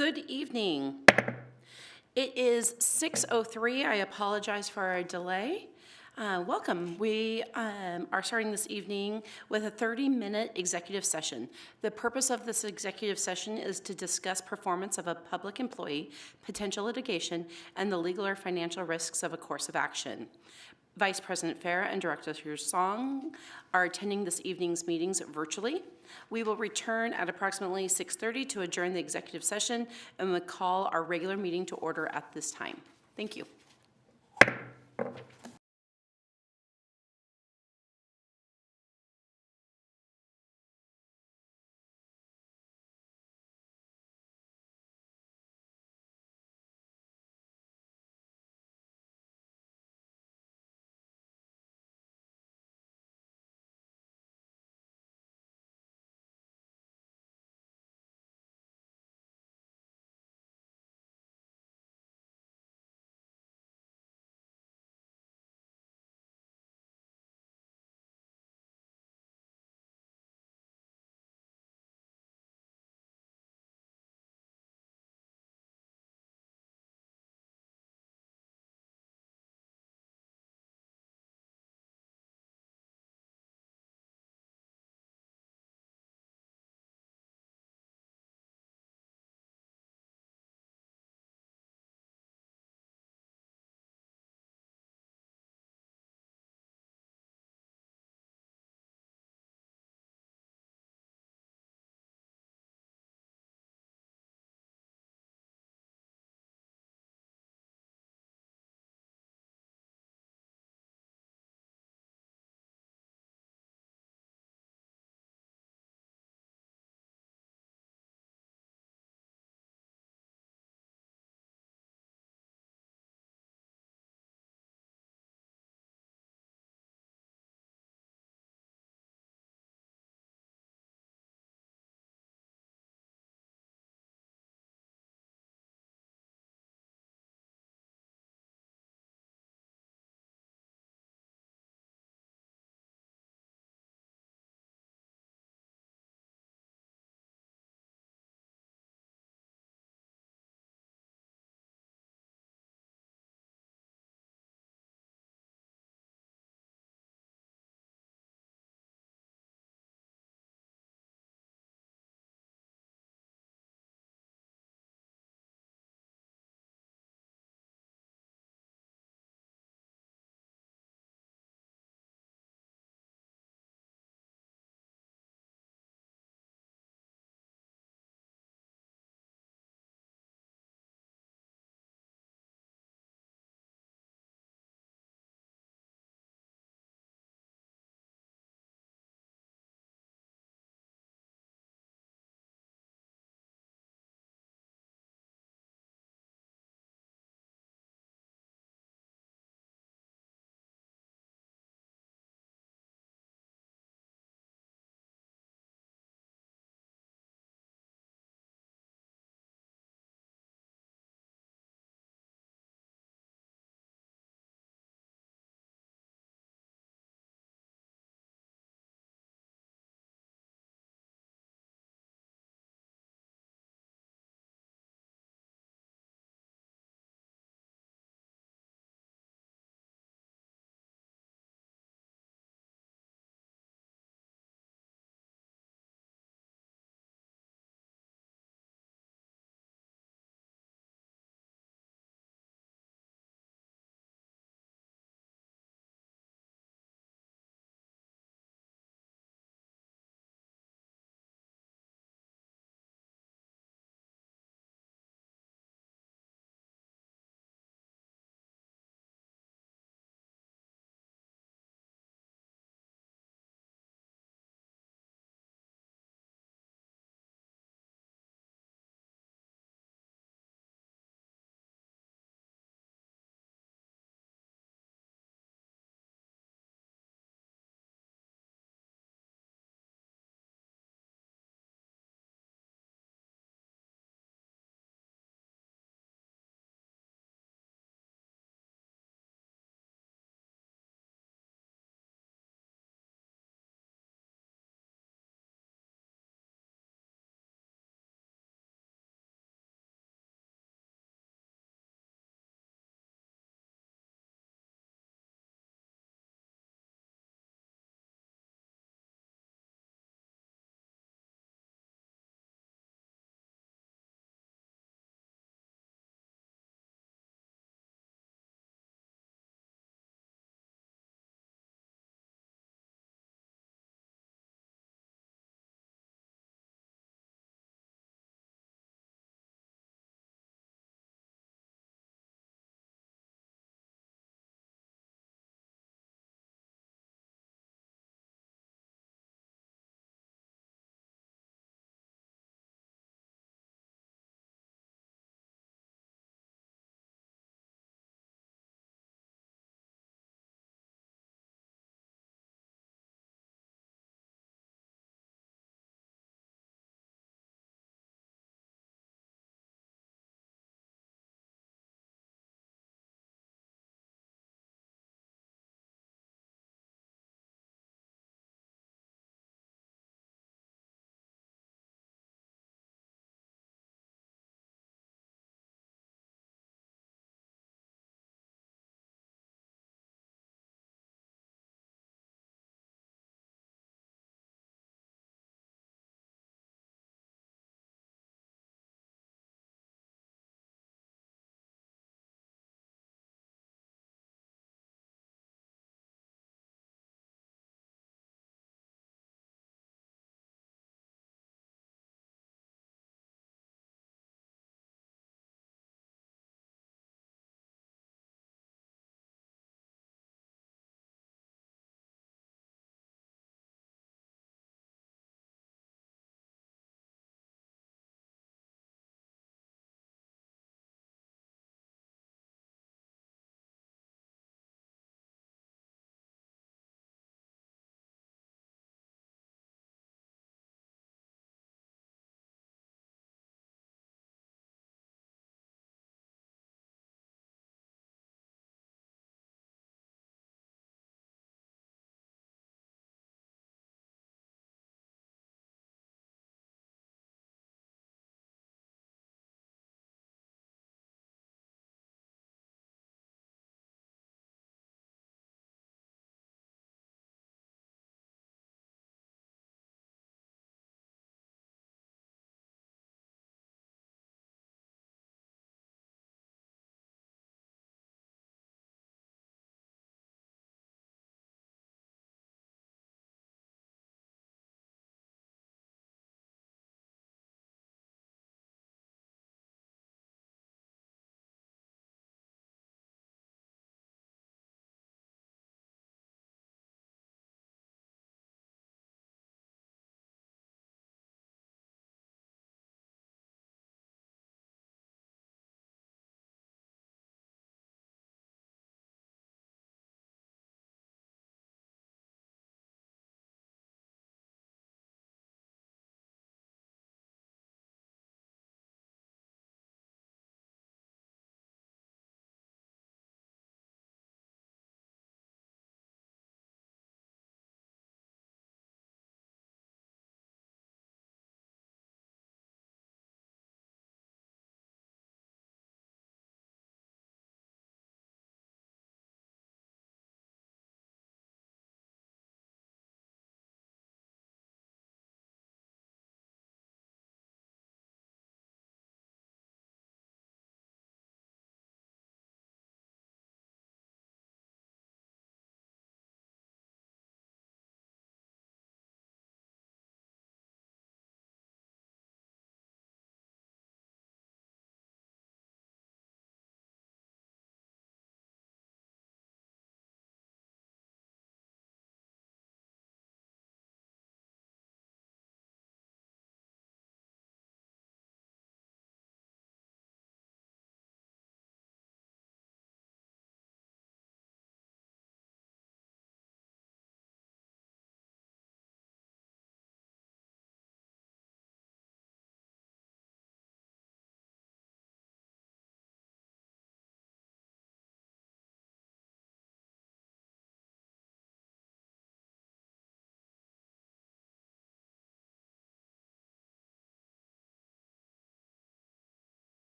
Good evening. It is 6:03. I apologize for our delay. Welcome. We are starting this evening with a 30-minute executive session. The purpose of this executive session is to discuss performance of a public employee, potential litigation, and the legal or financial risks of a course of action. Vice President Farah and Director Song are attending this evening's meetings virtually. We will return at approximately 6:30 to adjourn the executive session and we'll call our regular meeting to order at this time. Thank you.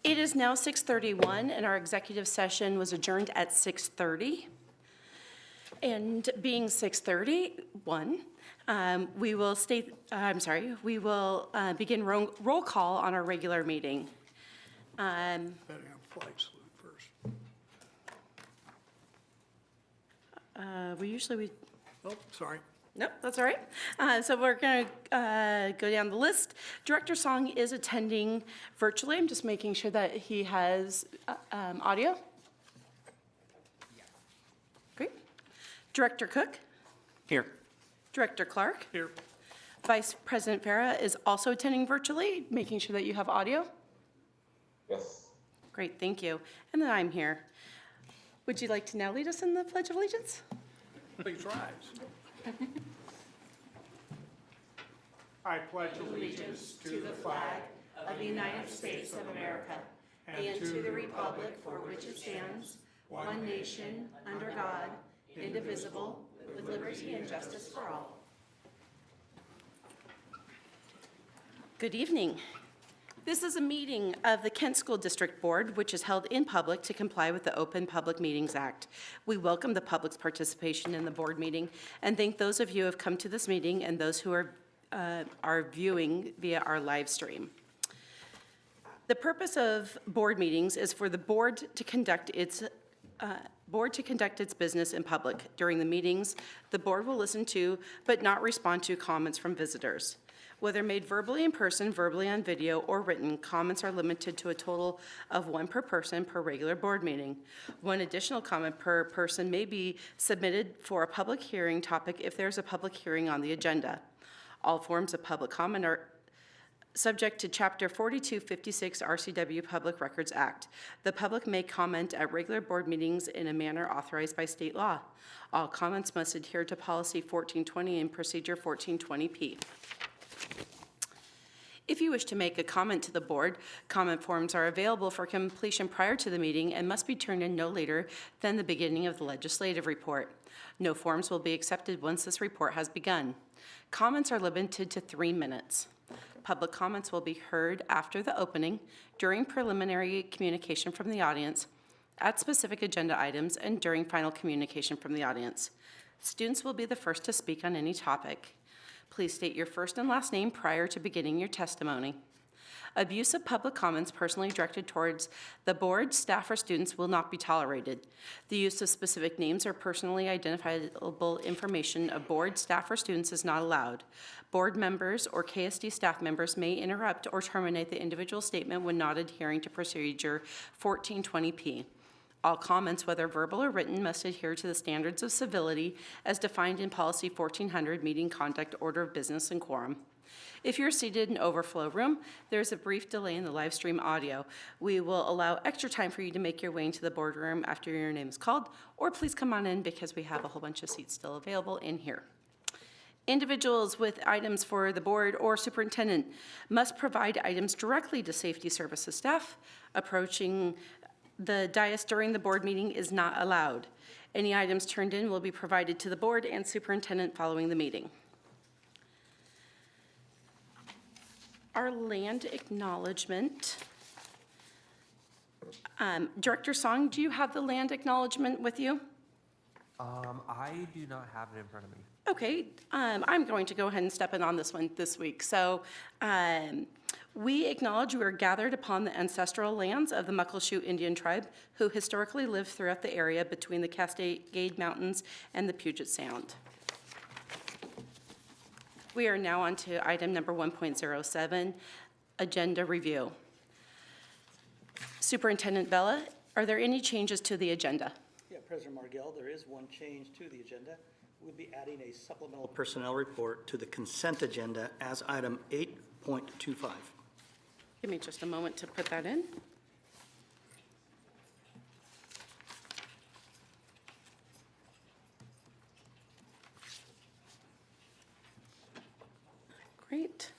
It is now 6:31, and our executive session was adjourned at 6:30. And being 6:31, we will begin roll call on our regular meeting. Better have flag salute first. Oh, sorry. Nope, that's all right. So we're going to go down the list. Director Song is attending virtually. I'm just making sure that he has audio. Great. Director Cook. Here. Director Clark. Here. Vice President Farah is also attending virtually, making sure that you have audio. Yes. Great, thank you. And then I'm here. Would you like to now lead us in the Pledge of Allegiance? Please rise. I pledge allegiance to the flag of the United States of America and to the republic for which it stands, one nation, under God, indivisible, with liberty and justice for all. Good evening. This is a meeting of the Kent School District Board, which is held in public to comply with the Open Public Meetings Act. We welcome the public's participation in the board meeting and thank those of you who have come to this meeting and those who are viewing via our live stream. The purpose of board meetings is for the board to conduct its business in public. During the meetings, the board will listen to but not respond to comments from visitors. Whether made verbally in person, verbally on video, or written, comments are limited to a total of one per person per regular board meeting. One additional comment per person may be submitted for a public hearing topic if there's a public hearing on the agenda. All forms of public comment are subject to Chapter 4256 RCW Public Records Act. The public may comment at regular board meetings in a manner authorized by state law. All comments must adhere to Policy 1420 and Procedure 1420P. If you wish to make a comment to the board, comment forms are available for completion prior to the meeting and must be turned in no later than the beginning of the legislative report. No forms will be accepted once this report has begun. Comments are limited to 3 minutes. Public comments will be heard after the opening, during preliminary communication from the audience, at specific agenda items, and during final communication from the audience. Students will be the first to speak on any topic. Please state your first and last name prior to beginning your testimony. Abuse of public comments personally directed towards the board, staff, or students will not be tolerated. The use of specific names or personally identifiable information of board, staff, or students is not allowed. Board members or KSD staff members may interrupt or terminate the individual statement when not adhering to Procedure 1420P. All comments, whether verbal or written, must adhere to the standards of civility as defined in Policy 1400, Meeting Conduct, Order of Business, and Quorum. If you're seated in overflow room, there's a brief delay in the live stream audio. We will allow extra time for you to make your way into the boardroom after your name is called, or please come on in because we have a whole bunch of seats still available in here. Individuals with items for the board or superintendent must provide items directly to safety services staff. Approaching the dais during the board meeting is not allowed. Any items turned in will be provided to the board and superintendent following the meeting. Our land acknowledgement. Director Song, do you have the land acknowledgement with you? I do not have it in front of me. Okay, I'm going to go ahead and step in on this one this week. So we acknowledge we are gathered upon the ancestral lands of the Muckleshoot Indian tribe who historically lived throughout the area between the Cascade Mountains and the Puget Sound. We are now on to item number 1.07, agenda review. Superintendent Bella, are there any changes to the agenda? Yeah, President Margell, there is one change to the agenda. We'll be adding a supplemental personnel report to the consent agenda as item 8.25. Give me just a moment to put that in. Great.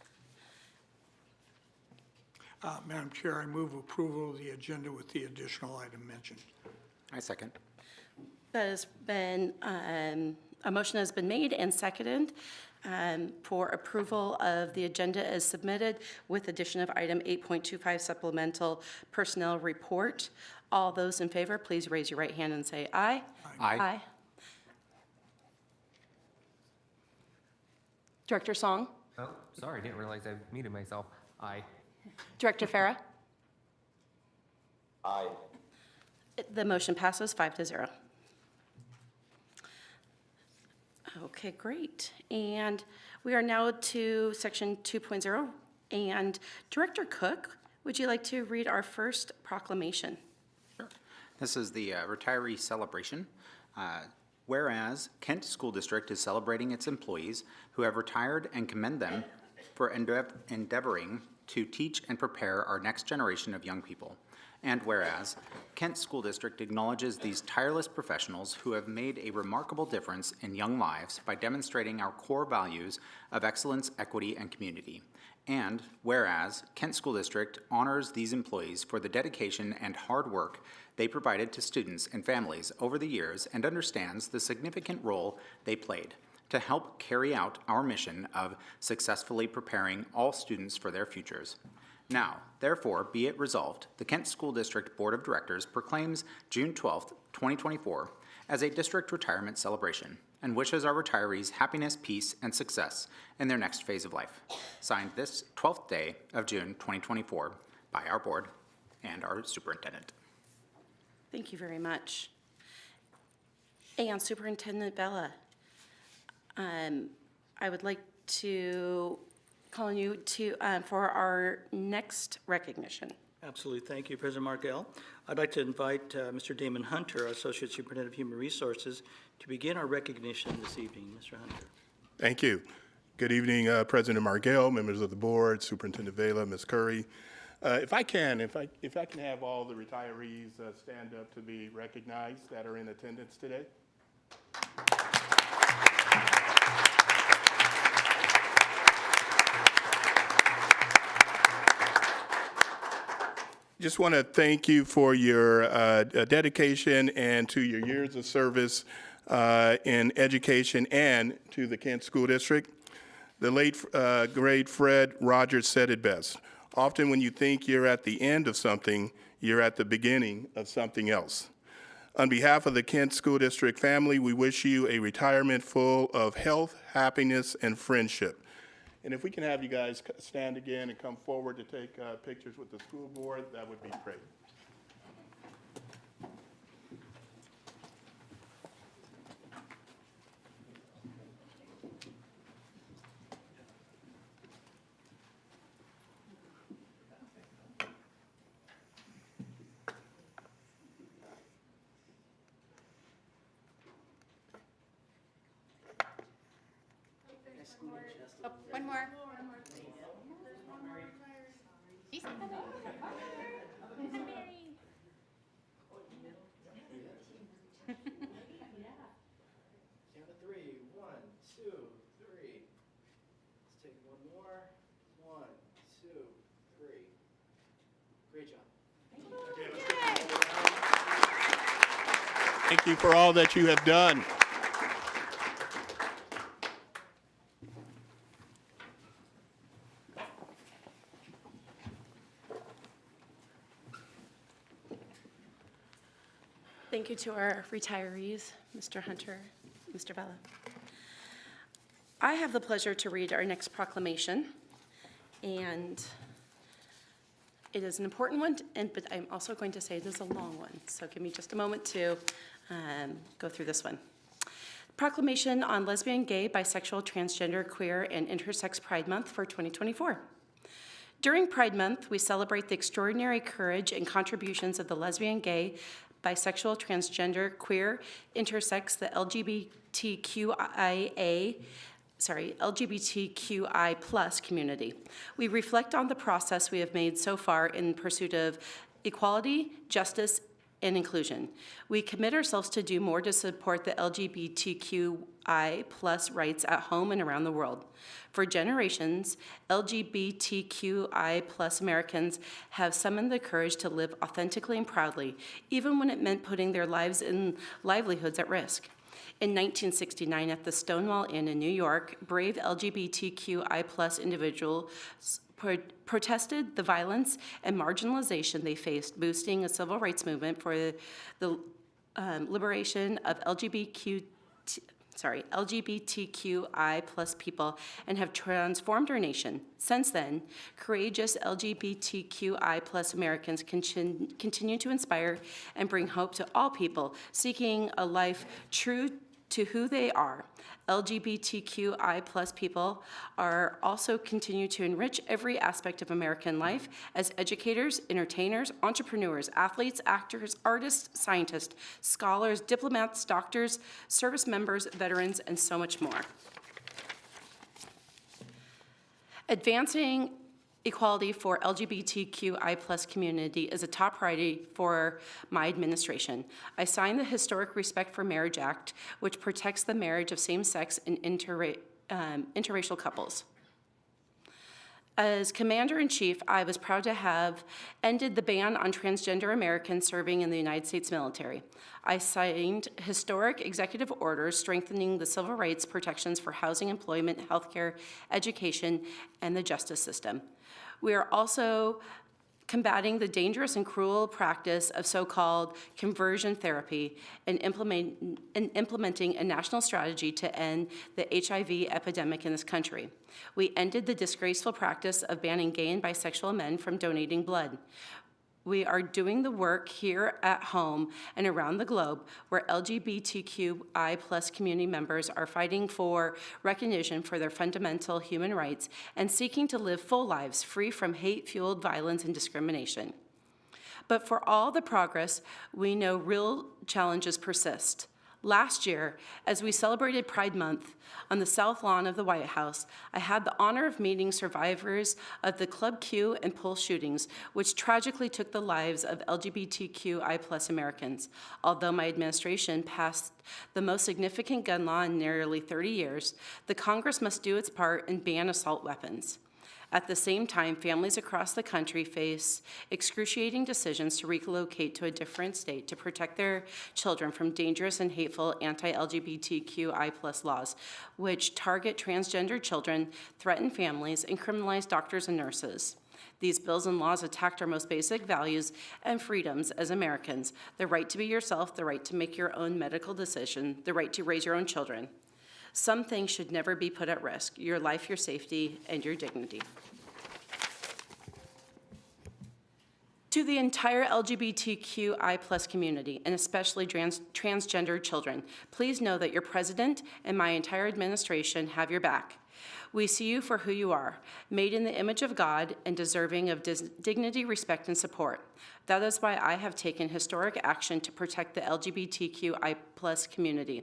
Madam Chair, I move approval of the agenda with the additional item mentioned. I second. That has been, a motion has been made and seconded. for approval of the agenda as submitted with addition of item 8.25 supplemental personnel report. All those in favor, please raise your right hand and say aye. Aye. Director Song? Oh, sorry, didn't realize I muted myself. Aye. Director Farah? Aye. The motion passes 5-0. Okay, great. And we are now to section 2.0. And Director Cook, would you like to read our first proclamation? This is the retiree celebration. Whereas Kent School District is celebrating its employees who have retired and commend them for endeavoring to teach and prepare our next generation of young people. And whereas Kent School District acknowledges these tireless professionals who have made a remarkable difference in young lives by demonstrating our core values of excellence, equity, and community. And whereas Kent School District honors these employees for the dedication and hard work they provided to students and families over the years and understands the significant role they played to help carry out our mission of successfully preparing all students for their futures. Now, therefore, be it resolved, the Kent School District Board of Directors proclaims June 12th, 2024 as a district retirement celebration and wishes our retirees happiness, peace, and success in their next phase of life. Signed this 12th day of June 2024 by our board and our superintendent. Thank you very much. And Superintendent Bella, I would like to call on you to, for our next recognition. Absolutely. Thank you, President Markell. I'd like to invite Mr. Damon Hunter, our Associate Superintendent of Human Resources, to begin our recognition this evening. Mr. Hunter. Thank you. Good evening, President Margell, members of the board, Superintendent Vela, Ms. Curry. If I can have all the retirees stand up to be recognized that are in attendance today. Just want to thank you for your dedication and to your years of service in education and to the Kent School District. The late great Fred Rogers said it best. Often when you think you're at the end of something, you're at the beginning of something else. On behalf of the Kent School District family, we wish you a retirement full of health, happiness, and friendship. And if we can have you guys stand again and come forward to take pictures with the school board, that would be great. Oh, one more. She's coming. Count of three. 1, 2, 3. Let's take one more. 1, 2, 3. Great job. Thank you for all that you have done. Thank you to our retirees, Mr. Hunter, Mr. Vela. I have the pleasure to read our next proclamation, and it is an important one, but I'm also going to say it is a long one, so give me just a moment to go through this one. Proclamation on Lesbian, Gay, Bisexual, Transgender, Queer, and Intersex Pride Month for 2024. During Pride Month, we celebrate the extraordinary courage and contributions of the lesbian, gay, bisexual, transgender, queer, intersex, the LGBTQI plus community. We reflect on the process we have made so far in pursuit of equality, justice, and inclusion. We commit ourselves to do more to support the LGBTQI plus rights at home and around the world. For generations, LGBTQI plus Americans have summoned the courage to live authentically and proudly, even when it meant putting their lives and livelihoods at risk. In 1969, at the Stonewall Inn in New York, brave LGBTQI plus individuals protested the violence and marginalization they faced, boosting a civil rights movement for the liberation of LGBTQI plus people, and have transformed our nation. Since then, courageous LGBTQI plus Americans continue to inspire and bring hope to all people seeking a life true to who they are. LGBTQI plus people are also continue to enrich every aspect of American life as educators, entertainers, entrepreneurs, athletes, actors, artists, scientists, scholars, diplomats, doctors, service members, veterans, and so much more. Advancing equality for LGBTQI plus community is a top priority for my administration. I signed the historic Respect for Marriage Act, which protects the marriage of same-sex and interracial couples. As Commander-in-Chief, I was proud to have ended the ban on transgender Americans serving in the United States military. I signed historic executive orders strengthening the civil rights protections for housing, employment, healthcare, education, and the justice system. We are also combating the dangerous and cruel practice of so-called conversion therapy and implementing a national strategy to end the HIV epidemic in this country. We ended the disgraceful practice of banning gay and bisexual men from donating blood. We are doing the work here at home and around the globe where LGBTQI plus community members are fighting for recognition for their fundamental human rights and seeking to live full lives free from hate-fueled violence and discrimination. But for all the progress, we know real challenges persist. Last year, as we celebrated Pride Month on the South Lawn of the White House, I had the honor of meeting survivors of the Club Q and Pulse shootings, which tragically took the lives of LGBTQI plus Americans. Although my administration passed the most significant gun law in nearly 30 years, the Congress must do its part and ban assault weapons. At the same time, families across the country face excruciating decisions to relocate to a different state to protect their children from dangerous and hateful anti-LGBTQI plus laws, which target transgender children, threaten families, and criminalize doctors and nurses. These bills and laws attacked our most basic values and freedoms as Americans: the right to be yourself, the right to make your own medical decision, the right to raise your own children. Some things should never be put at risk: your life, your safety, and your dignity. To the entire LGBTQI plus community, and especially transgender children, please know that your president and my entire administration have your back. We see you for who you are, made in the image of God and deserving of dignity, respect, and support. That is why I have taken historic action to protect the LGBTQI plus community.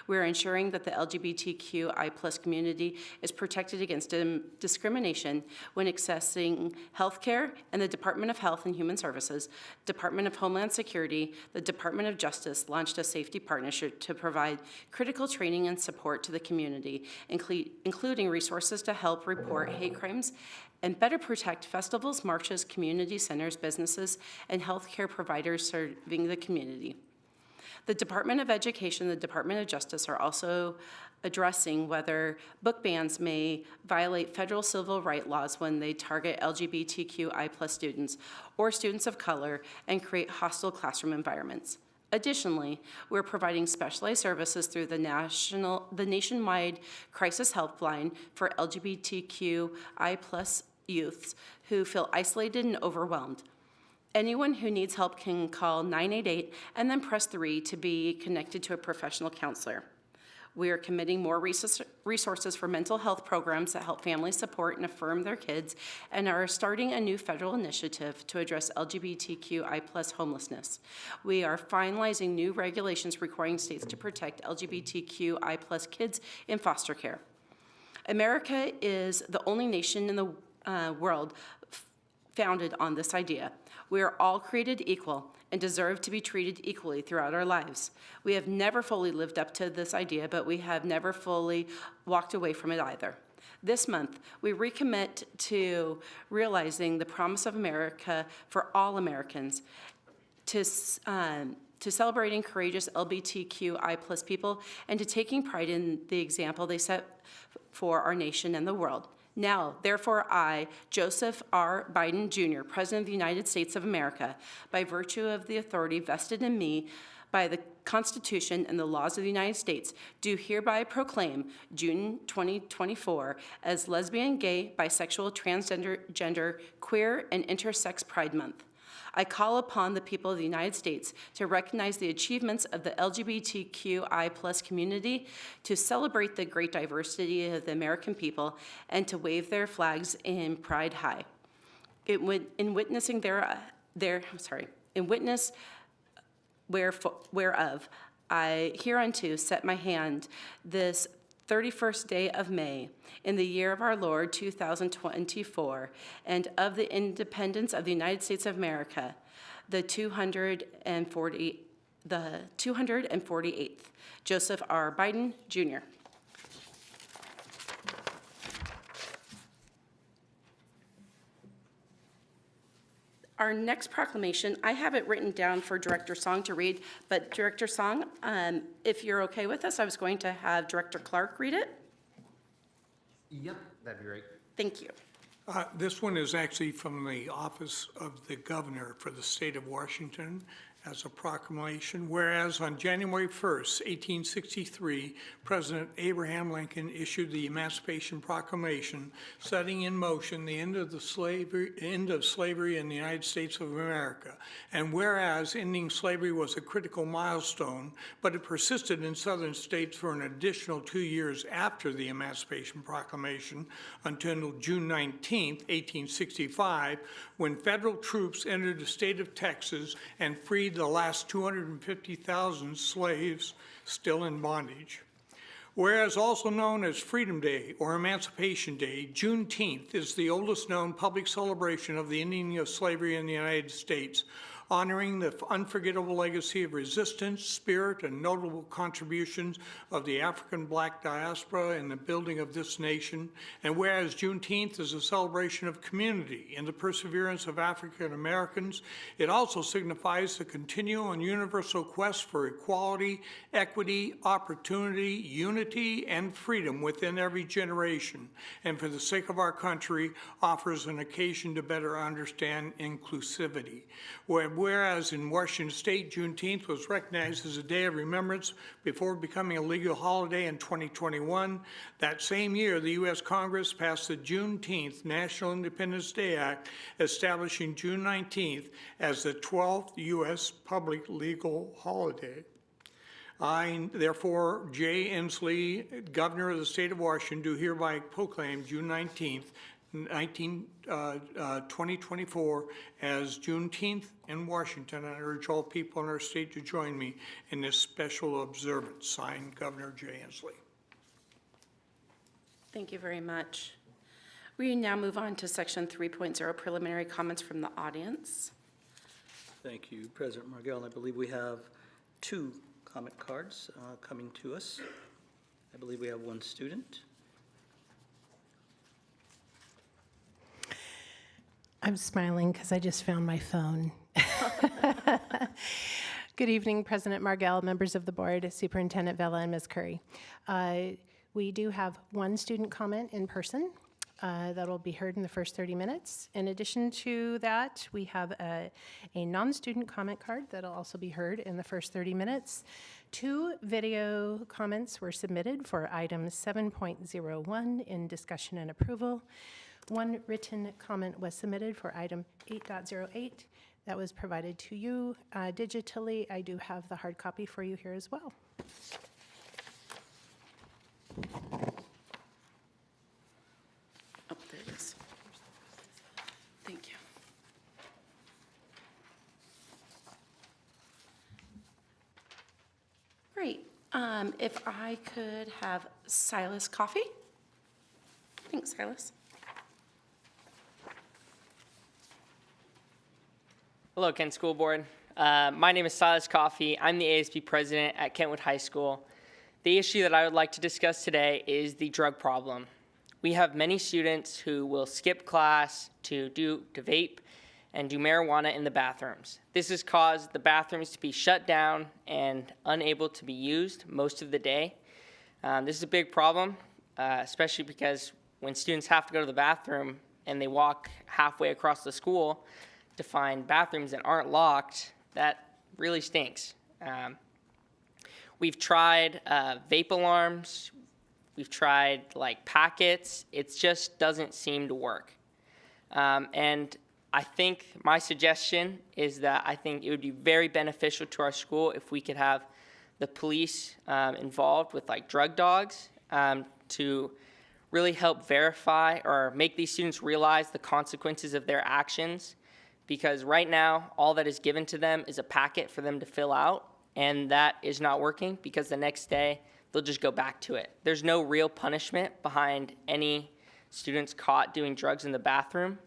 We are ensuring that the LGBTQI plus community is protected against discrimination when accessing health care, and the Department of Health and Human Services, Department of Homeland Security, the Department of Justice launched a safety partnership to provide critical training and support to the community, including resources to help report hate crimes and better protect festivals, marches, community centers, businesses, and healthcare providers serving the community. The Department of Education and the Department of Justice are also addressing whether book bans may violate federal civil rights laws when they target LGBTQI plus students or students of color and create hostile classroom environments. Additionally, we're providing specialized services through the nationwide crisis helpline for LGBTQI plus youths who feel isolated and overwhelmed. Anyone who needs help can call 988 and then press 3 to be connected to a professional counselor. We are committing more resources for mental health programs that help families support and affirm their kids, and are starting a new federal initiative to address LGBTQI plus homelessness. We are finalizing new regulations requiring states to protect LGBTQI plus kids in foster care. America is the only nation in the world founded on this idea. We are all created equal and deserve to be treated equally throughout our lives. We have never fully lived up to this idea, but we have never fully walked away from it either. This month, we recommit to realizing the promise of America for all Americans, to celebrating courageous LGBTQI+ people, and to taking pride in the example they set for our nation and the world. Now, therefore, I, Joseph R. Biden, Jr., President of the United States of America, by virtue of the authority vested in me by the Constitution and the laws of the United States, do hereby proclaim June 2024 as Lesbian, Gay, Bisexual, Transgender, Queer, and Intersex Pride Month. I call upon the people of the United States to recognize the achievements of the LGBTQI+ community, to celebrate the great diversity of the American people, and to wave their flags in pride high. In witness whereof I hereunto set my hand this 31st day of May, in the year of our Lord 2024, and of the independence of the United States of America, the 248th. Joseph R. Biden, Jr. Our next proclamation, I have it written down for Director Song to read, but Director Song, if you're okay with this, I was going to have Director Clark read it. Yep, that'd be great. Thank you. This one is actually from the Office of the Governor for the State of Washington as a proclamation. Whereas on January 1st, 1863, President Abraham Lincoln issued the Emancipation Proclamation, setting in motion the end of slavery in the United States of America. And whereas ending slavery was a critical milestone, but it persisted in southern states for an additional 2 years after the Emancipation Proclamation until June 19th, 1865, when federal troops entered the state of Texas and freed the last 250,000 slaves still in bondage. Whereas also known as Freedom Day or Emancipation Day, Juneteenth is the oldest known public celebration of the ending of slavery in the United States, honoring the unforgettable legacy of resistance, spirit, and notable contributions of the African Black diaspora in the building of this nation. And whereas Juneteenth is a celebration of community and the perseverance of African Americans, it also signifies the continual and universal quest for equality, equity, opportunity, unity, and freedom within every generation, and for the sake of our country, offers an occasion to better understand inclusivity. Whereas in Washington State, Juneteenth was recognized as a day of remembrance before becoming a legal holiday in 2021. That same year, the U.S. Congress passed the Juneteenth National Independence Day Act, establishing June 19th as the 12th U.S. public legal holiday. I, therefore, Jay Inslee, Governor of the State of Washington, do hereby proclaim June 19th, 2024 as Juneteenth in Washington, and I urge all people in our state to join me in this special observance. Signed, Governor Jay Inslee. Thank you very much. We now move on to section 3.0, preliminary comments from the audience. Thank you, President Margell. I believe we have 2 comment cards coming to us. I believe we have 1 student. I'm smiling because I just found my phone. Good evening, President Margell, members of the board, Superintendent Vela, and Ms. Curry. We do have 1 student comment in person that will be heard in the first 30 minutes. In addition to that, we have a non-student comment card that will also be heard in the first 30 minutes. 2 video comments were submitted for item 7.01 in discussion and approval. 1 written comment was submitted for item 8.08 that was provided to you digitally. I do have the hard copy for you here as well. Oh, there it is. Thank you. Great. If I could have Silas Coffee. Thanks, Silas. Hello, Kent School Board. My name is Silas Coffey. I'm the ASB president at Kentwood High School. The issue that I would like to discuss today is the drug problem. We have many students who will skip class to vape and do marijuana in the bathrooms. This has caused the bathrooms to be shut down and unable to be used most of the day. This is a big problem, especially because when students have to go to the bathroom and they walk halfway across the school to find bathrooms that aren't locked, that really stinks. We've tried vape alarms, we've tried like packets, it just doesn't seem to work. And I think my suggestion is that I think it would be very beneficial to our school if we could have the police involved with like drug dogs to really help verify or make these students realize the consequences of their actions. Because right now, all that is given to them is a packet for them to fill out, and that is not working because the next day, they'll just go back to it. There's no real punishment behind any students caught doing drugs in the bathroom.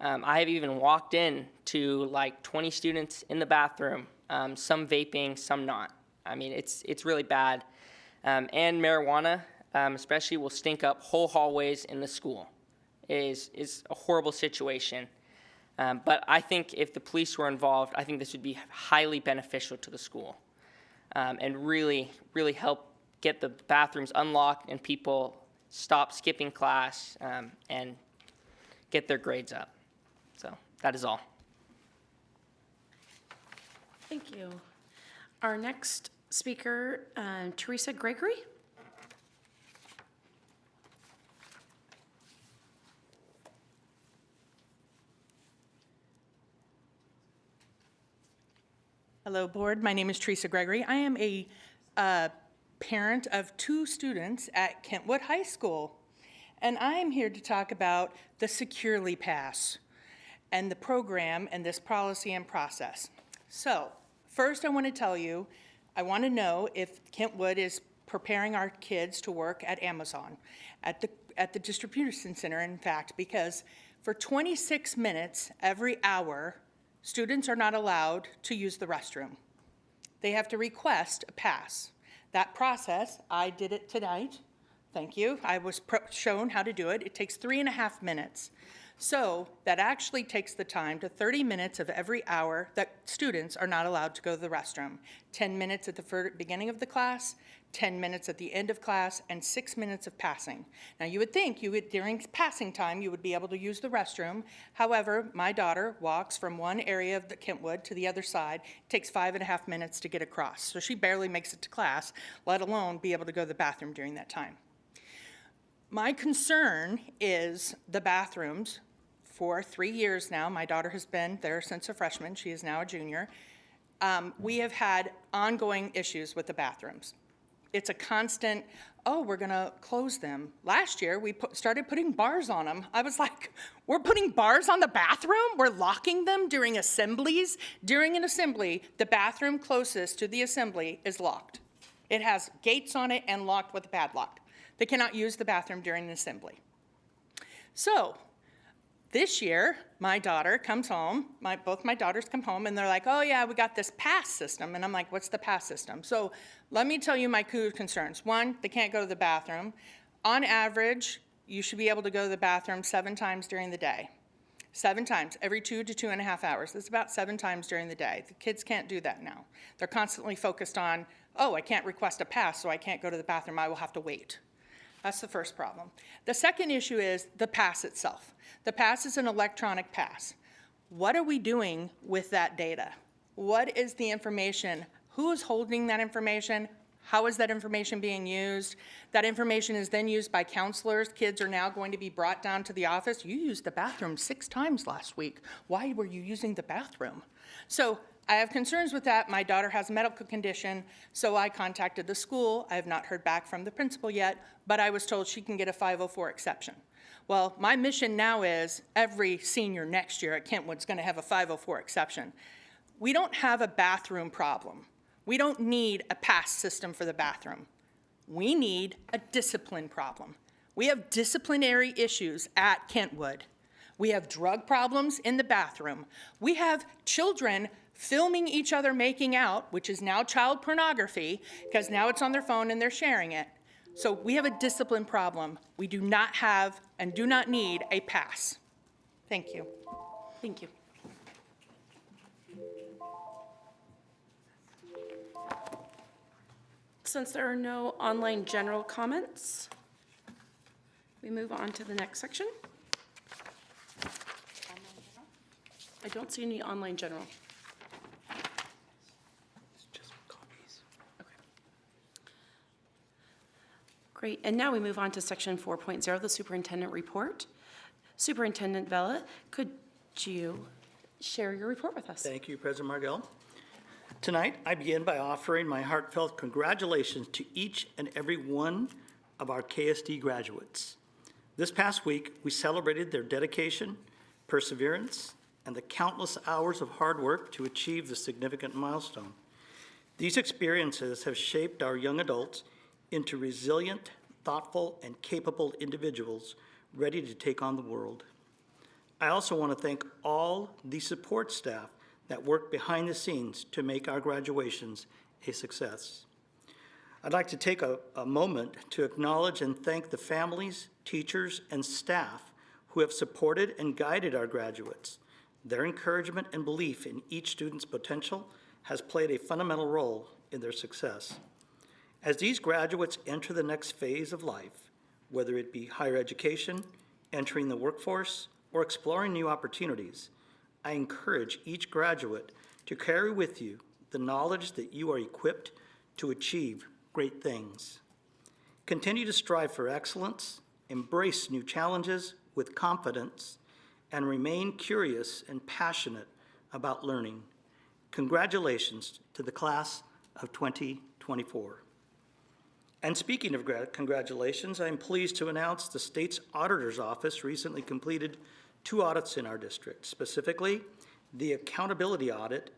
I have even walked in to like 20 students in the bathroom, some vaping, some not. I mean, it's really bad. And marijuana, especially, will stink up whole hallways in the school. It is a horrible situation. But I think if the police were involved, I think this would be highly beneficial to the school and really, really help get the bathrooms unlocked and people stop skipping class and get their grades up. So that is all. Thank you. Our next speaker, Teresa Gregory. Hello, Board. My name is Teresa Gregory. I am a parent of 2 students at Kentwood High School, and I am here to talk about the Securely Pass and the program and this policy and process. So, first I want to tell you, I want to know if Kentwood is preparing our kids to work at Amazon, at the distribution center, in fact, because for 26 minutes every hour, students are not allowed to use the restroom. They have to request a pass. That process, I did it tonight. Thank you. I was shown how to do it. It takes 3.5 minutes. So that actually takes the time to 30 minutes of every hour that students are not allowed to go to the restroom. 10 minutes at the beginning of the class, 10 minutes at the end of class, and 6 minutes of passing. Now you would think during passing time you would be able to use the restroom. However, my daughter walks from one area of the Kentwood to the other side. It takes 5.5 minutes to get across. So she barely makes it to class, let alone be able to go to the bathroom during that time. My concern is the bathrooms. For 3 years now, my daughter has been there since a freshman. She is now a junior. We have had ongoing issues with the bathrooms. It's a constant, oh, we're going to close them. Last year, we started putting bars on them. I was like, we're putting bars on the bathroom? We're locking them during assemblies? During an assembly, the bathroom closest to the assembly is locked. It has gates on it and locked with a padlock. They cannot use the bathroom during an assembly. So, this year, my daughter comes home, both my daughters come home, and they're like, oh yeah, we got this pass system. And I'm like, what's the pass system? So let me tell you my concerns. One, they can't go to the bathroom. On average, you should be able to go to the bathroom 7 times during the day. 7 times, every 2 to 2.5 hours. That's about 7 times during the day. The kids can't do that now. They're constantly focused on, oh, I can't request a pass, so I can't go to the bathroom. I will have to wait. That's the first problem. The second issue is the pass itself. The pass is an electronic pass. What are we doing with that data? What is the information? Who is holding that information? How is that information being used? That information is then used by counselors. Kids are now going to be brought down to the office. You used the bathroom 6 times last week. Why were you using the bathroom? So I have concerns with that. My daughter has a medical condition, so I contacted the school. I have not heard back from the principal yet, but I was told she can get a 504 exception. Well, my mission now is every senior next year at Kentwood is going to have a 504 exception. We don't have a bathroom problem. We don't need a pass system for the bathroom. We need a discipline problem. We have disciplinary issues at Kentwood. We have drug problems in the bathroom. We have children filming each other making out, which is now child pornography, because now it's on their phone and they're sharing it. So we have a discipline problem. We do not have and do not need a pass. Thank you. Thank you. Since there are no online general comments, we move on to the next section. I don't see any online general. Okay. Great, and now we move on to section 4.0, the superintendent report. Superintendent Vela, could you share your report with us? Thank you, President Margell. Tonight, I begin by offering my heartfelt congratulations to each and every one of our KSD graduates. This past week, we celebrated their dedication, perseverance, and the countless hours of hard work to achieve this significant milestone. These experiences have shaped our young adults into resilient, thoughtful, and capable individuals ready to take on the world. I also want to thank all the support staff that work behind the scenes to make our graduations a success. I'd like to take a moment to acknowledge and thank the families, teachers, and staff who have supported and guided our graduates. Their encouragement and belief in each student's potential has played a fundamental role in their success. As these graduates enter the next phase of life, whether it be higher education, entering the workforce, or exploring new opportunities, I encourage each graduate to carry with you the knowledge that you are equipped to achieve great things. Continue to strive for excellence, embrace new challenges with confidence, and remain curious and passionate about learning. Congratulations to the class of 2024. And speaking of congratulations, I am pleased to announce the state's auditor's office recently completed 2 audits in our district, specifically the accountability audit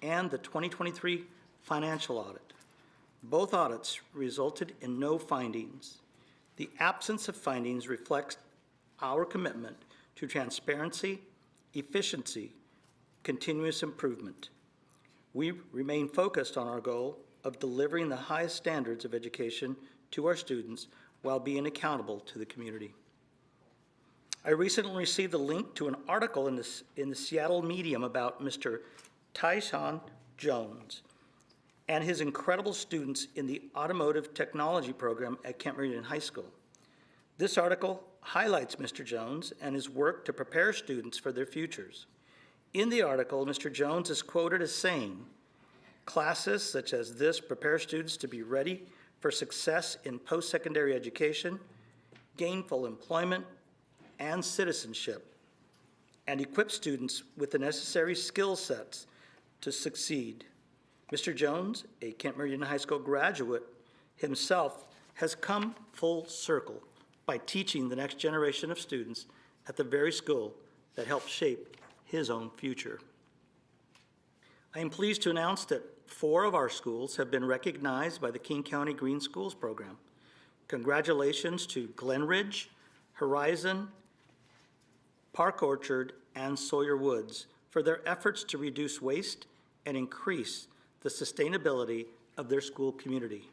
and the 2023 financial audit. Both audits resulted in no findings. The absence of findings reflects our commitment to transparency, efficiency, continuous improvement. We remain focused on our goal of delivering the highest standards of education to our students while being accountable to the community. I recently received a link to an article in the Seattle Medium about Mr. Tyshawn Jones and his incredible students in the automotive technology program at Kent Meridian High School. This article highlights Mr. Jones and his work to prepare students for their futures. In the article, Mr. Jones is quoted as saying, "Classes such as this prepare students to be ready for success in post-secondary education, gainful employment, and citizenship, and equip students with the necessary skill sets to succeed." Mr. Jones, a Kent Meridian High School graduate himself, has come full circle by teaching the next generation of students at the very school that helped shape his own future. I am pleased to announce that 4 of our schools have been recognized by the King County Green Schools Program. Congratulations to Glen Ridge, Horizon, Park Orchard, and Sawyer Woods for their efforts to reduce waste and increase the sustainability of their school community.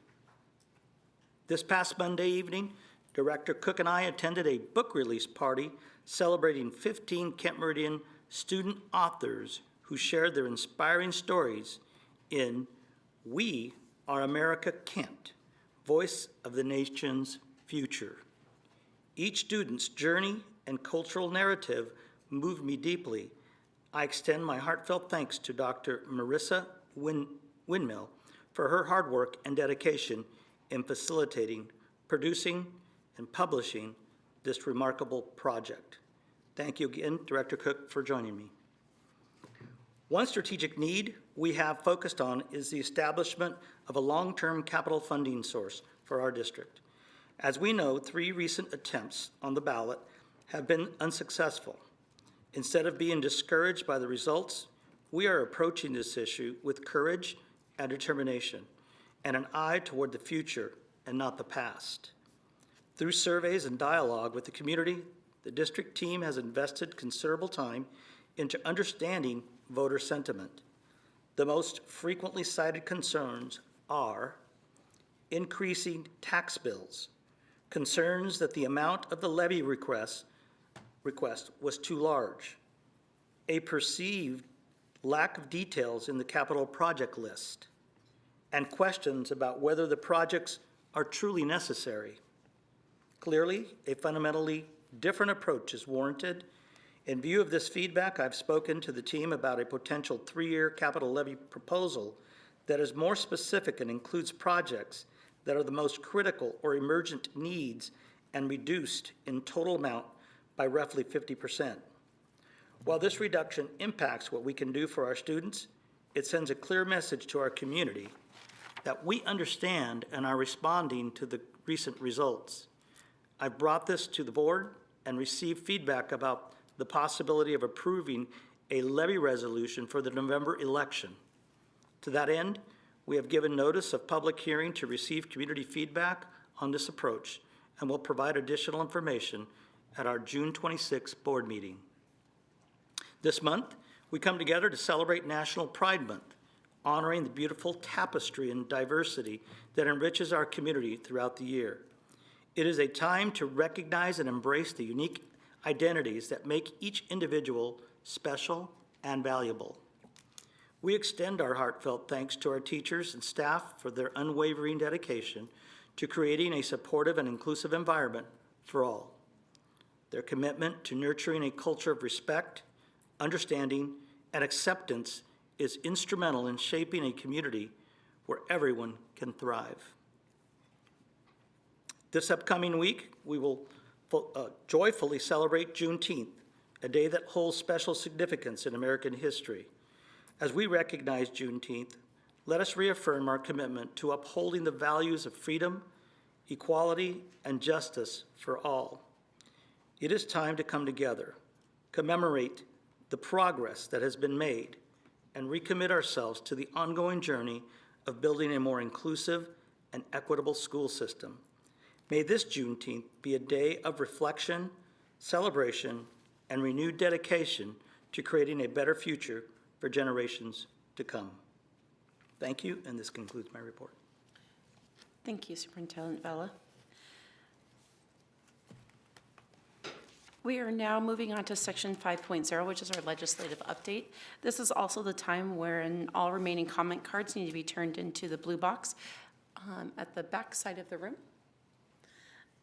This past Monday evening, Director Cook and I attended a book release party celebrating 15 Kent Meridian student authors who shared their inspiring stories in We Are America Kent, Voice of the Nation's Future. Each student's journey and cultural narrative moved me deeply. I extend my heartfelt thanks to Dr. Marissa Windmill for her hard work and dedication in facilitating, producing, and publishing this remarkable project. Thank you again, Director Cook, for joining me. One strategic need we have focused on is the establishment of a long-term capital funding source for our district. As we know, 3 recent attempts on the ballot have been unsuccessful. Instead of being discouraged by the results, we are approaching this issue with courage and determination and an eye toward the future and not the past. Through surveys and dialogue with the community, The district team has invested considerable time into understanding voter sentiment. The most frequently cited concerns are increasing tax bills, concerns that the amount of the levy request was too large, a perceived lack of details in the capital project list, and questions about whether the projects are truly necessary. Clearly, a fundamentally different approach is warranted. In view of this feedback, I've spoken to the team about a potential 3-year capital levy proposal that is more specific and includes projects that are the most critical or emergent needs and reduced in total amount by roughly 50%. While this reduction impacts what we can do for our students, it sends a clear message to our community that we understand and are responding to the recent results. I've brought this to the board and received feedback about the possibility of approving a levy resolution for the November election. To that end, we have given notice of public hearing to receive community feedback on this approach and will provide additional information at our June 26th board meeting. This month, we come together to celebrate National Pride Month, honoring the beautiful tapestry and diversity that enriches our community throughout the year. It is a time to recognize and embrace the unique identities that make each individual special and valuable. We extend our heartfelt thanks to our teachers and staff for their unwavering dedication to creating a supportive and inclusive environment for all. Their commitment to nurturing a culture of respect, understanding, and acceptance is instrumental in shaping a community where everyone can thrive. This upcoming week, we will joyfully celebrate Juneteenth, a day that holds special significance in American history. As we recognize Juneteenth, let us reaffirm our commitment to upholding the values of freedom, equality, and justice for all. It is time to come together, commemorate the progress that has been made, and recommit ourselves to the ongoing journey of building a more inclusive and equitable school system. May this Juneteenth be a day of reflection, celebration, and renewed dedication to creating a better future for generations to come. Thank you, and this concludes my report. Thank you, Superintendent Vela. We are now moving on to section 5.0, which is our legislative update. This is also the time wherein all remaining comment cards need to be turned into the blue box at the back side of the room,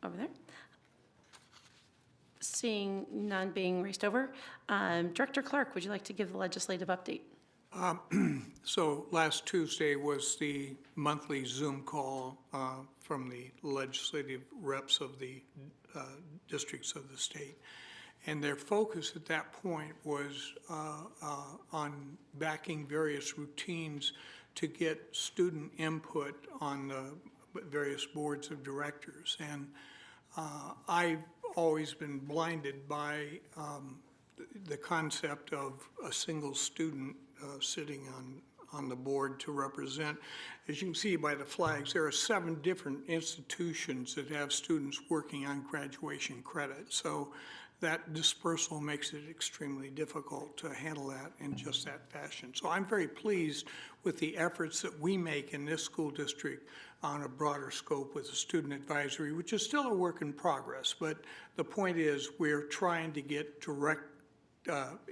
over there. Seeing none being raised over, Director Clark, would you like to give the legislative update? So last Tuesday was the monthly Zoom call from the legislative reps of the districts of the state. And their focus at that point was on backing various routines to get student input on the various boards of directors. And I've always been blinded by the concept of a single student sitting on the board to represent. As you can see by the flags, there are 7 different institutions that have students working on graduation credit. So that dispersal makes it extremely difficult to handle that in just that fashion. So I'm very pleased with the efforts that we make in this school district on a broader scope with the student advisory, which is still a work in progress. But the point is we're trying to get direct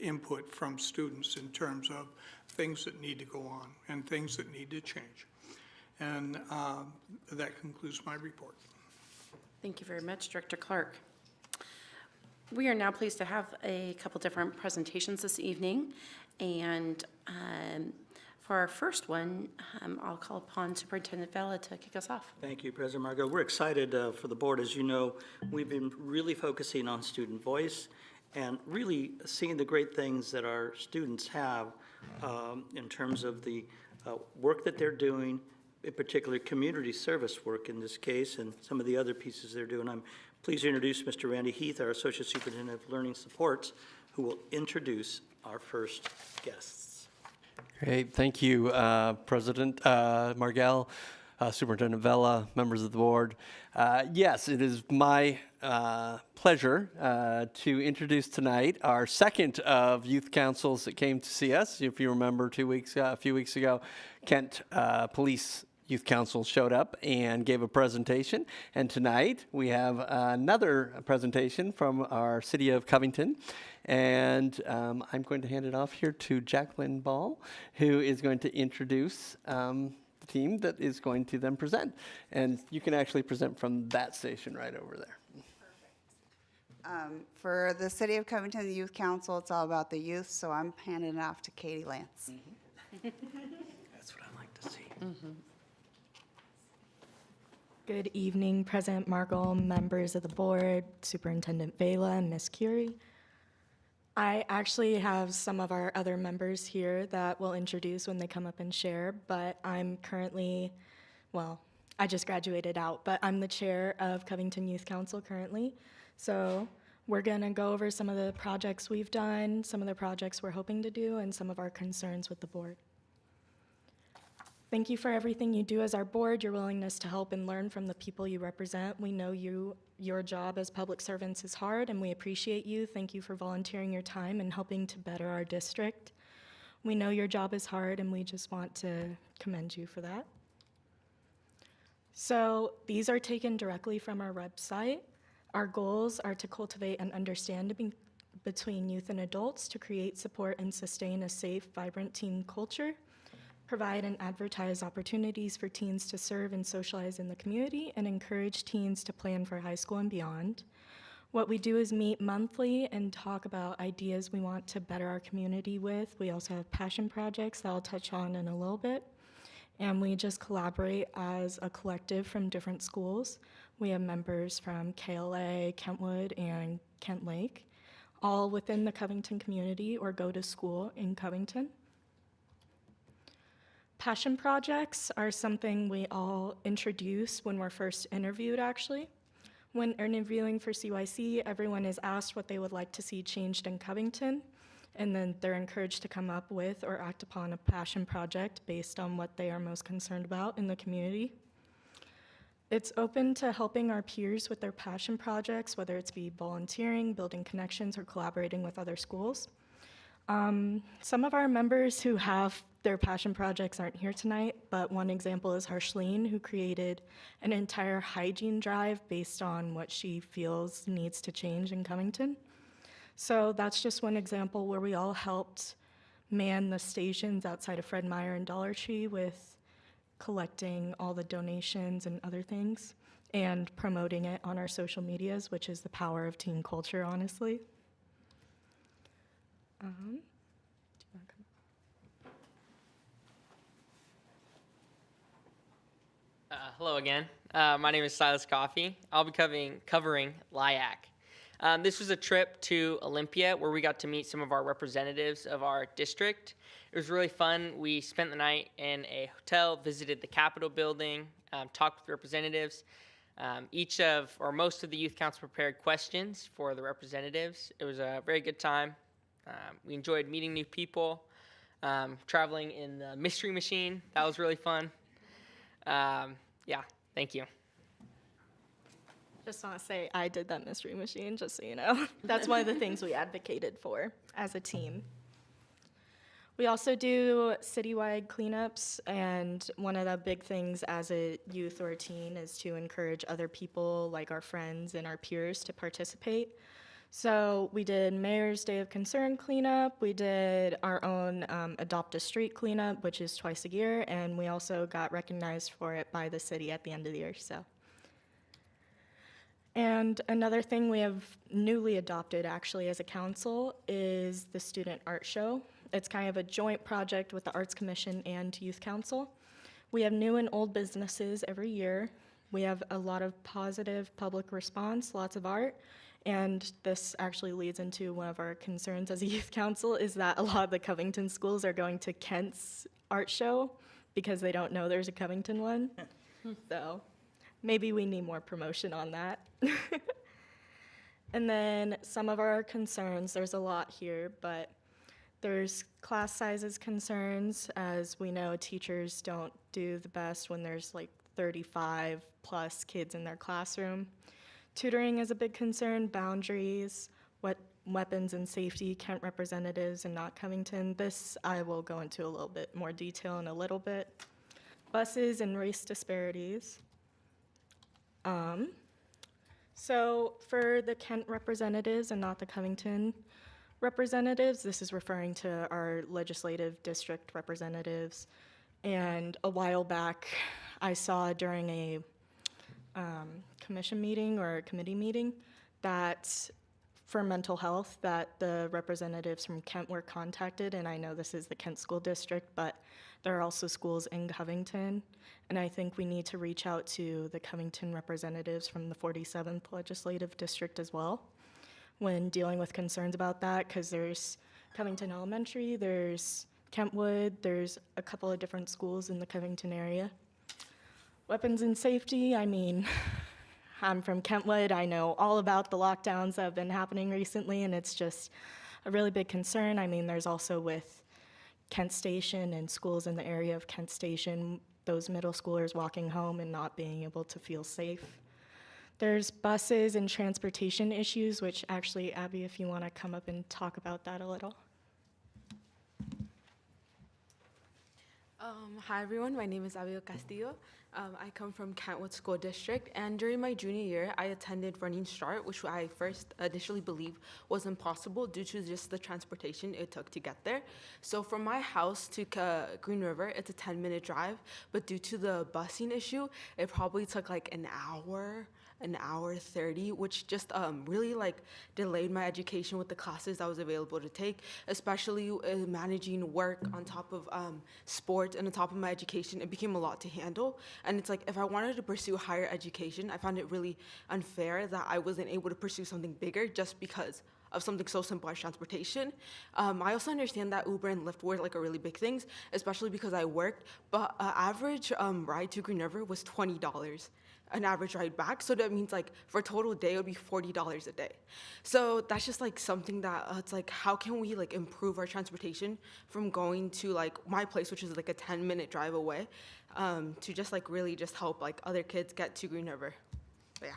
input from students in terms of things that need to go on and things that need to change. And that concludes my report. Thank you very much, Director Clark. We are now pleased to have a couple different presentations this evening. And for our first one, I'll call upon Superintendent Vela to kick us off. Thank you, President Margot. We're excited for the board. As you know, we've been really focusing on student voice and really seeing the great things that our students have in terms of the work that they're doing, in particular community service work in this case, and some of the other pieces they're doing. I'm pleased to introduce Mr. Randy Heath, our Associate Superintendent of Learning Supports, who will introduce our first guests. Great, thank you, President Margell. Superintendent Vela, members of the board. Yes, it is my pleasure to introduce tonight our second of youth councils that came to see us. If you remember, a few weeks ago, Kent Police Youth Council showed up and gave a presentation. And tonight we have another presentation from our city of Covington. And I'm going to hand it off here to Jacqueline Ball, who is going to introduce the team that is going to then present. And you can actually present from that station right over there. For the City of Covington Youth Council, it's all about the youth, so I'm handing it off to Katie Lance. That's what I like to see. Good evening, President Markle, members of the board, Superintendent Vela, and Ms. Curie. I actually have some of our other members here that we'll introduce when they come up and share, but I'm currently, well, I just graduated out, but I'm the chair of Covington Youth Council currently. So we're gonna go over some of the projects we've done, some of the projects we're hoping to do, and some of our concerns with the board. Thank you for everything you do as our board, your willingness to help and learn from the people you represent. We know your job as public servants is hard, and we appreciate you. Thank you for volunteering your time and helping to better our district. We know your job is hard, and we just want to commend you for that. So these are taken directly from our website. Our goals are to cultivate an understanding between youth and adults to create, support, and sustain a safe, vibrant teen culture, provide and advertise opportunities for teens to serve and socialize in the community, and encourage teens to plan for high school and beyond. What we do is meet monthly and talk about ideas we want to better our community with. We also have passion projects that I'll touch on in a little bit. And we just collaborate as a collective from different schools. We have members from KLA, Kentwood, and Kent Lake, all within the Covington community or go to school in Covington. Passion projects are something we all introduce when we're first interviewed, actually. When interviewing for CYC, everyone is asked what they would like to see changed in Covington, and then they're encouraged to come up with or act upon a passion project based on what they are most concerned about in the community. It's open to helping our peers with their passion projects, whether it's be volunteering, building connections, or collaborating with other schools. Some of our members who have their passion projects aren't here tonight, but one example is Harsleen, who created an entire hygiene drive based on what she feels needs to change in Covington. So that's just one example where we all helped man the stations outside of Fred Meyer and Dollar Tree with collecting all the donations and other things and promoting it on our social medias, which is the power of teen culture, honestly. Hello again. My name is Silas Coffey. I'll be covering LIAC. This was a trip to Olympia where we got to meet some of our representatives of our district. It was really fun. We spent the night in a hotel, visited the Capitol building, talked with representatives. Most of the youth council prepared questions for the representatives. It was a very good time. We enjoyed meeting new people, traveling in the mystery machine. That was really fun. Yeah, thank you. Just want to say I did that mystery machine, just so you know. That's one of the things we advocated for as a team. We also do citywide cleanups, and one of the big things as a youth or a teen is to encourage other people, like our friends and our peers, to participate. So we did Mayor's Day of Concern cleanup, we did our own Adopt a Street cleanup, which is twice a year, and we also got recognized for it by the city at the end of the year, so. And another thing we have newly adopted actually as a council is the Student Art Show. It's kind of a joint project with the Arts Commission and Youth Council. We have new and old businesses every year. We have a lot of positive public response, lots of art. And this actually leads into one of our concerns as a youth council is that a lot of the Covington schools are going to Kent's art show because they don't know there's a Covington one. So maybe we need more promotion on that. And then some of our concerns, there's a lot here, but there's class sizes concerns. As we know, teachers don't do the best when there's like 35 plus kids in their classroom. Tutoring is a big concern, boundaries, what weapons and safety, Kent representatives and not Covington. This I will go into a little bit more detail in a little bit. Buses and race disparities. So for the Kent representatives and not the Covington representatives, this is referring to our legislative district representatives. And a while back, I saw during a commission meeting or a committee meeting that for mental health that the representatives from Kent were contacted, and I know this is the Kent School District, but there are also schools in Covington, and I think we need to reach out to the Covington representatives from the 47th Legislative District as well when dealing with concerns about that, because there's Covington Elementary, there's Kentwood, there's a couple of different schools in the Covington area. Weapons and safety, I mean, I'm from Kentwood. I know all about the lockdowns that have been happening recently, and it's just a really big concern. I mean, there's also with Kent Station and schools in the area of Kent Station, those middle schoolers walking home and not being able to feel safe. There's buses and transportation issues, which actually, Abby, if you want to come up and talk about that a little. Hi everyone, my name is Abigail Castillo. I come from Kentwood School District, and during my junior year, I attended Running Start, which I first initially believed was impossible due to just the transportation it took to get there. So from my house to Green River, it's a 10-minute drive, but due to the busing issue, it probably took like an hour 30, which just really like delayed my education with the classes I was available to take, especially managing work on top of sports and on top of my education. It became a lot to handle, and it's like if I wanted to pursue higher education, I found it really unfair that I wasn't able to pursue something bigger just because of something so simple as transportation. I also understand that Uber and Lyft were like a really big things, especially because I worked, but average ride to Green River was $20. An average ride back, so that means like for a total day it would be $40 a day. So that's just like something that it's like, how can we like improve our transportation from going to like my place, which is like a 10-minute drive away, to just like really just help like other kids get to Green River. But yeah.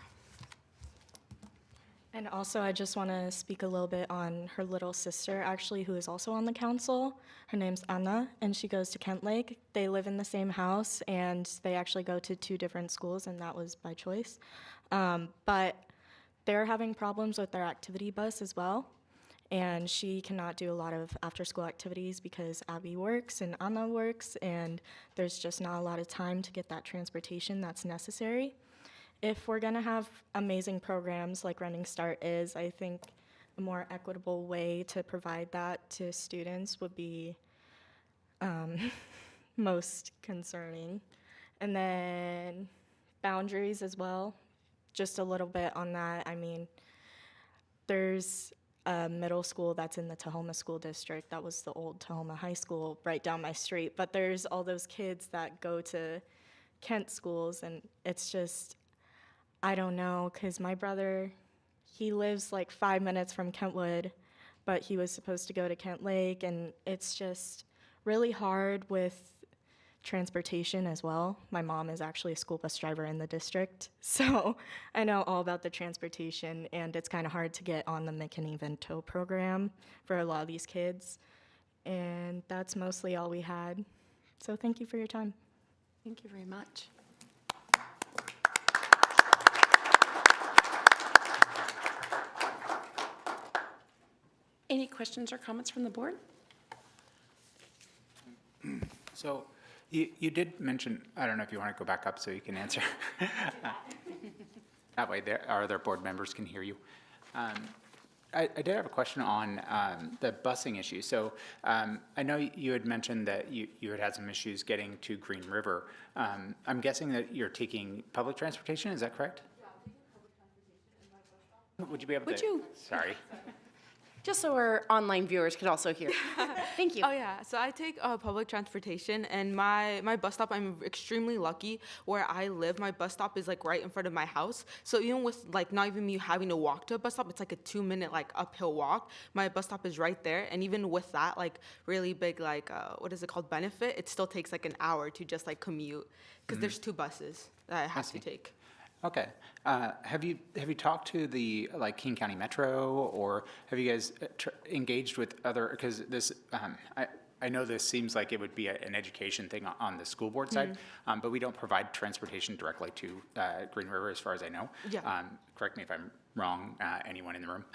And also, I just want to speak a little bit on her little sister, actually, who is also on the council. Her name's Anna, and she goes to Kent Lake. They live in the same house, and they actually go to 2 different schools, and that was by choice. But they're having problems with their activity bus as well, and she cannot do a lot of after-school activities because Abby works and Anna works, and there's just not a lot of time to get that transportation that's necessary. If we're gonna have amazing programs like Running Start is, I think a more equitable way to provide that to students would be most concerning. And then boundaries as well, just a little bit on that. I mean, there's a middle school that's in the Tahoma School District. That was the old Tahoma High School right down my street. But there's all those kids that go to Kent schools, and it's just, I don't know, because my brother, he lives like 5 minutes from Kentwood, but he was supposed to go to Kent Lake, and it's just really hard with transportation as well. My mom is actually a school bus driver in the district, so I know all about the transportation, and it's kind of hard to get on the McKinney-Vento program for a lot of these kids, and that's mostly all we had. So thank you for your time. Thank you very much. Any questions or comments from the board? So you did mention, I don't know if you want to go back up so you can answer. That way our other board members can hear you. I did have a question on the busing issue. So I know you had mentioned that you had had some issues getting to Green River. I'm guessing that you're taking public transportation, is that correct? Yeah, I'm taking public transportation in my bus stop. Would you be able to? Would you? Sorry. Just so our online viewers could also hear. Thank you. Oh yeah, so I take public transportation, and my bus stop, I'm extremely lucky. Where I live, my bus stop is like right in front of my house. So even with like not even me having to walk to a bus stop, it's like a 2-minute like uphill walk. My bus stop is right there, and even with that like really big like what is it called, benefit, it still takes like an hour to just like commute because there's 2 buses that I have to take. Okay. Have you talked to the like King County Metro, or have you guys engaged with other? Because this, I know this seems like it would be an education thing on the school board side, but we don't provide transportation directly to Green River, as far as I know. Yeah. Correct me if I'm wrong, anyone in the room.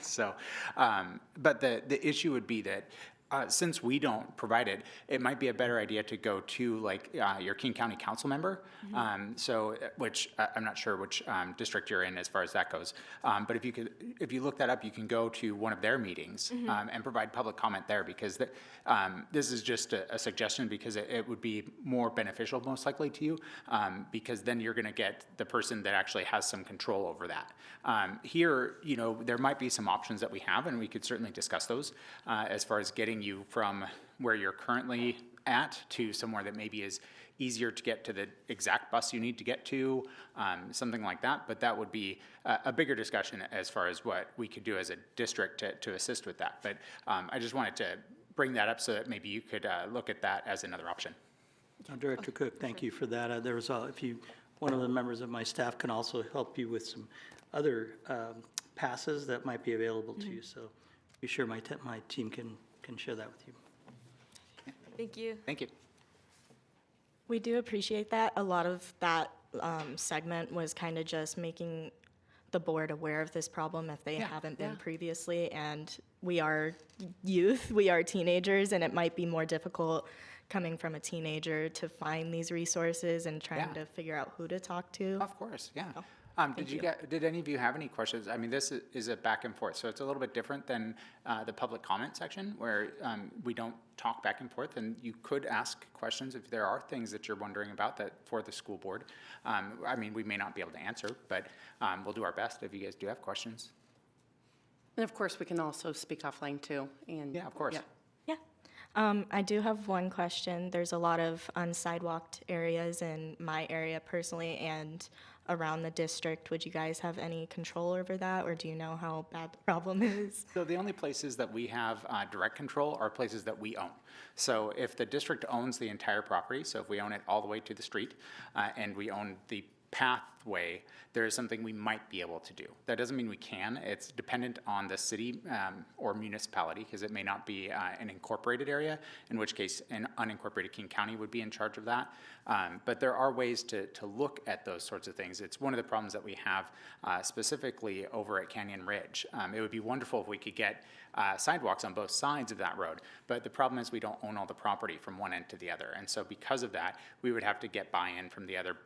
So, but the issue would be that. Since we don't provide it, it might be a better idea to go to like your King County Council member. Which I'm not sure which district you're in as far as that goes. But if you look that up, you can go to one of their meetings and provide public comment there, because this is just a suggestion, because it would be more beneficial most likely to you, because then you're going to get the person that actually has some control over that. Here, there might be some options that we have, and we could certainly discuss those as far as getting you from where you're currently at to somewhere that maybe is easier to get to the exact bus you need to get to, something like that. But that would be a bigger discussion as far as what we could do as a district to assist with that. But I just wanted to bring that up so that maybe you could look at that as another option. Director Cook, thank you for that. There was one of the members of my staff can also help you with some other passes that might be available to you. So be sure my team can share that with you. Thank you. Thank you. We do appreciate that. A lot of that segment was kind of just making the board aware of this problem if they haven't been previously. And we are youth, we are teenagers, and it might be more difficult coming from a teenager to find these resources and trying to figure out who to talk to. Of course, yeah. Did any of you have any questions? I mean, this is a back and forth, so it's a little bit different than the public comment section, where we don't talk back and forth, and you could ask questions if there are things that you're wondering about that for the school board. I mean, we may not be able to answer, but we'll do our best if you guys do have questions. And of course, we can also speak offline too. And yeah, of course. I do have one question. There's a lot of unsidewalked areas in my area personally and around the district. Would you guys have any control over that, or do you know how bad the problem is? So the only places that we have direct control are places that we own. So if the district owns the entire property, so if we own it all the way to the street and we own the pathway, there is something we might be able to do. That doesn't mean we can. It's dependent on the city or municipality, because it may not be an incorporated area, in which case an unincorporated King County would be in charge of that. But there are ways to look at those sorts of things. It's one of the problems that we have specifically over at Canyon Ridge. It would be wonderful if we could get sidewalks on both sides of that road, but the problem is we don't own all the property from one end to the other. And so because of that, we would have to get buy-in from the other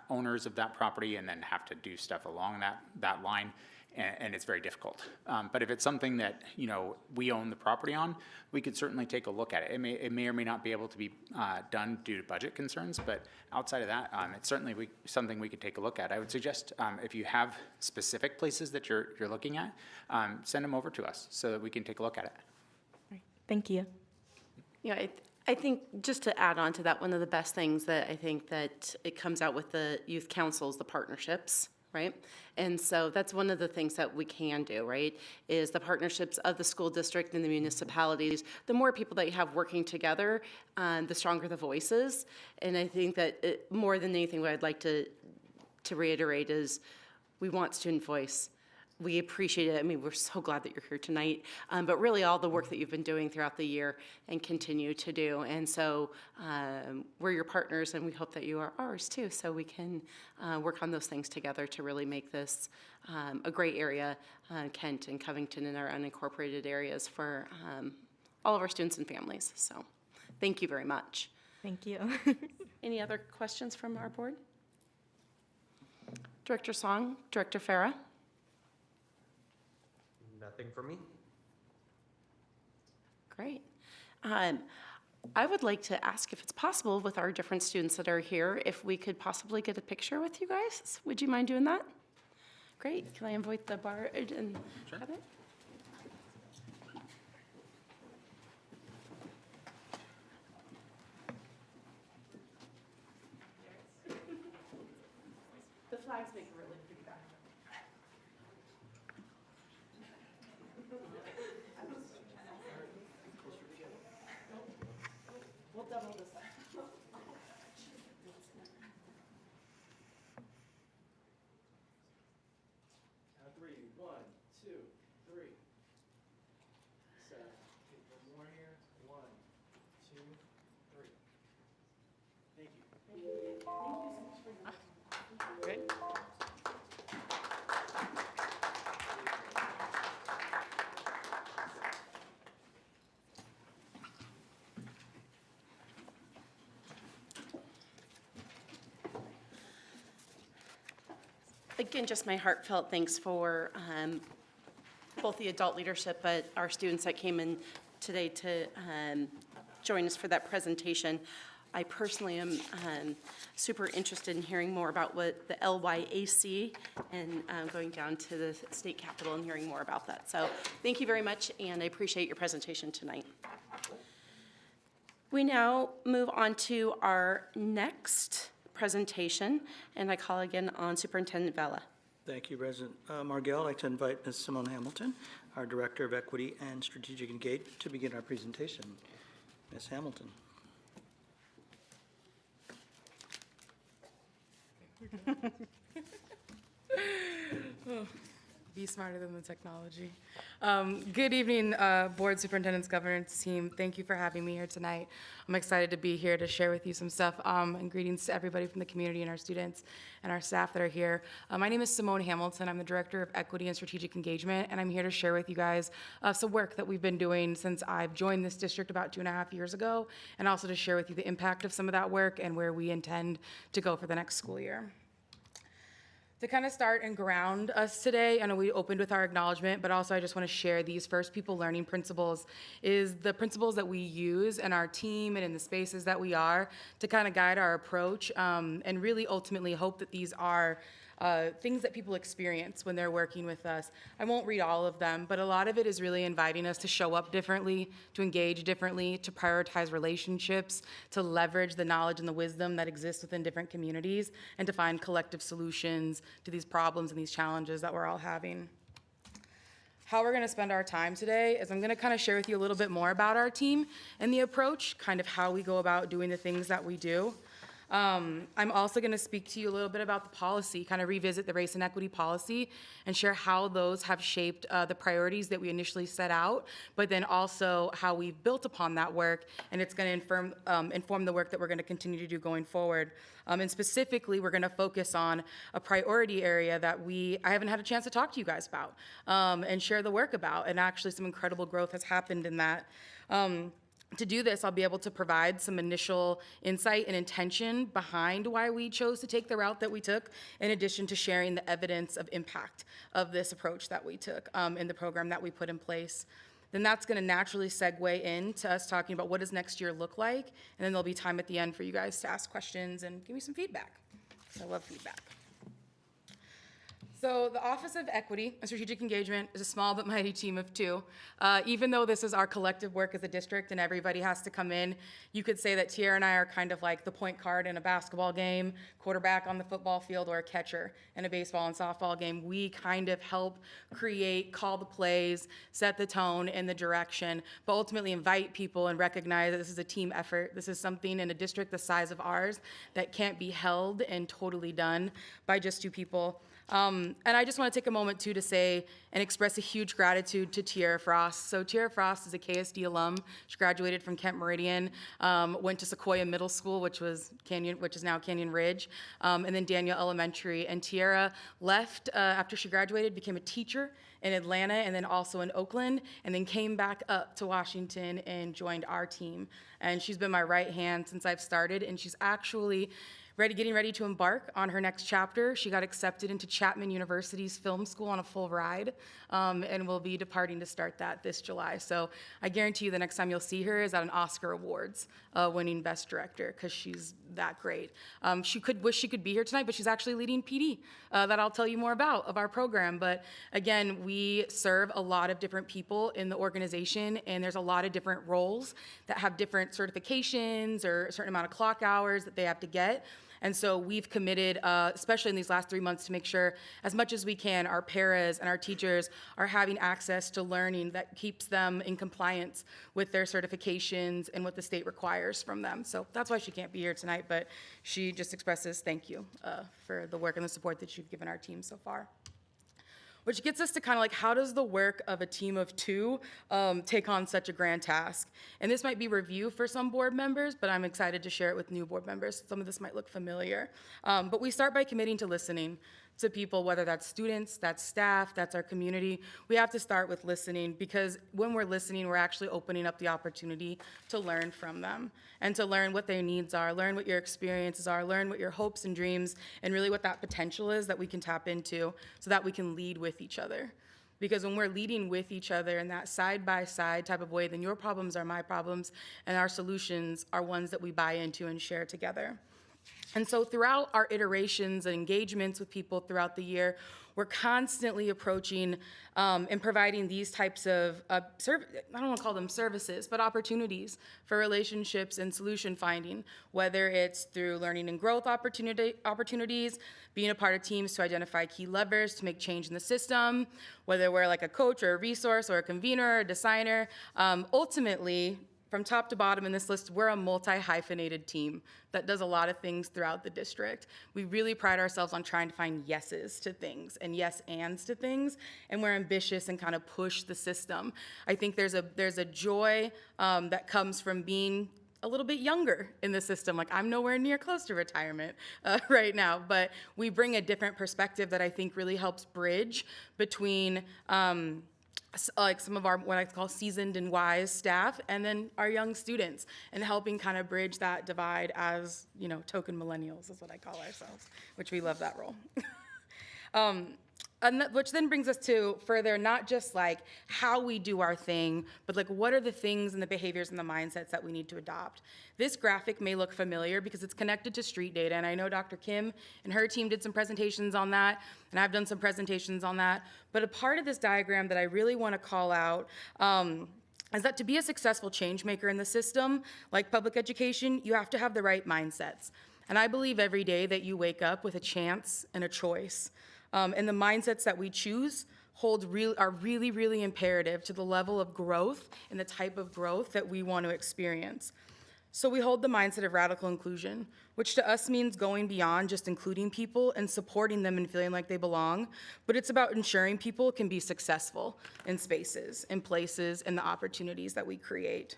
owners of that property and then have to do stuff along that line, and it's very difficult. But if it's something that we own the property on, we could certainly take a look at it. It may or may not be able to be done due to budget concerns, but outside of that, it's certainly something we could take a look at. I would suggest if you have specific places that you're looking at, send them over to us so that we can take a look at it. Right. Thank you. I think just to add on to that, one of the best things that I think that it comes out with the youth councils, the partnerships, right? And so that's one of the things that we can do, right, is the partnerships of the school district and the municipalities. The more people that you have working together, the stronger the voices. And I think that more than anything, what I'd like to reiterate is we want student voice. We appreciate it. I mean, we're so glad that you're here tonight, but really all the work that you've been doing throughout the year and continue to do. And so we're your partners, and we hope that you are ours too, so we can work on those things together to really make this a great area, Kent and Covington and our unincorporated areas for all of our students and families. So thank you very much. Thank you. Any other questions from our board? Director Song, Director Farah? Nothing for me. Great. I would like to ask if it's possible with our different students that are here, if we could possibly get a picture with you guys. Would you mind doing that? Great. Can I invite the bar and have it? flags make a really pretty background. We'll double this up. Three. 1, 2, 3. So, take one more here. 1, 2, 3. Thank you. Thank you so much for your Great. Again, just my heartfelt thanks for both the adult leadership, but our students that came in today to join us for that presentation. I personally am super interested in hearing more about what the LYAC and going down to the state capitol and hearing more about that. So thank you very much, and I appreciate your presentation tonight. We now move on to our next presentation, and I call again on Superintendent Vela. Thank you, President Margell. I'd like to invite Ms. Simone Hamilton, our Director of Equity and Strategic Engagement, to begin our presentation. Ms. Hamilton. Be smarter than the technology. Good evening, Board Superintendent's Governance Team. Thank you for having me here tonight. I'm excited to be here to share with you some stuff, and greetings to everybody from the community and our students and our staff that are here. My name is Simone Hamilton. I'm the Director of Equity and Strategic Engagement, and I'm here to share with you guys some work that we've been doing since I've joined this district about 2.5 years ago, and also to share with you the impact of some of that work and where we intend to go for the next school year. To kind of start and ground us today, I know we opened with our acknowledgement, but also I just want to share these first people learning principles is the principles that we use in our team and in the spaces that we are to kind of guide our approach and really ultimately hope that these are things that people experience when they're working with us. I won't read all of them, but a lot of it is really inviting us to show up differently, to engage differently, to prioritize relationships, to leverage the knowledge and the wisdom that exists within different communities, and to find collective solutions to these problems and these challenges that we're all having. How we're going to spend our time today is I'm going to kind of share with you a little bit more about our team and the approach, kind of how we go about doing the things that we do. I'm also going to speak to you a little bit about the policy, kind of revisit the race and equity policy and share how those have shaped the priorities that we initially set out, but then also how we've built upon that work, and it's going to inform the work that we're going to continue to do going forward. And specifically, we're going to focus on a priority area that I haven't had a chance to talk to you guys about and share the work about, and actually some incredible growth has happened in that. To do this, I'll be able to provide some initial insight and intention behind why we chose to take the route that we took, in addition to sharing the evidence of impact of this approach that we took in the program that we put in place. Then that's going to naturally segue into us talking about what does next year look like, and then there'll be time at the end for you guys to ask questions and give me some feedback. So I love feedback. So the Office of Equity and Strategic Engagement is a small but mighty team of 2. Even though this is our collective work as a district and everybody has to come in, you could say that Tierra and I are kind of like the point guard in a basketball game, quarterback on the football field, or a catcher in a baseball and softball game. We kind of help create, call the plays, set the tone and the direction, but ultimately invite people and recognize that this is a team effort. This is something in a district the size of ours that can't be held and totally done by just 2 people. And I just want to take a moment, too, to say and express a huge gratitude to Tierra Frost. So Tierra Frost is a KSD alum. She graduated from Kent Meridian, went to Sequoia Middle School, which is now Canyon Ridge, and then Daniel Elementary. And Tierra left after she graduated, became a teacher in Atlanta and then also in Oakland, and then came back up to Washington and joined our team. And she's been my right hand since I've started, and she's actually getting ready to embark on her next chapter. She got accepted into Chapman University's film school on a full ride, and will be departing to start that this July. So I guarantee you the next time you'll see her is at an Oscar Awards winning Best Director, because she's that great. She wish she could be here tonight, but she's actually leading PD that I'll tell you more about of our program. But again, we serve a lot of different people in the organization, and there's a lot of different roles that have different certifications or a certain amount of clock hours that they have to get. And so we've committed, especially in these last 3 months, to make sure as much as we can, our paras and our teachers are having access to learning that keeps them in compliance with their certifications and what the state requires from them. So that's why she can't be here tonight, but she just expresses thank you for the work and the support that you've given our team so far. Which gets us to kind of like, how does the work of a team of two take on such a grand task? And this might be review for some board members, but I'm excited to share it with new board members. Some of this might look familiar. But we start by committing to listening to people, whether that's students, that's staff, that's our community. We have to start with listening, because when we're listening, we're actually opening up the opportunity to learn from them and to learn what their needs are, learn what your experiences are, learn what your hopes and dreams, and really what that potential is that we can tap into so that we can lead with each other. Because when we're leading with each other in that side-by-side type of way, then your problems are my problems, and our solutions are ones that we buy into and share together. And so throughout our iterations and engagements with people throughout the year, we're constantly approaching and providing these types of, I don't want to call them services, but opportunities for relationships and solution finding, whether it's through learning and growth opportunities, being a part of teams to identify key levers to make change in the system, whether we're like a coach or a resource or a convener or a designer. Ultimately, from top to bottom in this list, we're a multi-hyphenated team that does a lot of things throughout the district. We really pride ourselves on trying to find yeses to things and yes ands to things, and we're ambitious and kind of push the system. I think there's a joy that comes from being a little bit younger in the system. Like, I'm nowhere near close to retirement right now, but we bring a different perspective that I think really helps bridge between like some of our, what I call seasoned and wise staff, and then our young students, and helping kind of bridge that divide as, you know, token millennials is what I call ourselves, which we love that role. Which then brings us to further, not just like how we do our thing, but like what are the things and the behaviors and the mindsets that we need to adopt. This graphic may look familiar because it's connected to street data, and I know Dr. Kim and her team did some presentations on that, and I've done some presentations on that. But a part of this diagram that I really want to call out is that to be a successful change maker in the system, like public education, you have to have the right mindsets. And I believe every day that you wake up with a chance and a choice. And the mindsets that we choose are really, really imperative to the level of growth and the type of growth that we want to experience. So we hold the mindset of radical inclusion, which to us means going beyond just including people and supporting them and feeling like they belong, but it's about ensuring people can be successful in spaces, in places, and the opportunities that we create.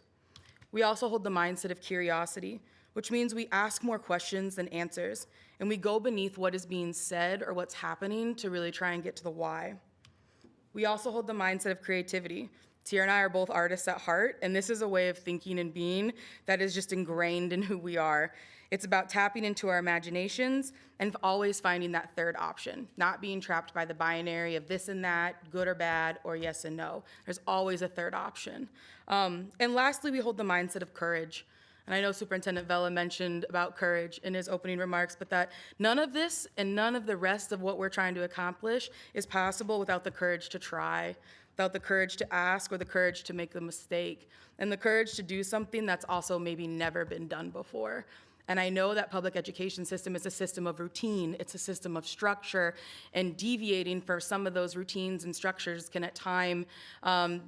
We also hold the mindset of curiosity, which means we ask more questions than answers, and we go beneath what is being said or what's happening to really try and get to the why. We also hold the mindset of creativity. Tia and I are both artists at heart, and this is a way of thinking and being that is just ingrained in who we are. It's about tapping into our imaginations and always finding that third option, not being trapped by the binary of this and that, good or bad, or yes and no. There's always a third option. And lastly, we hold the mindset of courage. And I know Superintendent Vela mentioned about courage in his opening remarks, but that none of this and none of the rest of what we're trying to accomplish is possible without the courage to try, without the courage to ask or the courage to make a mistake, and the courage to do something that's also maybe never been done before. And I know that public education system is a system of routine, it's a system of structure, and deviating for some of those routines and structures can at times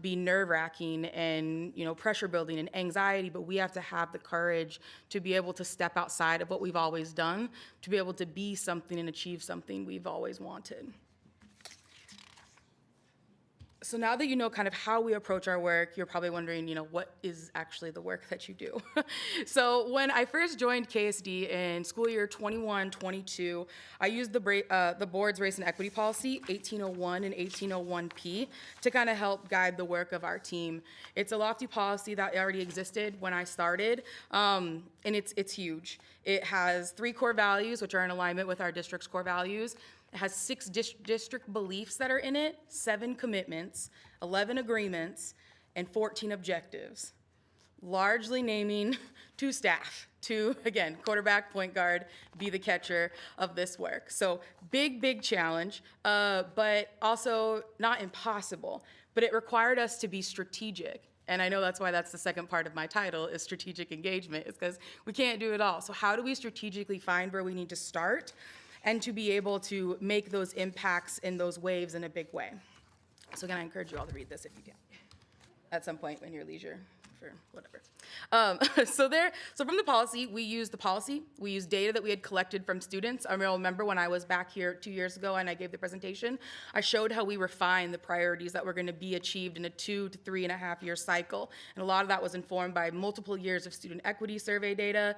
be nerve-wracking and, you know, pressure building and anxiety, but we have to have the courage to be able to step outside of what we've always done, to be able to be something and achieve something we've always wanted. So now that you know kind of how we approach our work, you're probably wondering, you know, what is actually the work that you do? So when I first joined KSD in school year 21-22, I used the board's race and equity policy, 1801 and 1801P, to kind of help guide the work of our team. It's a lofty policy that already existed when I started, and it's huge. It has 3 core values, which are in alignment with our district's core values. It has 6 district beliefs that are in it, 7 commitments, 11 agreements, and 14 objectives, largely naming to staff to, again, quarterback, point guard, be the catcher of this work. So big challenge, but also not impossible, but it required us to be strategic And I know that's why that's the second part of my title is strategic engagement, is because we can't do it all. So how do we strategically find where we need to start and to be able to make those impacts in those waves in a big way? So again, I encourage you all to read this if you can, at some point in your leisure, for whatever. So from the policy, we use data that we had collected from students. I remember when I was back here 2 years ago and I gave the presentation, I showed how we refined the priorities that were going to be achieved in a 2 to 3.5 year cycle. And a lot of that was informed by multiple years of student equity survey data,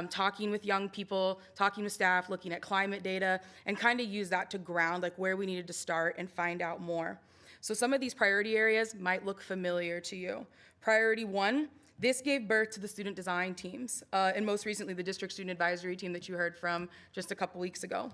talking with young people, talking with staff, looking at climate data, and kind of use that to ground like where we needed to start and find out more. So some of these priority areas might look familiar to you. Priority 1, this gave birth to the student design teams, and most recently the district student advisory team that you heard from just a couple weeks ago.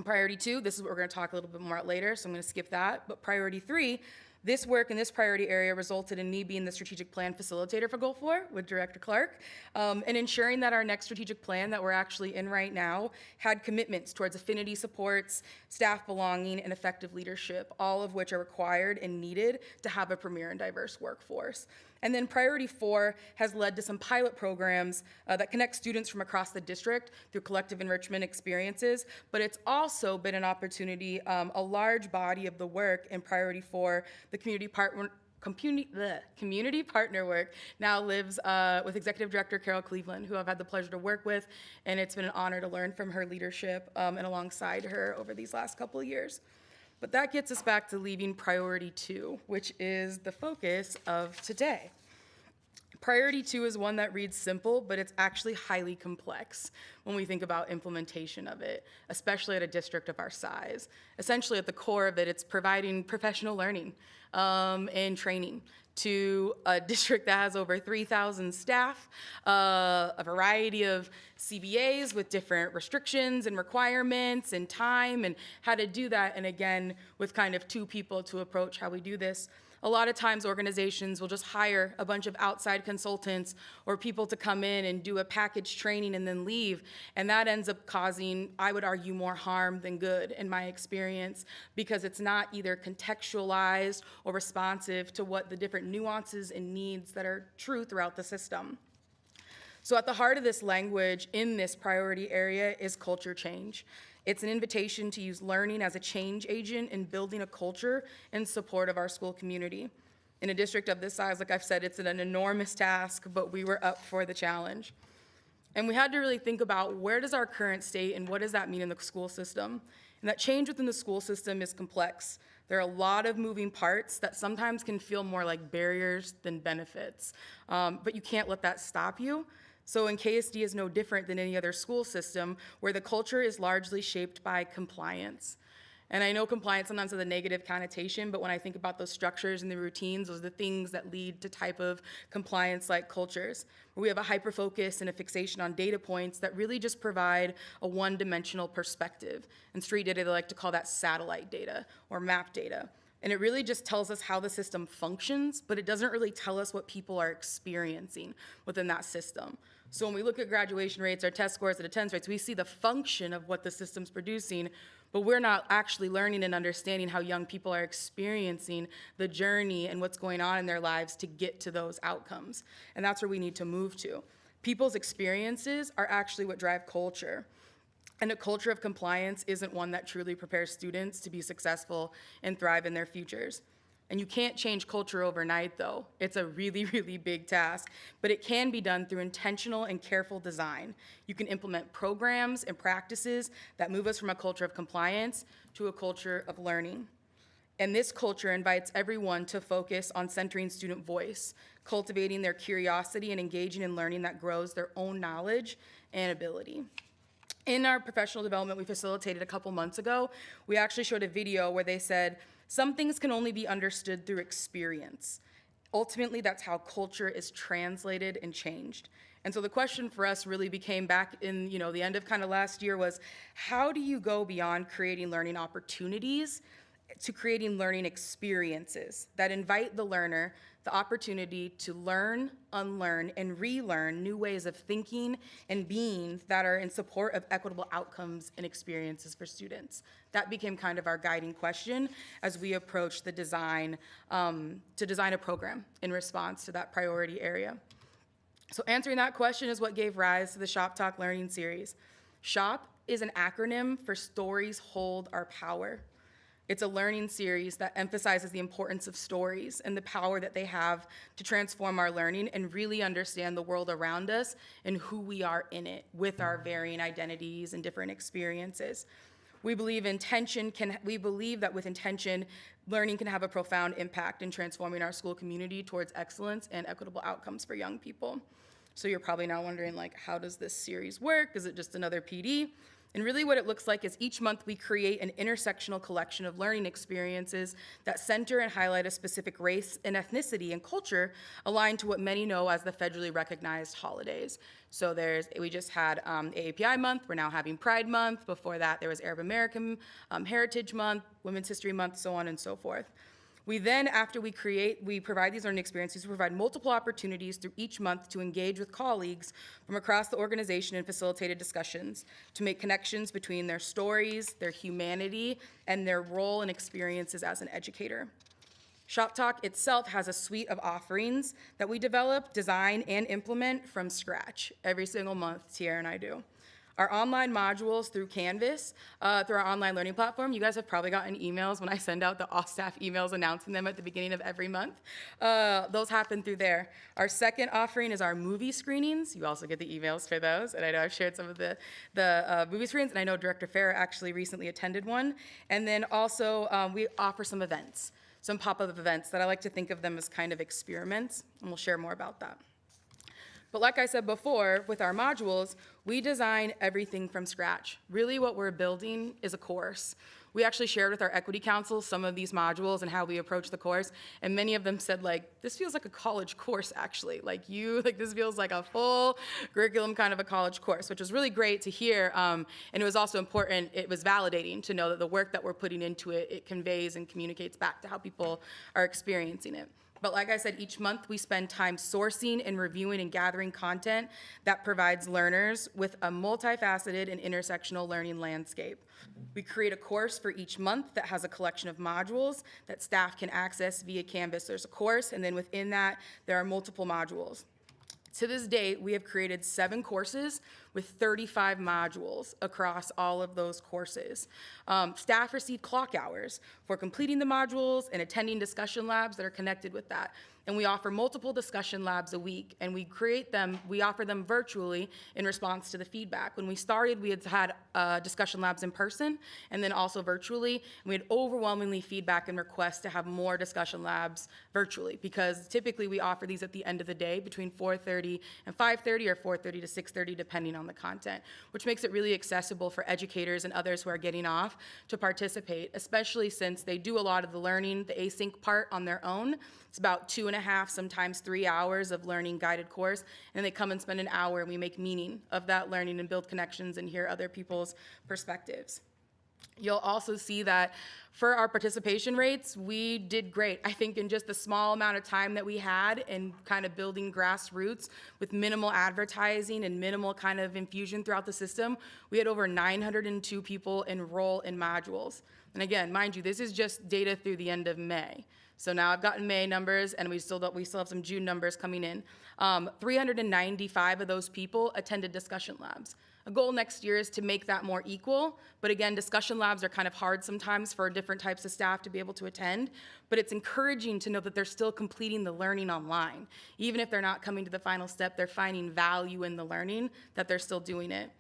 Priority 2, this is what we're going to talk a little bit more about later, so I'm going to skip that. But priority 3, this work in this priority area resulted in me being the strategic plan facilitator for Goal 4 with Director Clark, and ensuring that our next strategic plan that we're actually in right now had commitments towards affinity supports, staff belonging, and effective leadership, all of which are required and needed to have a premier and diverse workforce. And then priority 4 has led to some pilot programs that connect students from across the district through collective enrichment experiences, but it's also been an opportunity, a large body of the work in priority 4, the community partner work now lives with Executive Director Carol Cleveland, who I've had the pleasure to work with, and it's been an honor to learn from her leadership and alongside her over these last couple of years. But that gets us back to leaving priority 2, which is the focus of today. Priority 2 is one that reads simple, but it's actually highly complex when we think about implementation of it, especially at a district of our size. Essentially, at the core of it, it's providing professional learning and training to a district that has over 3,000 staff, a variety of CBAs with different restrictions and requirements and time and how to do that, and again, with kind of 2 people to approach how we do this. A lot of times organizations will just hire a bunch of outside consultants or people to come in and do a package training and then leave, and that ends up causing, I would argue, more harm than good in my experience, because it's not either contextualized or responsive to what the different nuances and needs that are true throughout the system. So at the heart of this language in this priority area is culture change. It's an invitation to use learning as a change agent in building a culture in support of our school community. In a district of this size, like I've said, it's an enormous task, but we were up for the challenge. And we had to really think about where does our current state and what does that mean in the school system? And that change within the school system is complex. There are a lot of moving parts that sometimes can feel more like barriers than benefits, but you can't let that stop you. So in KSD is no different than any other school system where the culture is largely shaped by compliance. And I know compliance sometimes has a negative connotation, but when I think about those structures and the routines, those are the things that lead to type of compliance-like cultures, where we have a hyper-focus and a fixation on data points that really just provide a one-dimensional perspective. In street data, they like to call that satellite data or map data. And it really just tells us how the system functions, but it doesn't really tell us what people are experiencing within that system. So when we look at graduation rates, our test scores, and attendance rates, we see the function of what the system's producing, but we're not actually learning and understanding how young people are experiencing the journey and what's going on in their lives to get to those outcomes. And that's where we need to move to. People's experiences are actually what drive culture. And a culture of compliance isn't one that truly prepares students to be successful and thrive in their futures. And you can't change culture overnight, though. It's a really, really big task, but it can be done through intentional and careful design. You can implement programs and practices that move us from a culture of compliance to a culture of learning. And this culture invites everyone to focus on centering student voice, cultivating their curiosity and engaging in learning that grows their own knowledge and ability. In our professional development we facilitated a couple months ago, we actually showed a video where they said, some things can only be understood through experience. Ultimately, that's how culture is translated and changed. And so the question for us really became back in the end of kind of last year was, how do you go beyond creating learning opportunities to creating learning experiences that invite the learner the opportunity to learn, unlearn, and relearn new ways of thinking and being that are in support of equitable outcomes and experiences for students. That became kind of our guiding question as we approached the design, to design a program in response to that priority area. So answering that question is what gave rise to the Shop Talk Learning Series. SHOP is an acronym for Stories Hold Our Power. It's a learning series that emphasizes the importance of stories and the power that they have to transform our learning and really understand the world around us and who we are in it with our varying identities and different experiences. We believe that with intention, learning can have a profound impact in transforming our school community towards excellence and equitable outcomes for young people. So you're probably now wondering, like, how does this series work? Is it just another PD? And really what it looks like is each month we create an intersectional collection of learning experiences that center and highlight a specific race and ethnicity and culture aligned to what many know as the federally recognized holidays. So we just had AAPI month, we're now having Pride Month. Before that, there was Arab American Heritage Month, Women's History Month, so on and so forth. We then, after we provide these learning experiences, we provide multiple opportunities through each month to engage with colleagues from across the organization in facilitated discussions to make connections between their stories, their humanity, and their role and experiences as an educator. Shop Talk itself has a suite of offerings that we develop, design, and implement from scratch every single month. Tierra and I do. Our online modules through Canvas, through our online learning platform. You guys have probably gotten emails when I send out the all-staff emails announcing them at the beginning of every month. Those happen through there. Our second offering is our movie screenings. You also get the emails for those, and I know I've shared some of the movie screens, and I know Director Farah actually recently attended one. And then also we offer some events, some pop-up events that I like to think of them as kind of experiments, and we'll share more about that. But like I said before, with our modules, we design everything from scratch. Really what we're building is a course. We actually shared with our equity council some of these modules and how we approach the course, and many of them said, like, this feels like a college course, actually. Like, this feels like a full curriculum kind of a college course, which was really great to hear, and it was also important, it was validating to know that the work that we're putting into it, it conveys and communicates back to how people are experiencing it. But like I said, each month we spend time sourcing and reviewing and gathering content that provides learners with a multifaceted and intersectional learning landscape. We create a course for each month that has a collection of modules that staff can access via Canvas. There's a course, and then within that, there are multiple modules. To this date, we have created 7 courses with 35 modules across all of those courses. Staff receive clock hours for completing the modules and attending discussion labs that are connected with that. And we offer multiple discussion labs a week, and we offer them virtually in response to the feedback. When we started, we had discussion labs in person and then also virtually, and we had overwhelmingly feedback and requests to have more discussion labs virtually, because typically we offer these at the end of the day between 4:30 and 5:30 or 4:30 to 6:30, depending on the content, which makes it really accessible for educators and others who are getting off to participate, especially since they do a lot of the learning, the async part on their own. It's about 2.5, sometimes 3 hours of learning guided course, and they come and spend an hour and we make meaning of that learning and build connections and hear other people's perspectives. You'll also see that for our participation rates, we did great. I think in just the small amount of time that we had and kind of building grassroots with minimal advertising and minimal kind of infusion throughout the system, we had over 902 people enroll in modules. And again, mind you, this is just data through the end of May. So now I've gotten May numbers, and we still have some June numbers coming in. 395 of those people attended discussion labs. A goal next year is to make that more equal, but again, discussion labs are kind of hard sometimes for different types of staff to be able to attend, but it's encouraging to know that they're still completing the learning online. Even if they're not coming to the final step, they're finding value in the learning, that they're still doing it.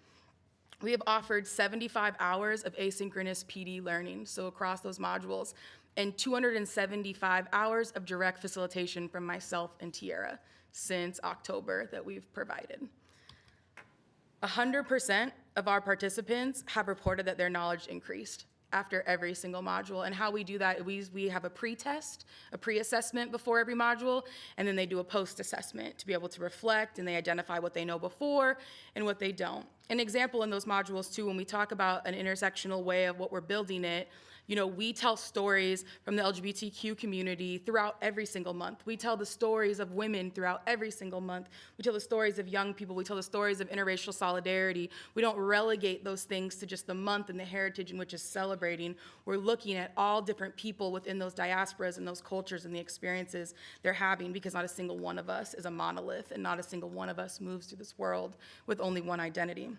We have offered 75 hours of asynchronous PD learning, so across those modules, and 275 hours of direct facilitation from myself and Tierra since October that we've provided. 100% of our participants have reported that their knowledge increased after every single module. And how we do that, we have a pre-test, a pre-assessment before every module, and then they do a post-assessment to be able to reflect, and they identify what they know before and what they don't. An example in those modules too, when we talk about an intersectional way of what we're building it, You know, we tell stories from the LGBTQ community throughout every single month. We tell the stories of women throughout every single month. We tell the stories of young people. We tell the stories of interracial solidarity. We don't relegate those things to just the month and the heritage in which it's celebrating. We're looking at all different people within those diasporas and those cultures and the experiences they're having, because not a single one of us is a monolith, and not a single one of us moves through this world with only one identity.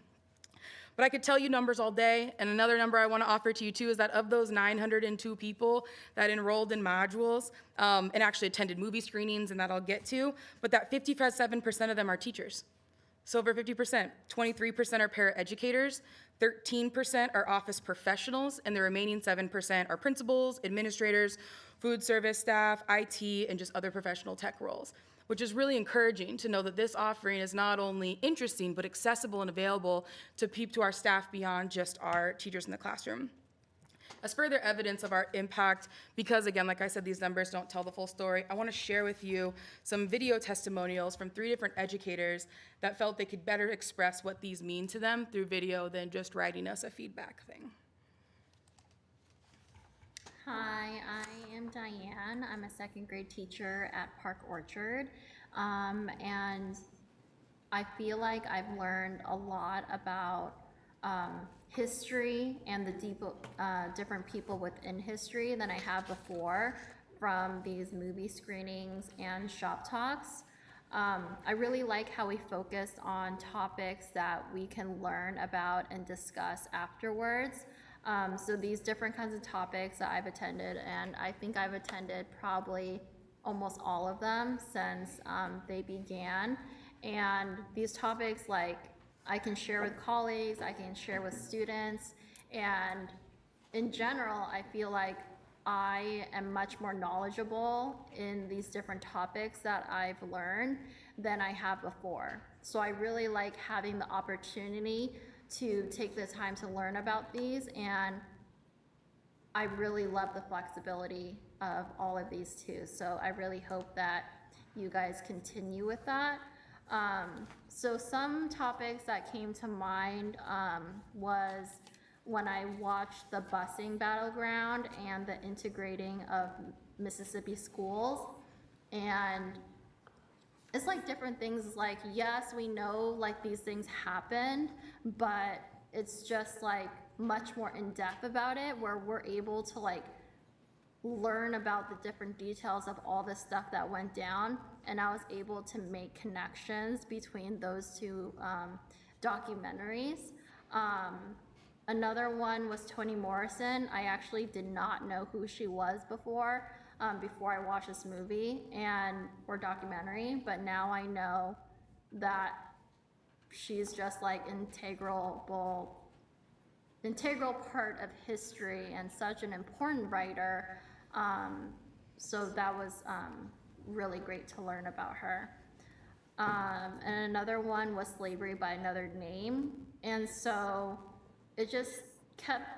But I could tell you numbers all day, and another number I want to offer to you too is that of those 902 people that enrolled in modules and actually attended movie screenings, and that I'll get to, but that 57% of them are teachers. So over 50%, 23% are paraeducators, 13% are office professionals, and the remaining 7% are principals, administrators, food service staff, IT, and just other professional tech roles, which is really encouraging to know that this offering is not only interesting, but accessible and available to our staff beyond just our teachers in the classroom. As further evidence of our impact, because again, like I said, these numbers don't tell the full story, I want to share with you some video testimonials from 3 different educators that felt they could better express what these mean to them through video than just writing us a feedback thing. Hi, I am Diane. I'm a 2nd grade teacher at Park Orchard, and I feel like I've learned a lot about history and the different people within history than I have before from these movie screenings and shop talks. I really like how we focused on topics that we can learn about and discuss afterwards. So these different kinds of topics that I've attended, and I think I've attended probably almost all of them since they began. And these topics, like, I can share with colleagues, I can share with students, and in general, I feel like I am much more knowledgeable in these different topics that I've learned than I have before. So I really like having the opportunity to take the time to learn about these, and I really love the flexibility of all of these too. So I really hope that you guys continue with that. So some topics that came to mind was when I watched the busing battleground and the integrating of Mississippi schools. And it's like different things, like, yes, we know like these things happened, but it's just like much more in depth about it, where we're able to like learn about the different details of all the stuff that went down, and I was able to make connections between those 2 documentaries. Another one was Toni Morrison. I actually did not know who she was before I watched this movie or documentary, but now I know that she's just like integral part of history and such an important writer. So that was really great to learn about her. And another one was Slavery by Another Name. And so it just kept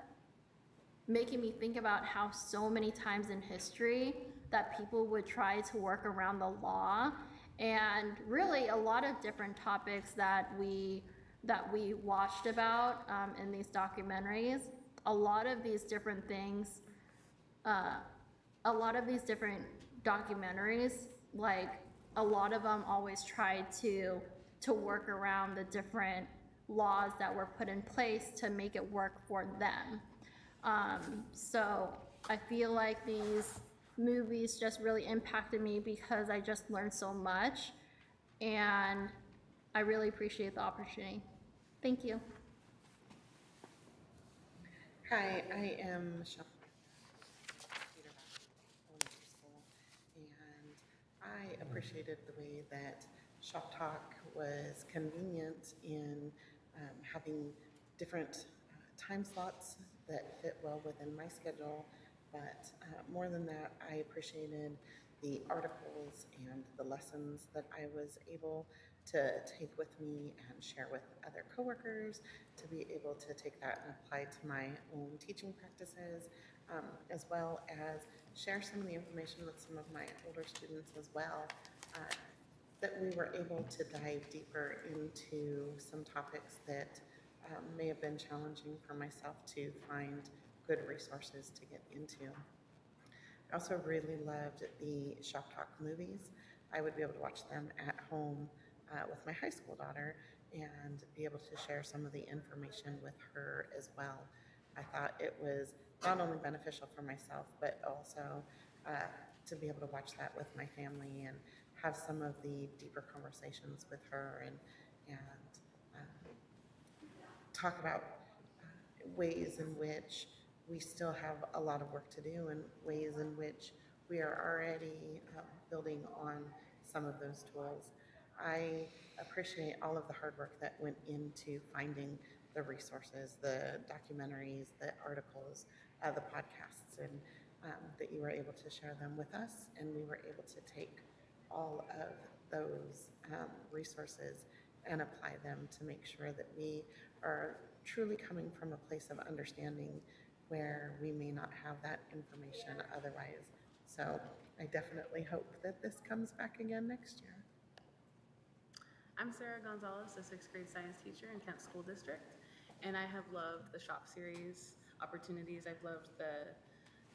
making me think about how so many times in history that people would try to work around the law, and really a lot of different topics that we watched about in these documentaries. A lot of these different things, a lot of these different documentaries, like a lot of them always tried to work around the different laws that were put in place to make it work for them. So I feel like these movies just really impacted me because I just learned so much, and I really appreciate the opportunity. Thank you. Hi, I am Michelle, and I appreciated the way that Shop Talk was convenient in having different time slots that fit well within my schedule, but more than that, I appreciated the articles and the lessons that I was able to take with me and share with other coworkers, to be able to take that and apply to my own teaching practices, as well as share some of the information with some of my older students as well, that we were able to dive deeper into some topics that may have been challenging for myself to find good resources to get into. I also really loved the Shop Talk movies. I would be able to watch them at home with my high school daughter and be able to share some of the information with her as well. I thought it was not only beneficial for myself, but also to be able to watch that with my family and have some of the deeper conversations with her and talk about ways in which we still have a lot of work to do and ways in which we are already building on some of those tools. I appreciate all of the hard work that went into finding the resources, the documentaries, the articles, the podcasts, and that you were able to share them with us, and we were able to take all of those resources and apply them to make sure that we are truly coming from a place of understanding where we may not have that information otherwise. So I definitely hope that this comes back again next year. I'm Sarah Gonzalez, a 6th grade science teacher in Kent School District, and I have loved the shop series opportunities. I've loved the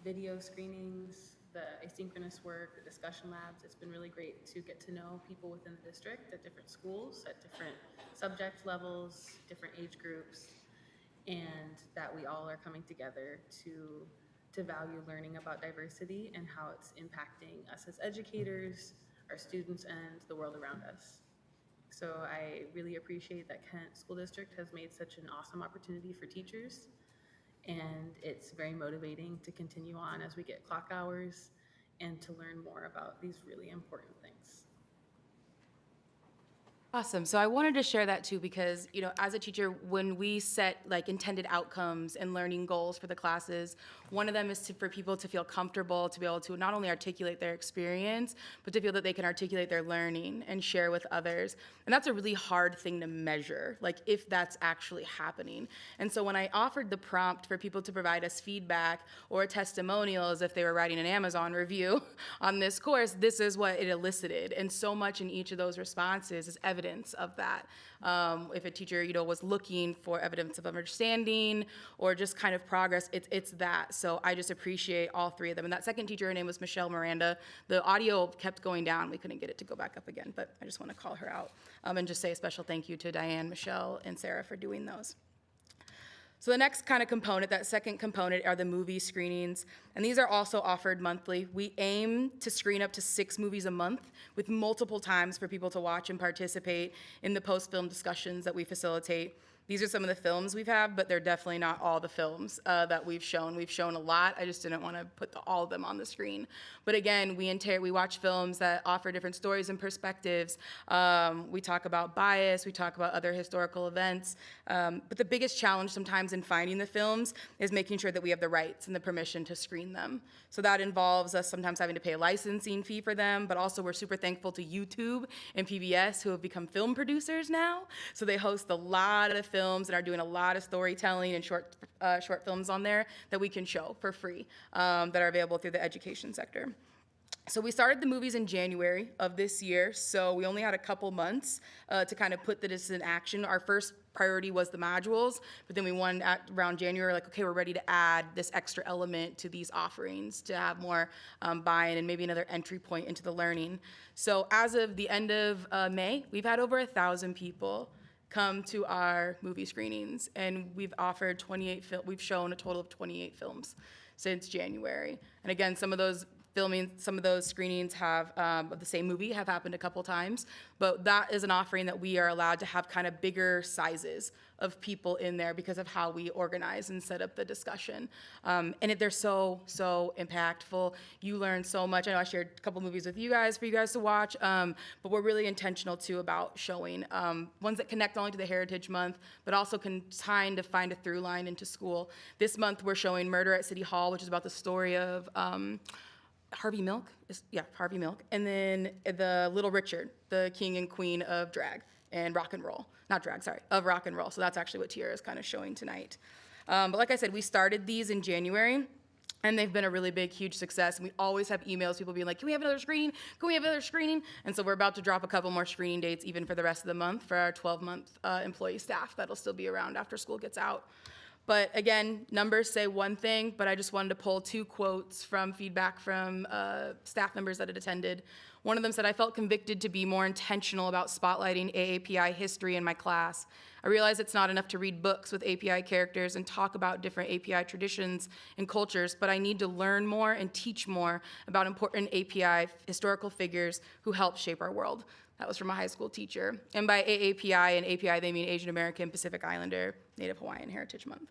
video screenings, the asynchronous work, the discussion labs. It's been really great to get to know people within the district at different schools, at different subject levels, different age groups, and that we all are coming together to value learning about diversity and how it's impacting us as educators, our students, and the world around us. So I really appreciate that Kent School District has made such an awesome opportunity for teachers, and it's very motivating to continue on as we get clock hours and to learn more about these really important things. Awesome. So I wanted to share that too, because, you know, as a teacher, when we set like intended outcomes and learning goals for the classes, one of them is for people to feel comfortable, to be able to not only articulate their experience, but to feel that they can articulate their learning and share with others. And that's a really hard thing to measure, like if that's actually happening. And so when I offered the prompt for people to provide us feedback or a testimonial as if they were writing an Amazon review on this course, this is what it elicited. And so much in each of those responses is evidence of that. If a teacher, you know, was looking for evidence of understanding or just kind of progress, it's that. So I just appreciate all three of them. And that second teacher, her name was Michelle Miranda. The audio kept going down. We couldn't get it to go back up again, but I just want to call her out and just say a special thank you to Diane, Michelle, and Sarah for doing those. So the next kind of component, that second component, are the movie screenings, and these are also offered monthly. We aim to screen up to 6 movies a month with multiple times for people to watch and participate in the post-film discussions that we facilitate. These are some of the films we've had, but they're definitely not all the films that we've shown. We've shown a lot. I just didn't want to put all of them on the screen. But again, we watch films that offer different stories and perspectives. We talk about bias. We talk about other historical events. But the biggest challenge sometimes in finding the films is making sure that we have the rights and the permission to screen them. So that involves us sometimes having to pay a licensing fee for them, but also we're super thankful to YouTube and PBS, who have become film producers now. So they host a lot of films and are doing a lot of storytelling and short films on there that we can show for free that are available through the education sector. So we started the movies in January of this year, so we only had a couple months to kind of put this in action. Our first priority was the modules, but then we wanted around January, like, okay, we're ready to add this extra element to these offerings to have more buy-in and maybe another entry point into the learning. So as of the end of May, we've had over 1,000 people come to our movie screenings, and we've offered we've shown a total of 28 films since January. And again, some of those screenings of the same movie have happened a couple times, but that is an offering that we are allowed to have kind of bigger sizes of people in there because of how we organize and set up the discussion. And they're so impactful. You learn so much. I know I shared a couple movies with you guys for you guys to watch, but we're really intentional too about showing ones that connect not only to the Heritage Month, but also can kind of find a through line into school. This month we're showing Murder at City Hall, which is about the story of Harvey Milk, Harvey Milk, and then the Little Richard, the king and queen of drag and rock and roll. Not drag, sorry, of rock and roll. So that's actually what Tiara is kind of showing tonight. But like I said, we started these in January, and they've been a really big, huge success. And we always have emails, people being like, can we have another screening? Can we have another screening? And so we're about to drop a couple more screening dates even for the rest of the month for our 12-month employee staff that'll still be around after school gets out. But again, numbers say one thing, but I just wanted to pull 2 quotes from feedback from staff members that had attended. One of them said, "I felt convicted to be more intentional about spotlighting AAPI history in my class. I realize it's not enough to read books with API characters and talk about different API traditions and cultures, but I need to learn more and teach more about important API historical figures who helped shape our world." That was from a high school teacher. And by AAPI and API, they mean Asian American, Pacific Islander, Native Hawaiian Heritage Month.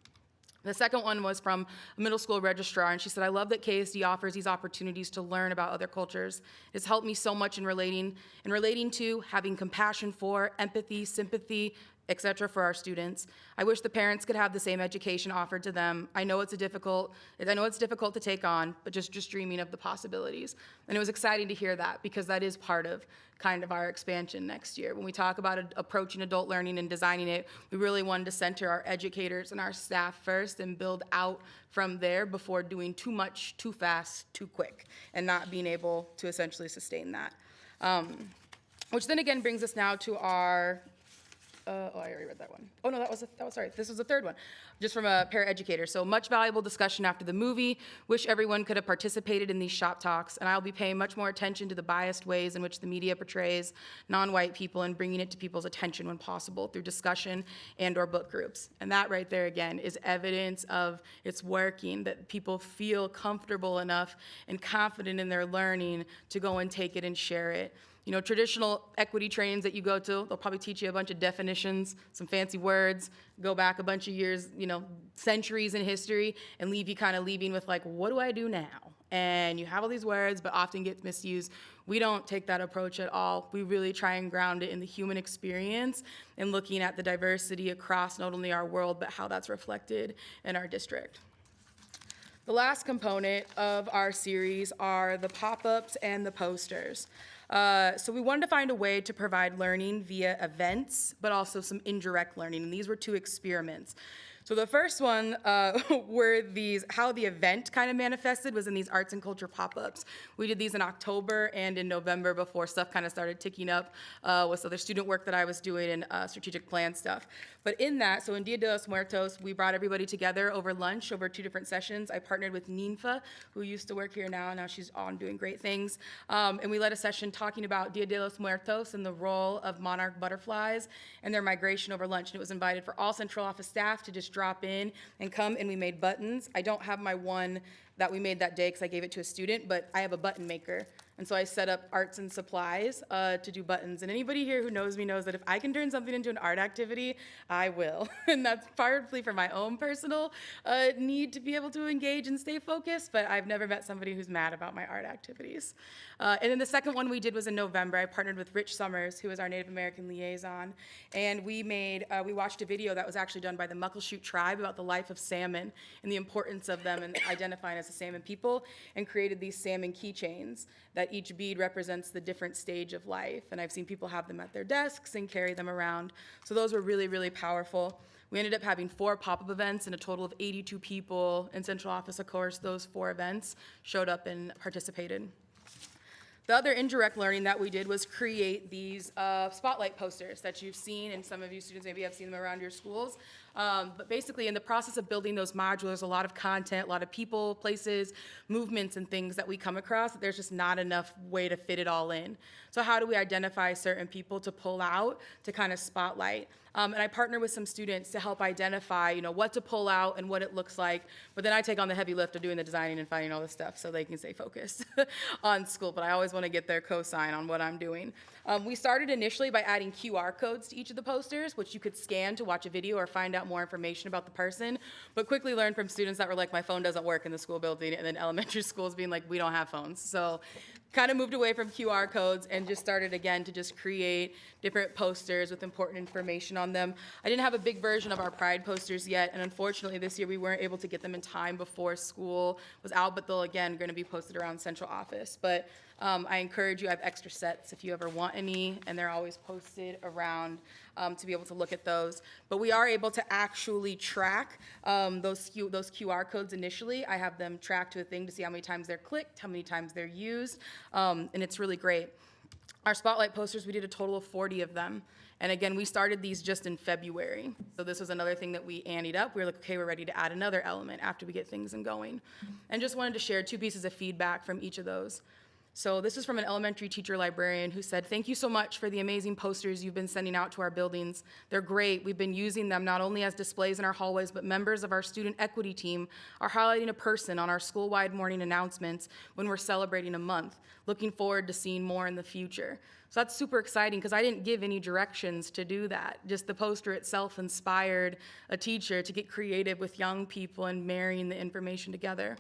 The second one was from a middle school registrar, and she said, "I love that KSD offers these opportunities to learn about other cultures. It's helped me so much in relating to, having compassion for, empathy, sympathy, etc. for our students. I wish the parents could have the same education offered to them. I know it's difficult to take on, but just dreaming of the possibilities." And it was exciting to hear that, because that is part of kind of our expansion next year. When we talk about approaching adult learning and designing it, we really wanted to center our educators and our staff first and build out from there before doing too much, too fast, too quick, and not being able to essentially sustain that. Which then again brings us now to our I already read that one. Oh no, sorry, this was the third one, just from a paraeducator. "So much valuable discussion after the movie. Wish everyone could have participated in these shop talks, and I'll be paying much more attention to the biased ways in which the media portrays non-white people and bringing it to people's attention when possible through discussion and/or book groups." And that right there again is evidence of it's working, that people feel comfortable enough and confident in their learning to go and take it and share it. You know, traditional equity trainings that you go to, they'll probably teach you a bunch of definitions, some fancy words, go back a bunch of years, centuries in history, and leave you kind of leaving with like, what do I do now? And you have all these words, but often get misused. We don't take that approach at all. We really try and ground it in the human experience and looking at the diversity across not only our world, but how that's reflected in our district. The last component of our series are the pop-ups and the posters. So we wanted to find a way to provide learning via events, but also some indirect learning, and these were 2 experiments. So the first one were how the event kind of manifested was in these arts and culture pop-ups. We did these in October and in November before stuff kind of started ticking up with other student work that I was doing and strategic plan stuff. But in that, so in Dia de los Muertos, we brought everybody together over lunch over 2 different sessions. I partnered with Ninfa, who used to work here now she's on doing great things. And we led a session talking about Dia de los Muertos and the role of monarch butterflies and their migration over lunch. And it was invited for all central office staff to just drop in and come, and we made buttons. I don't have my one that we made that day because I gave it to a student, but I have a button maker. And so I set up arts and supplies to do buttons. And anybody here who knows me knows that if I can turn something into an art activity, I will. And that's partly for my own personal need to be able to engage and stay focused, but I've never met somebody who's mad about my art activities. And then the second one we did was in November. I partnered with Rich Summers, who is our Native American liaison. And we watched a video that was actually done by the Muckleshoot tribe about the life of salmon and the importance of them and identifying as a salmon people, and created these salmon keychains that each bead represents the different stage of life. And I've seen people have them at their desks and carry them around. So those were really, really powerful. We ended up having 4 pop-up events and a total of 82 people in central office. Of course, those 4 events showed up and participated. The other indirect learning that we did was create these spotlight posters that you've seen, and some of you students maybe have seen them around your schools. But basically, in the process of building those modules, there's a lot of content, a lot of people, places, movements, and things that we come across that there's just not enough way to fit it all in. So how do we identify certain people to pull out to kind of spotlight? And I partner with some students to help identify, what to pull out and what it looks like. But then I take on the heavy lift of doing the designing and finding all this stuff so they can stay focused on school. But I always want to get their cosign on what I'm doing. We started initially by adding QR codes to each of the posters, which you could scan to watch a video or find out more information about the person, but quickly learned from students that were like, my phone doesn't work in the school building, and then elementary schools being like, we don't have phones. So kind of moved away from QR codes and just started again to just create different posters with important information on them. I didn't have a big version of our Pride posters yet, and unfortunately this year we weren't able to get them in time before school was out, but they'll again going to be posted around central office. But I encourage you, I have extra sets if you ever want any, and they're always posted around to be able to look at those. But we are able to actually track those QR codes initially. I have them tracked to a thing to see how many times they're clicked, how many times they're used, and it's really great. Our spotlight posters, we did a total of 40 of them. And again, we started these just in February. So this was another thing that we anteed up. We were like, okay, we're ready to add another element after we get things going. And just wanted to share 2 pieces of feedback from each of those. So this is from an elementary teacher librarian who said, thank you so much for the amazing posters you've been sending out to our buildings. They're great. We've been using them not only as displays in our hallways, but members of our student equity team are highlighting a person on our school-wide morning announcements when we're celebrating a month. Looking forward to seeing more in the future. So that's super exciting because I didn't give any directions to do that. Just the poster itself inspired a teacher to get creative with young people and marrying the information together.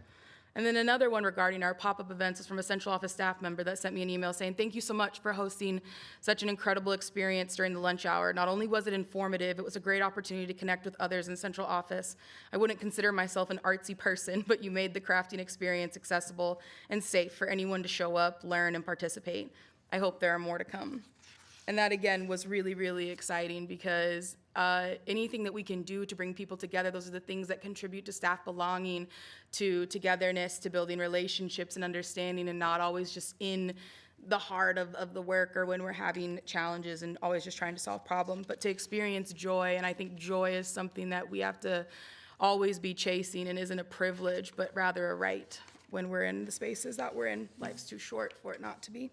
And then another one regarding our pop-up events is from a central office staff member that sent me an email saying, thank you so much for hosting such an incredible experience during the lunch hour. Not only was it informative, it was a great opportunity to connect with others in central office. I wouldn't consider myself an artsy person, but you made the crafting experience accessible and safe for anyone to show up, learn, and participate. I hope there are more to come. And that, again, was really, really exciting because anything that we can do to bring people together, those are the things that contribute to staff belonging, to togetherness, to building relationships and understanding, and not always just in the heart of the work or when we're having challenges and always just trying to solve problems, but to experience joy. And I think joy is something that we have to always be chasing and isn't a privilege, but rather a right when we're in the spaces that we're in. Life's too short for it not to be.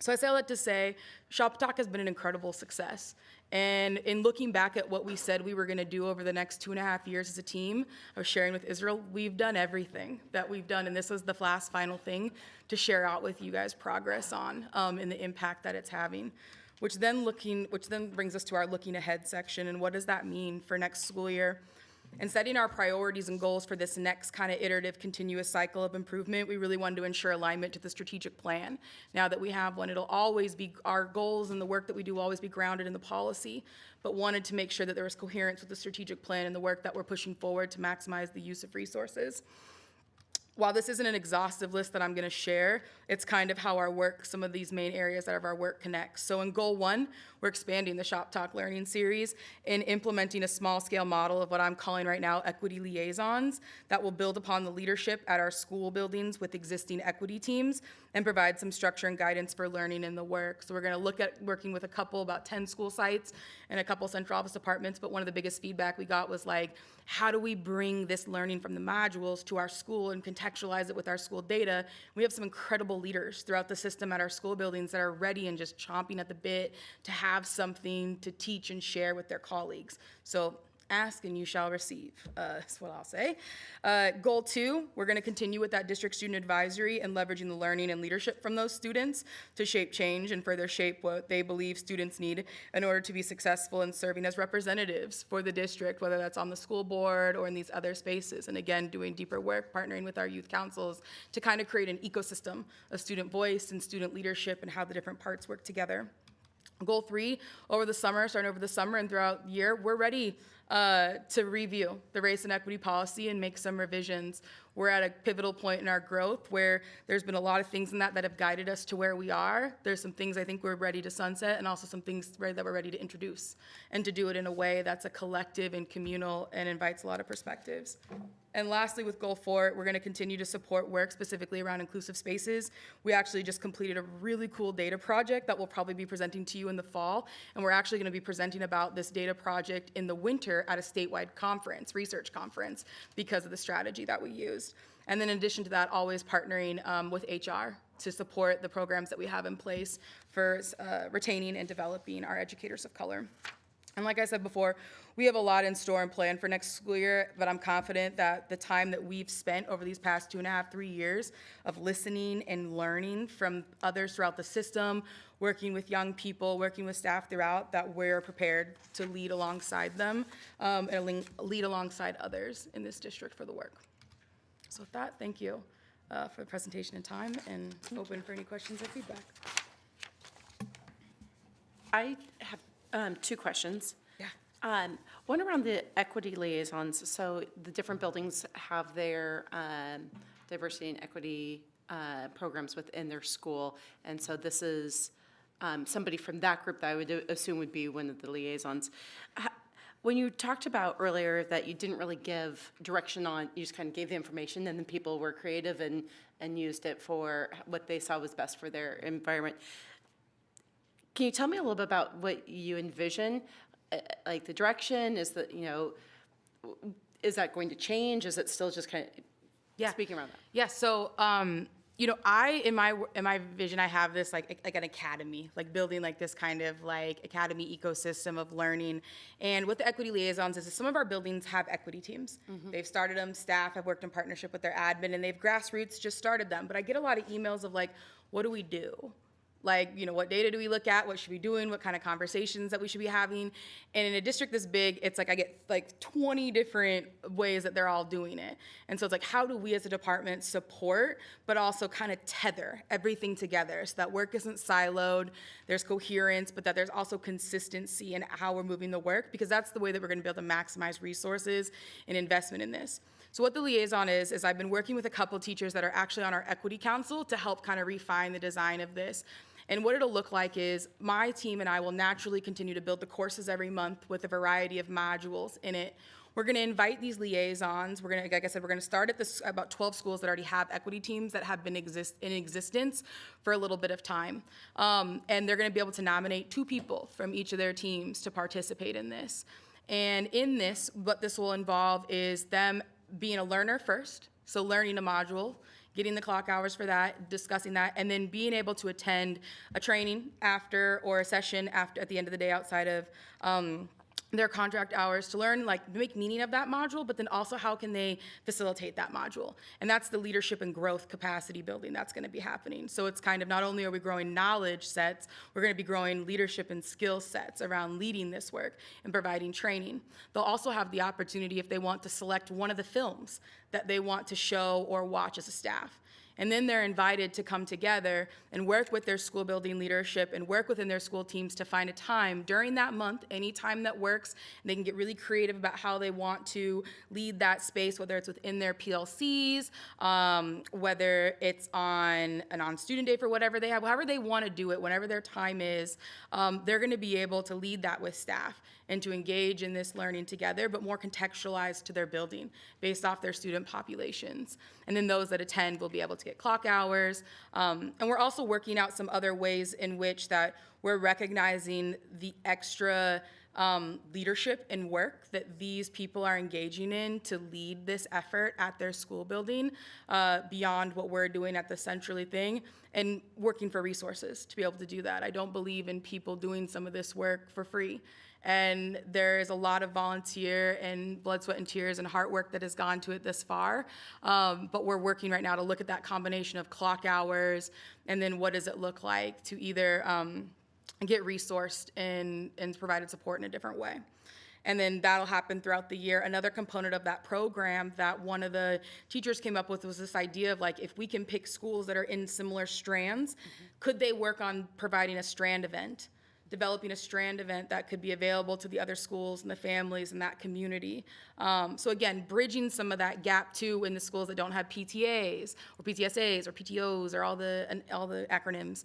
So I say all that to say, Shop Talk has been an incredible success. And in looking back at what we said we were going to do over the next 2.5 years as a team, I was sharing with Israel, we've done everything that we've done. And this was the last final thing to share out with you guys progress on and the impact that it's having. Which then brings us to our looking ahead section. And what does that mean for next school year? And setting our priorities and goals for this next kind of iterative, continuous cycle of improvement, we really wanted to ensure alignment to the strategic plan. Now that we have one, it'll always be, our goals and the work that we do will always be grounded in the policy, but wanted to make sure that there was coherence with the strategic plan and the work that we're pushing forward to maximize the use of resources. While this isn't an exhaustive list that I'm going to share, it's kind of how our work, some of these main areas that of our work connects. So in Goal 1, we're expanding the Shop Talk Learning Series and implementing a small-scale model of what I'm calling right now equity liaisons that will build upon the leadership at our school buildings with existing equity teams and provide some structure and guidance for learning in the work. So we're going to look at working with about 10 school sites and a couple central office departments, but one of the biggest feedback we got was like, how do we bring this learning from the modules to our school and contextualize it with our school data? We have some incredible leaders throughout the system at our school buildings that are ready and just chomping at the bit to have something to teach and share with their colleagues. So ask and you shall receive, is what I'll say. Goal 2, we're gonna continue with that district student advisory and leveraging the learning and leadership from those students to shape change and further shape what they believe students need in order to be successful in serving as representatives for the district, whether that's on the school board or in these other spaces. And again, doing deeper work, partnering with our youth councils to kind of create an ecosystem of student voice and student leadership and how the different parts work together. Goal 3, starting over the summer and throughout the year, we're ready to review the race and equity policy and make some revisions. We're at a pivotal point in our growth where there's been a lot of things in that have guided us to where we are. There's some things I think we're ready to sunset and also some things that we're ready to introduce and to do it in a way that's a collective and communal and invites a lot of perspectives. And lastly, with Goal 4, we're going to continue to support work specifically around inclusive spaces. We actually just completed a really cool data project that we'll probably be presenting to you in the fall. And we're actually going to be presenting about this data project in the winter at a statewide conference, research conference, because of the strategy that we used. And then in addition to that, always partnering with HR to support the programs that we have in place for retaining and developing our educators of color. And like I said before, we have a lot in store and plan for next school year, but I'm confident that the time that we've spent over these past 2.5, 3 years of listening and learning from others throughout the system, working with young people, working with staff throughout, that we're prepared to lead alongside them and lead alongside others in this district for the work. So with that, thank you for the presentation and time, and open for any questions or feedback. I have 2 questions. Yeah. One around the equity liaisons. So the different buildings have their diversity and equity programs within their school. And so this is somebody from that group that I would assume would be one of the liaisons. When you talked about earlier that you didn't really give direction on, you just kind of gave the information and then people were creative and used it for what they saw was best for their environment. Can you tell me a little bit about what you envision, like the direction? Is that, is that going to change? Is it still just kind of speaking around that? Yeah, so in my vision, I have this like an academy, like building like this kind of like academy ecosystem of learning. And what the equity liaisons is some of our buildings have equity teams. They've started them, staff have worked in partnership with their admin, and they've grassroots just started them. But I get a lot of emails of like, what do we do? Like, what data do we look at? What should we be doing? What kind of conversations that we should be having? And in a district this big, it's like I get like 20 different ways that they're all doing it. And so it's like, how do we as a department support, but also kind of tether everything together so that work isn't siloed, there's coherence, but that there's also consistency in how we're moving the work, because that's the way that we're going to be able to maximize resources and investment in this. So what the liaison is I've been working with a couple teachers that are actually on our equity council to help kind of refine the design of this. And what it'll look like is my team and I will naturally continue to build the courses every month with a variety of modules in it. We're going to invite these liaisons. We're going to, like I said, we're going to start at about 12 schools that already have equity teams that have been in existence for a little bit of time. And they're going to be able to nominate 2 people from each of their teams to participate in this. And in this, what this will involve is them being a learner first, so learning a module, getting the clock hours for that, discussing that, and then being able to attend a training after or a session after at the end of the day outside of their contract hours to learn, like make meaning of that module, but then also how can they facilitate that module. And that's the leadership and growth capacity building that's gonna be happening. So it's kind of not only are we growing knowledge sets, we're gonna be growing leadership and skill sets around leading this work and providing training. They'll also have the opportunity if they want to select one of the films that they want to show or watch as a staff. And then they're invited to come together and work with their school building leadership and work within their school teams to find a time during that month, any time that works. And they can get really creative about how they want to lead that space, whether it's within their PLCs, whether it's on an on-student day for whatever they have, however they want to do it, whenever their time is, they're going to be able to lead that with staff and to engage in this learning together, but more contextualized to their building based off their student populations. And then those that attend will be able to get clock hours. And we're also working out some other ways in which that we're recognizing the extra leadership and work that these people are engaging in to lead this effort at their school building beyond what we're doing at the centrally thing, and working for resources to be able to do that. I don't believe in people doing some of this work for free. And there is a lot of volunteer and blood, sweat, and tears and hard work that has gone to it this far. But we're working right now to look at that combination of clock hours and then what does it look like to either get resourced and provided support in a different way. And then that'll happen throughout the year. Another component of that program that one of the teachers came up with was this idea of like, if we can pick schools that are in similar strands, could they work on providing a strand event? Developing a strand event that could be available to the other schools and the families in that community. So again, bridging some of that gap too in the schools that don't have PTAs or PTSAs or PTOs or all the acronyms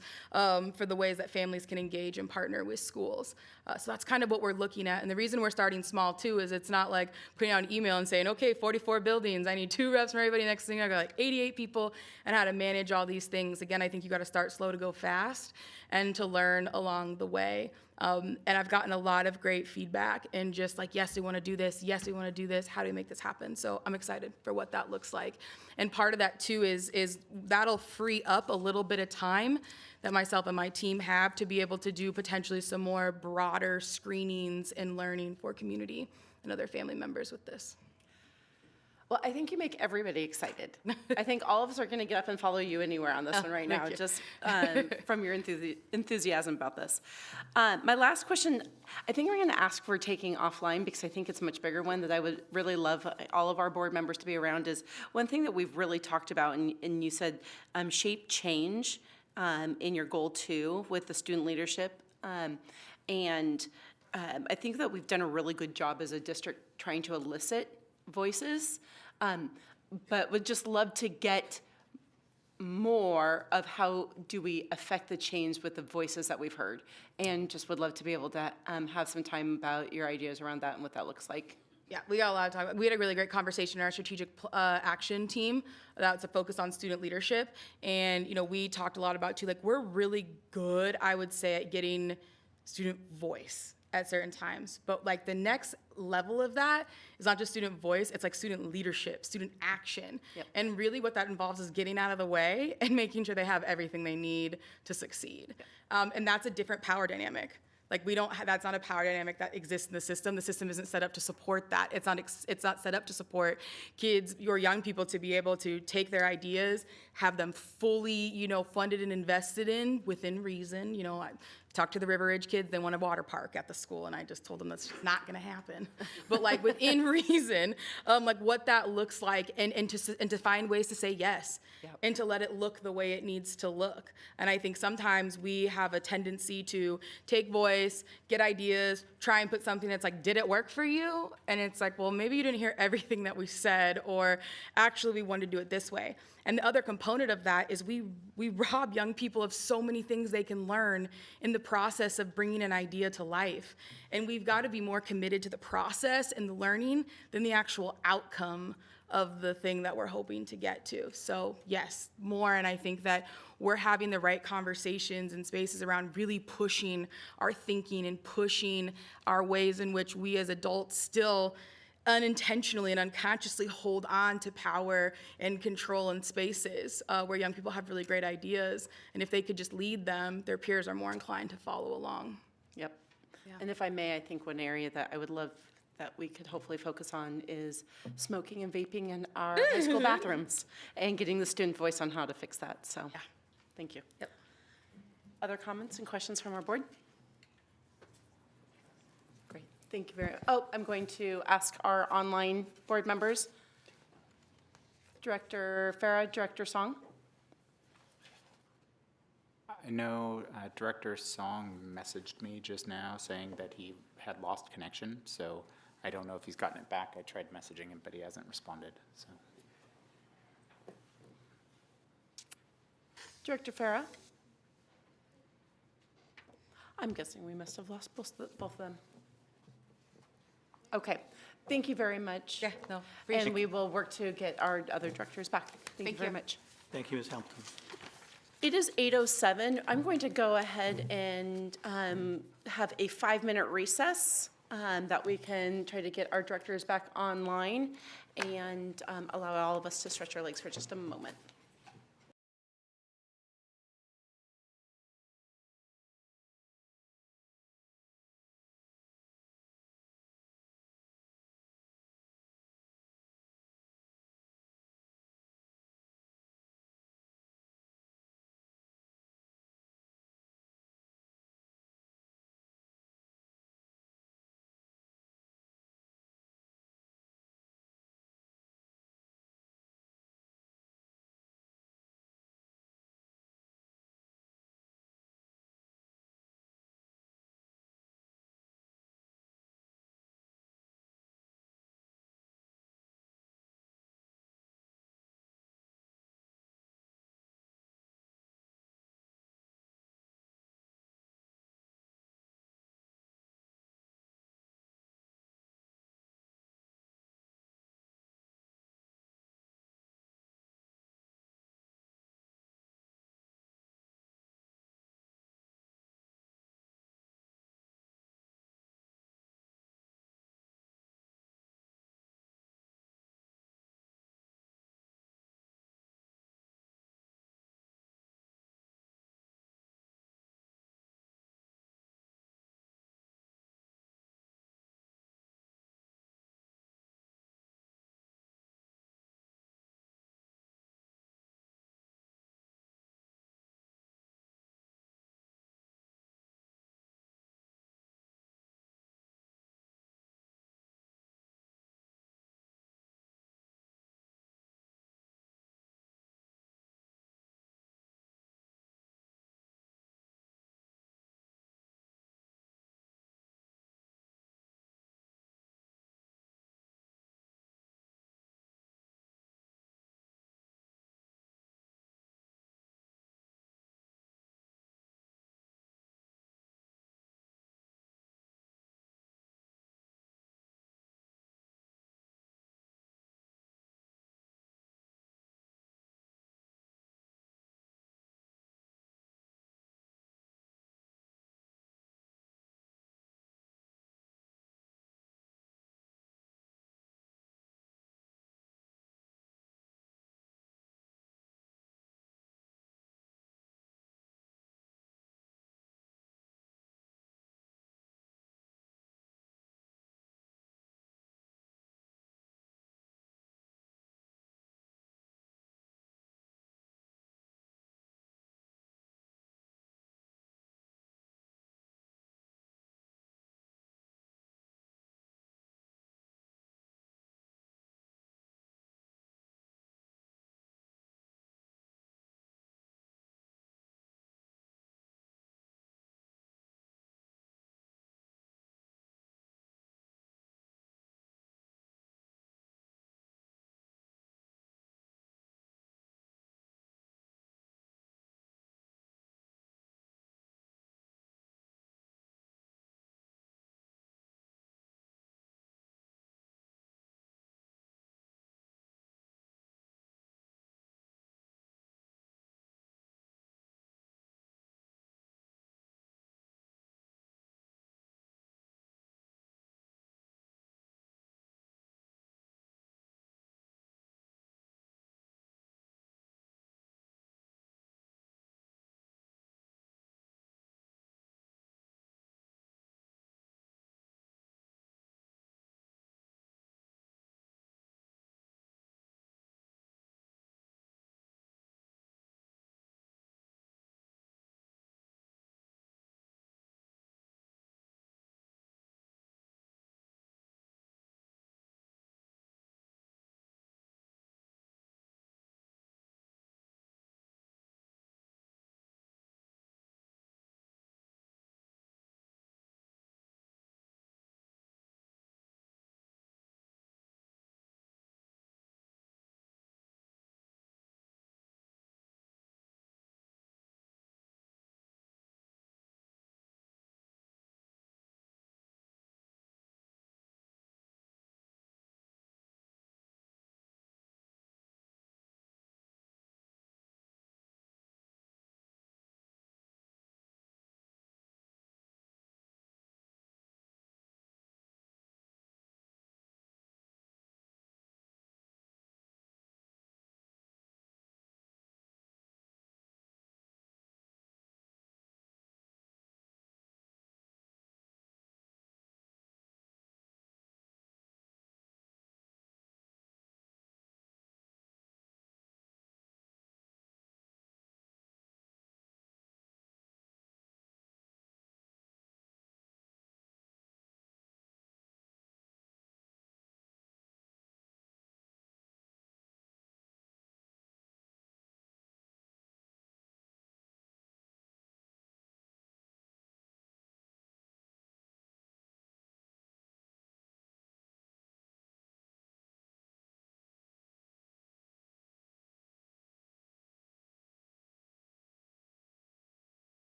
for the ways that families can engage and partner with schools. So that's kind of what we're looking at. And the reason we're starting small too is it's not like putting out an email and saying, okay, 44 buildings, I need 2 reps from everybody. Next thing I got like 88 people and how to manage all these things. Again, I think you got to start slow to go fast and to learn along the way. And I've gotten a lot of great feedback and just like, yes, we want to do this. Yes, we want to do this. How do we make this happen? So I'm excited for what that looks like. And part of that too is that'll free up a little bit of time that myself and my team have to be able to do potentially some more broader screenings and learning for community and other family members with this. Well, I think you make everybody excited. I think all of us are going to get up and follow you anywhere on this one right now, just from your enthusiasm about this. My last question, I think we're going to ask for taking offline because I think it's a much bigger one that I would really love all of our board members to be around is one thing that we've really talked about, and you said shape change in your goal too with the student leadership. I think that we've done a really good job as a district trying to elicit voices, but would just love to get more of how do we affect the change with the voices that we've heard, and just would love to be able to have some time about your ideas around that and what that looks like. Yeah, we got a lot of time. We had a really great conversation in our strategic action team that's a focus on student leadership. And, you know, we talked a lot about too, like, we're really good, I would say, at getting student voice at certain times. But like the next level of that is not just student voice, it's like student leadership, student action. Yep. And really what that involves is getting out of the way and making sure they have everything they need to succeed. And that's a different power dynamic. Like we don't have, that's not a power dynamic that exists in the system. The system isn't set up to support that. It's not set up to support kids or young people to be able to take their ideas, have them fully, you know, funded and invested in within reason. You know, I talked to the River Ridge kids, they want a water park at the school, and I just told them that's just not gonna happen. But like within reason, like what that looks like, and to find ways to say yes, and to let it look the way it needs to look. And I think sometimes we have a tendency to take voice, get ideas, try and put something that's like, did it work for you? And it's like, well, maybe you didn't hear everything that we said, or actually we wanted to do it this way. And the other component of that is we rob young people of so many things they can learn in the process of bringing an idea to life. And we've got to be more committed to the process and the learning than the actual outcome of the thing that we're hoping to get to. So yes, more, and I think that we're having the right conversations and spaces around really pushing our thinking and pushing our ways in which we as adults still unintentionally and unconsciously hold on to power and control in spaces where young people have really great ideas. And if they could just lead them, their peers are more inclined to follow along. Yep. And if I may, I think one area that I would love that we could hopefully focus on is smoking and vaping in our high school bathrooms and getting the student voice on how to fix that. So, thank you. Yep. Other comments and questions from our board? Great. Thank you very much. Oh, I'm going to ask our online board members. Director Farah, Director Song. I know Director Song messaged me just now saying that he had lost connection, so I don't know if he's gotten it back. I tried messaging him, but he hasn't responded. So, Director Farah. I'm guessing we must have lost both of them. Okay, thank you very much. Yeah, no, and we will work to get our other directors back. Thank you very much. Thank you, Ms. Hamilton. It is 8:07. I'm going to go ahead and have a 5-minute recess that we can try to get our directors back online and allow all of us to stretch our legs for just a moment.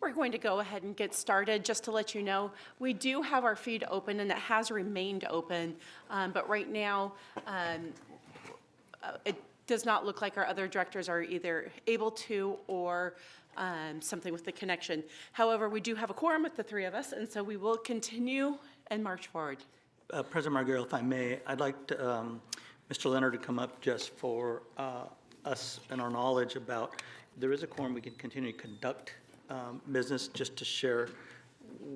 we're going to go ahead and get started, just to let you know, we do have our feed open and it has remained open, but right now it does not look like our other directors are either able to or something with the connection. However, we do have a quorum with the three of us, and so we will continue and march forward. President Marguerite, if I may, I'd like to, Mr. Leonard to come up just for us and our knowledge about, there is a quorum, we can continue to conduct business, just to share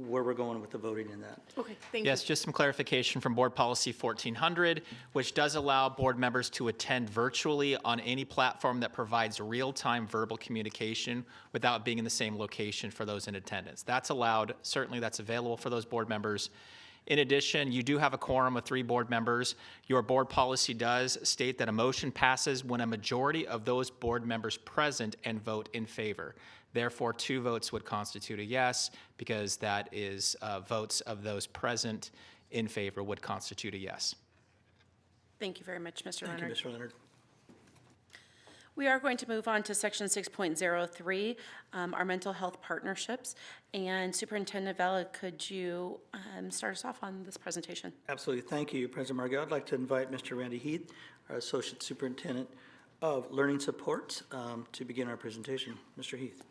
where we're going with the voting in that. Okay, thank you. Yes, just some clarification from Board Policy 1400, which does allow board members to attend virtually on any platform that provides real-time verbal communication without being in the same location for those in attendance. That's allowed. Certainly that's available for those board members. In addition, you do have a quorum of 3 board members. Your board policy does state that a motion passes when a majority of those board members present and vote in favor. Therefore, 2 votes would constitute a yes, because that is votes of those present in favor would constitute a yes. Thank you very much, Mr. Leonard. Thank you, Mr. Leonard. We are going to move on to section 6.03, our mental health partnerships. And Superintendent Vela, could you start us off on this presentation? Absolutely. Thank you, President Marguerite. I'd like to invite Mr. Randy Heath, our Associate Superintendent of Learning Supports, to begin our presentation. Mr. Heath.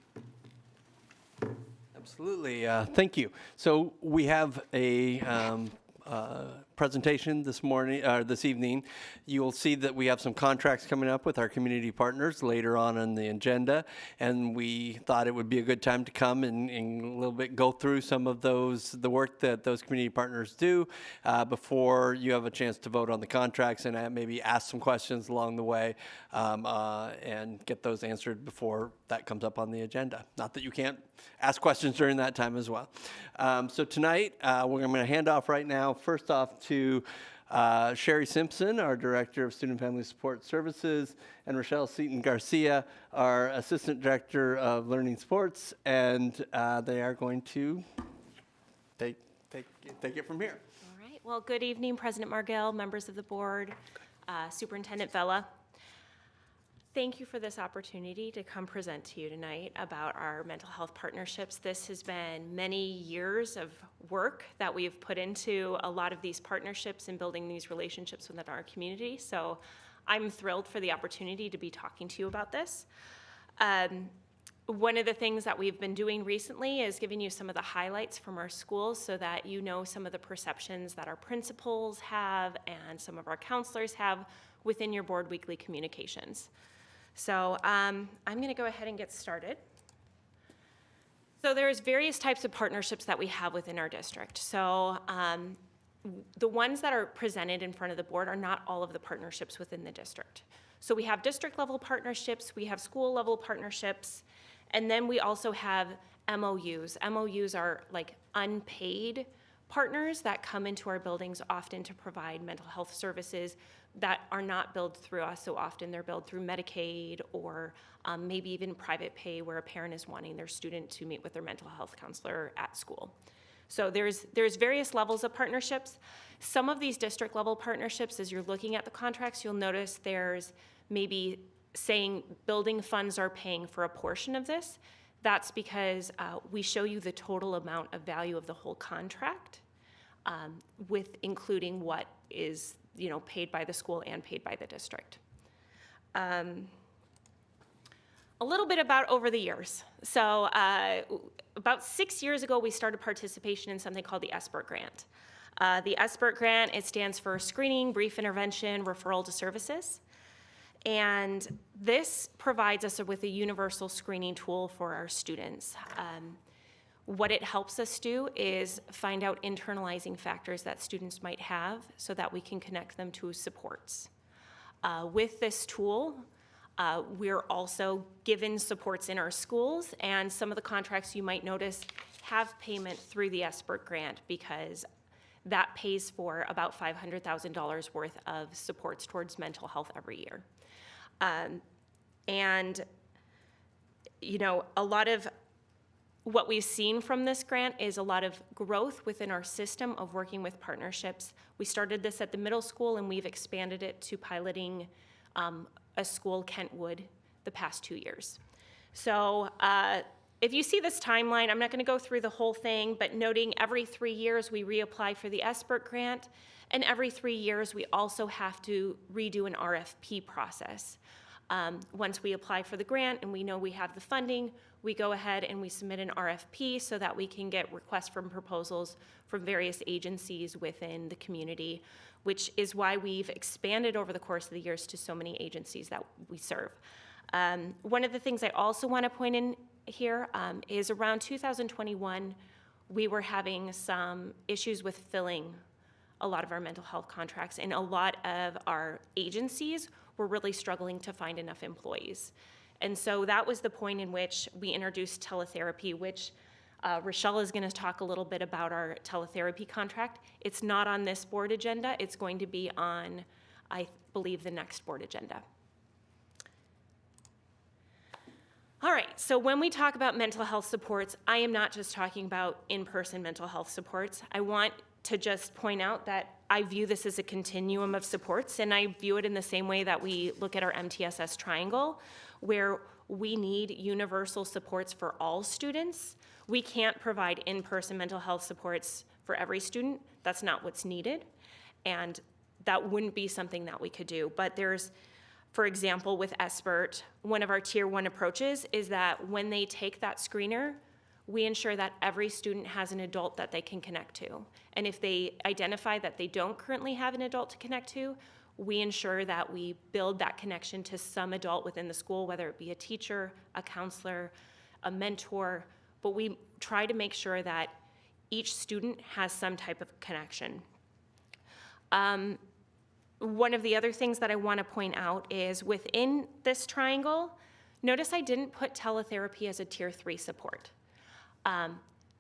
Absolutely. Thank you. So we have a presentation this morning, this evening. You'll see that we have some contracts coming up with our community partners later on in the agenda, and we thought it would be a good time to come and a little bit go through some of the work that those community partners do before you have a chance to vote on the contracts, and maybe ask some questions along the way and get those answered before that comes up on the agenda. Not that you can't ask questions during that time as well. So tonight, I'm going to hand off right now, first off to Sherry Simpson, our Director of Student Family Support Services, and Rochelle Seaton Garcia, our Assistant Director of Learning Sports, and they are going to take it from here. All right. Well, good evening, President Margell, members of the board, Superintendent Vela. Thank you for this opportunity to come present to you tonight about our mental health partnerships. This has been many years of work that we've put into a lot of these partnerships and building these relationships within our community. So I'm thrilled for the opportunity to be talking to you about this. One of the things that we've been doing recently is giving you some of the highlights from our schools so that you know some of the perceptions that our principals have and some of our counselors have within your board weekly communications. So I'm going to go ahead and get started. So there's various types of partnerships that we have within our district. So the ones that are presented in front of the board are not all of the partnerships within the district. So we have district level partnerships, we have school level partnerships, and then we also have MOUs. MOUs are like unpaid partners that come into our buildings often to provide mental health services that are not billed through us. So often they're billed through Medicaid or maybe even private pay, where a parent is wanting their student to meet with their mental health counselor at school. So there's various levels of partnerships. Some of these district level partnerships, as you're looking at the contracts, you'll notice there's maybe saying building funds are paying for a portion of this. That's because we show you the total amount of value of the whole contract, with including what is paid by the school and paid by the district. A little bit about over the years. So about 6 years ago, we started participation in something called the SBIRT grant. The SBIRT grant, it stands for Screening, Brief Intervention, Referral to Services. And this provides us with a universal screening tool for our students. What it helps us do is find out internalizing factors that students might have so that we can connect them to supports. With this tool, we're also given supports in our schools, and some of the contracts you might notice have payment through the SBIRT grant because that pays for about $500,000 worth of supports towards mental health every year. And a lot of what we've seen from this grant is a lot of growth within our system of working with partnerships. We started this at the middle school, and we've expanded it to piloting a school, Kentwood, the past 2 years. So If you see this timeline, I'm not going to go through the whole thing, but noting every 3 years we reapply for the SBIRT grant, and every 3 years we also have to redo an RFP process. Once we apply for the grant and we know we have the funding, we go ahead and we submit an RFP so that we can get requests from proposals from various agencies within the community, which is why we've expanded over the course of the years to so many agencies that we serve. One of the things I also want to point in here is around 2021, we were having some issues with filling a lot of our mental health contracts, and a lot of our agencies were really struggling to find enough employees. And so that was the point in which we introduced teletherapy, which Rochelle is going to talk a little bit about our teletherapy contract. It's not on this board agenda. It's going to be on, I believe, the next board agenda. All right, so when we talk about mental health supports, I am not just talking about in-person mental health supports. I want to just point out that I view this as a continuum of supports, and I view it in the same way that we look at our MTSS triangle, where we need universal supports for all students. We can't provide in-person mental health supports for every student. That's not what's needed, and that wouldn't be something that we could do. But there's, for example, with SBIRT, one of our Tier 1 approaches is that when they take that screener, we ensure that every student has an adult that they can connect to. And if they identify that they don't currently have an adult to connect to, we ensure that we build that connection to some adult within the school, whether it be a teacher, a counselor, a mentor, but we try to make sure that each student has some type of connection. One of the other things that I want to point out is within this triangle, notice I didn't put teletherapy as a Tier 3 support.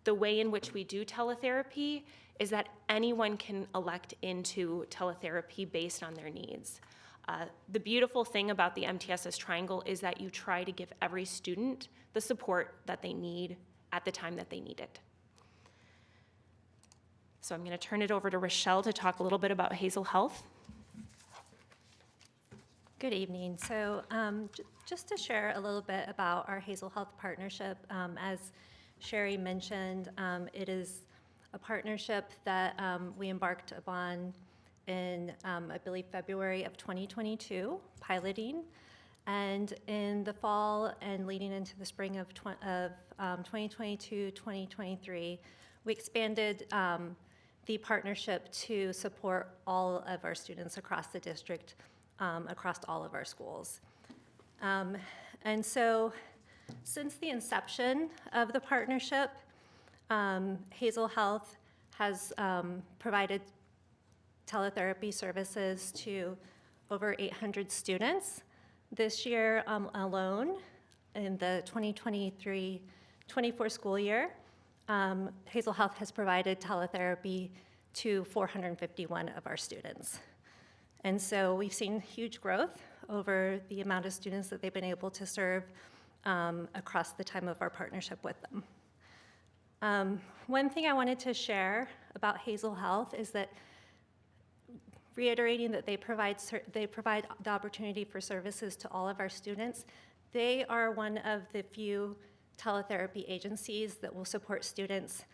The way in which we do teletherapy is that anyone can elect into teletherapy based on their needs. The beautiful thing about the MTSS triangle is that you try to give every student the support that they need at the time that they need it. So I'm going to turn it over to Rochelle to talk a little bit about Hazel Health. Good evening. So just to share a little bit about our Hazel Health partnership, as Sherry mentioned, it is a partnership that we embarked upon in, I believe, February of 2022, piloting. And in the fall and leading into the spring of 2022-2023, we expanded the partnership to support all of our students across the district, across all of our schools. And so since the inception of the partnership, Hazel Health has provided teletherapy services to over 800 students. This year alone, in the 2023-24 school year, Hazel Health has provided teletherapy to 451 of our students. And so we've seen huge growth over the amount of students that they've been able to serve across the time of our partnership with them. One thing I wanted to share about Hazel Health is that reiterating that they provide the opportunity for services to all of our students. They are one of the few teletherapy agencies that will support students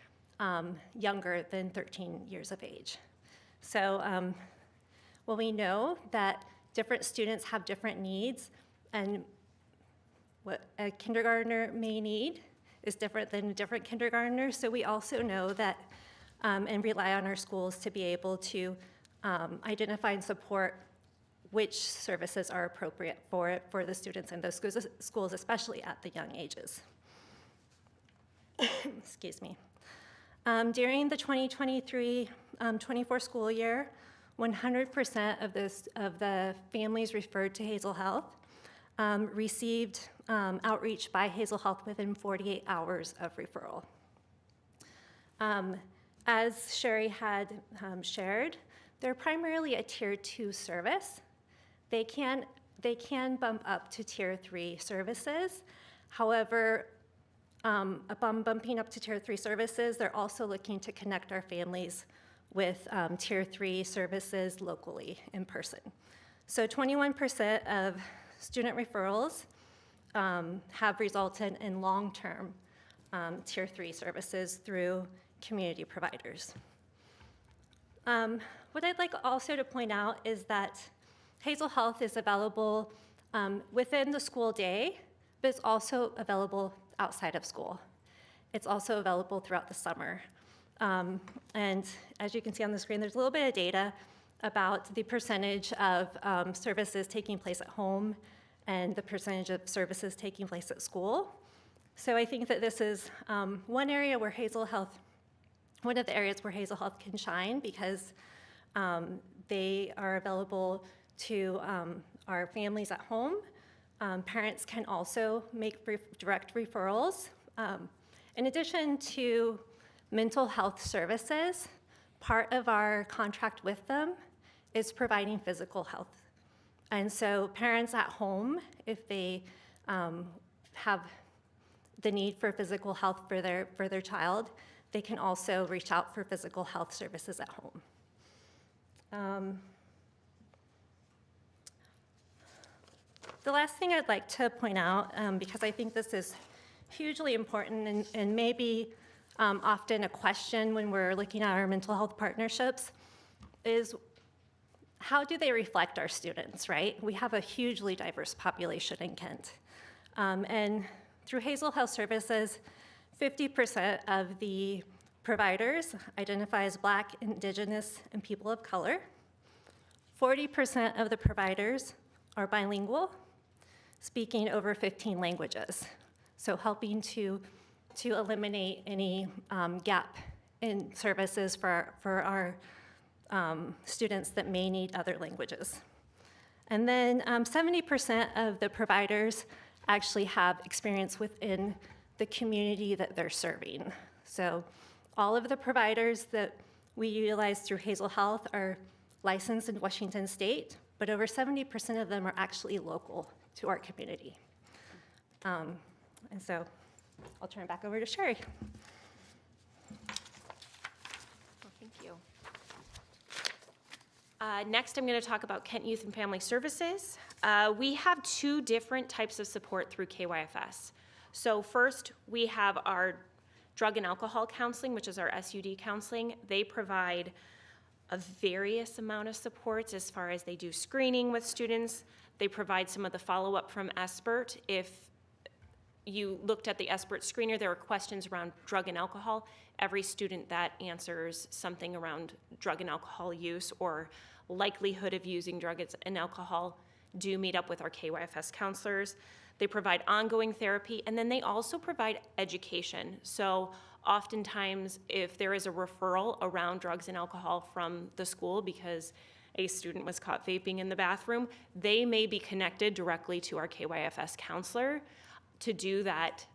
younger than 13 years of age. So well, we know that different students have different needs, and what a kindergartner may need is different than a different kindergartner. So we also know that and rely on our schools to be able to identify and support which services are appropriate for the students in those schools, especially at the young ages. Excuse me. During the 2023-24 school year, 100% of the families referred to Hazel Health received outreach by Hazel Health within 48 hours of referral. As Sherry had shared, they're primarily a Tier 2 service. They can bump up to Tier 3 services. However, upon bumping up to Tier 3 services, they're also looking to connect our families with Tier 3 services locally in person. So 21% of student referrals have resulted in long-term Tier 3 services through community providers. What I'd like also to point out is that Hazel Health is available within the school day, but it's also available outside of school. It's also available throughout the summer. And as you can see on the screen, there's a little bit of data about the percentage of services taking place at home and the percentage of services taking place at school. So I think that this is one area where Hazel Health, one of the areas where Hazel Health can shine, because they are available to our families at home. Parents can also make direct referrals. In addition to mental health services, part of our contract with them is providing physical health. And so parents at home, if they have the need for physical health for their child, they can also reach out for physical health services at home. The last thing I'd like to point out, because I think this is hugely important and maybe often a question when we're looking at our mental health partnerships, is how do they reflect our students, right? We have a hugely diverse population in Kent. And through Hazel Health Services, 50% of the providers identify as Black, Indigenous, and people of color. 40% of the providers are bilingual, speaking over 15 languages. So helping to eliminate any gap in services for our students that may need other languages. And then 70% of the providers actually have experience within the community that they're serving. So all of the providers that we utilize through Hazel Health are licensed in Washington State, but over 70% of them are actually local to our community. And so I'll turn it back over to Sherry. Well, thank you. Next, I'm going to talk about Kent Youth and Family Services. We have two different types of support through KYFS. So first, we have our drug and alcohol counseling, which is our SUD counseling. They provide a various amount of supports as far as they do screening with students. They provide some of the follow-up from SBIRT. If you looked at the SBIRT screener, there were questions around drug and alcohol. Every student that answers something around drug and alcohol use or likelihood of using drugs and alcohol do meet up with our KYFS counselors. They provide ongoing therapy, and then they also provide education. So oftentimes, if there is a referral around drugs and alcohol from the school because a student was caught vaping in the bathroom, they may be connected directly to our KYFS counselor to do that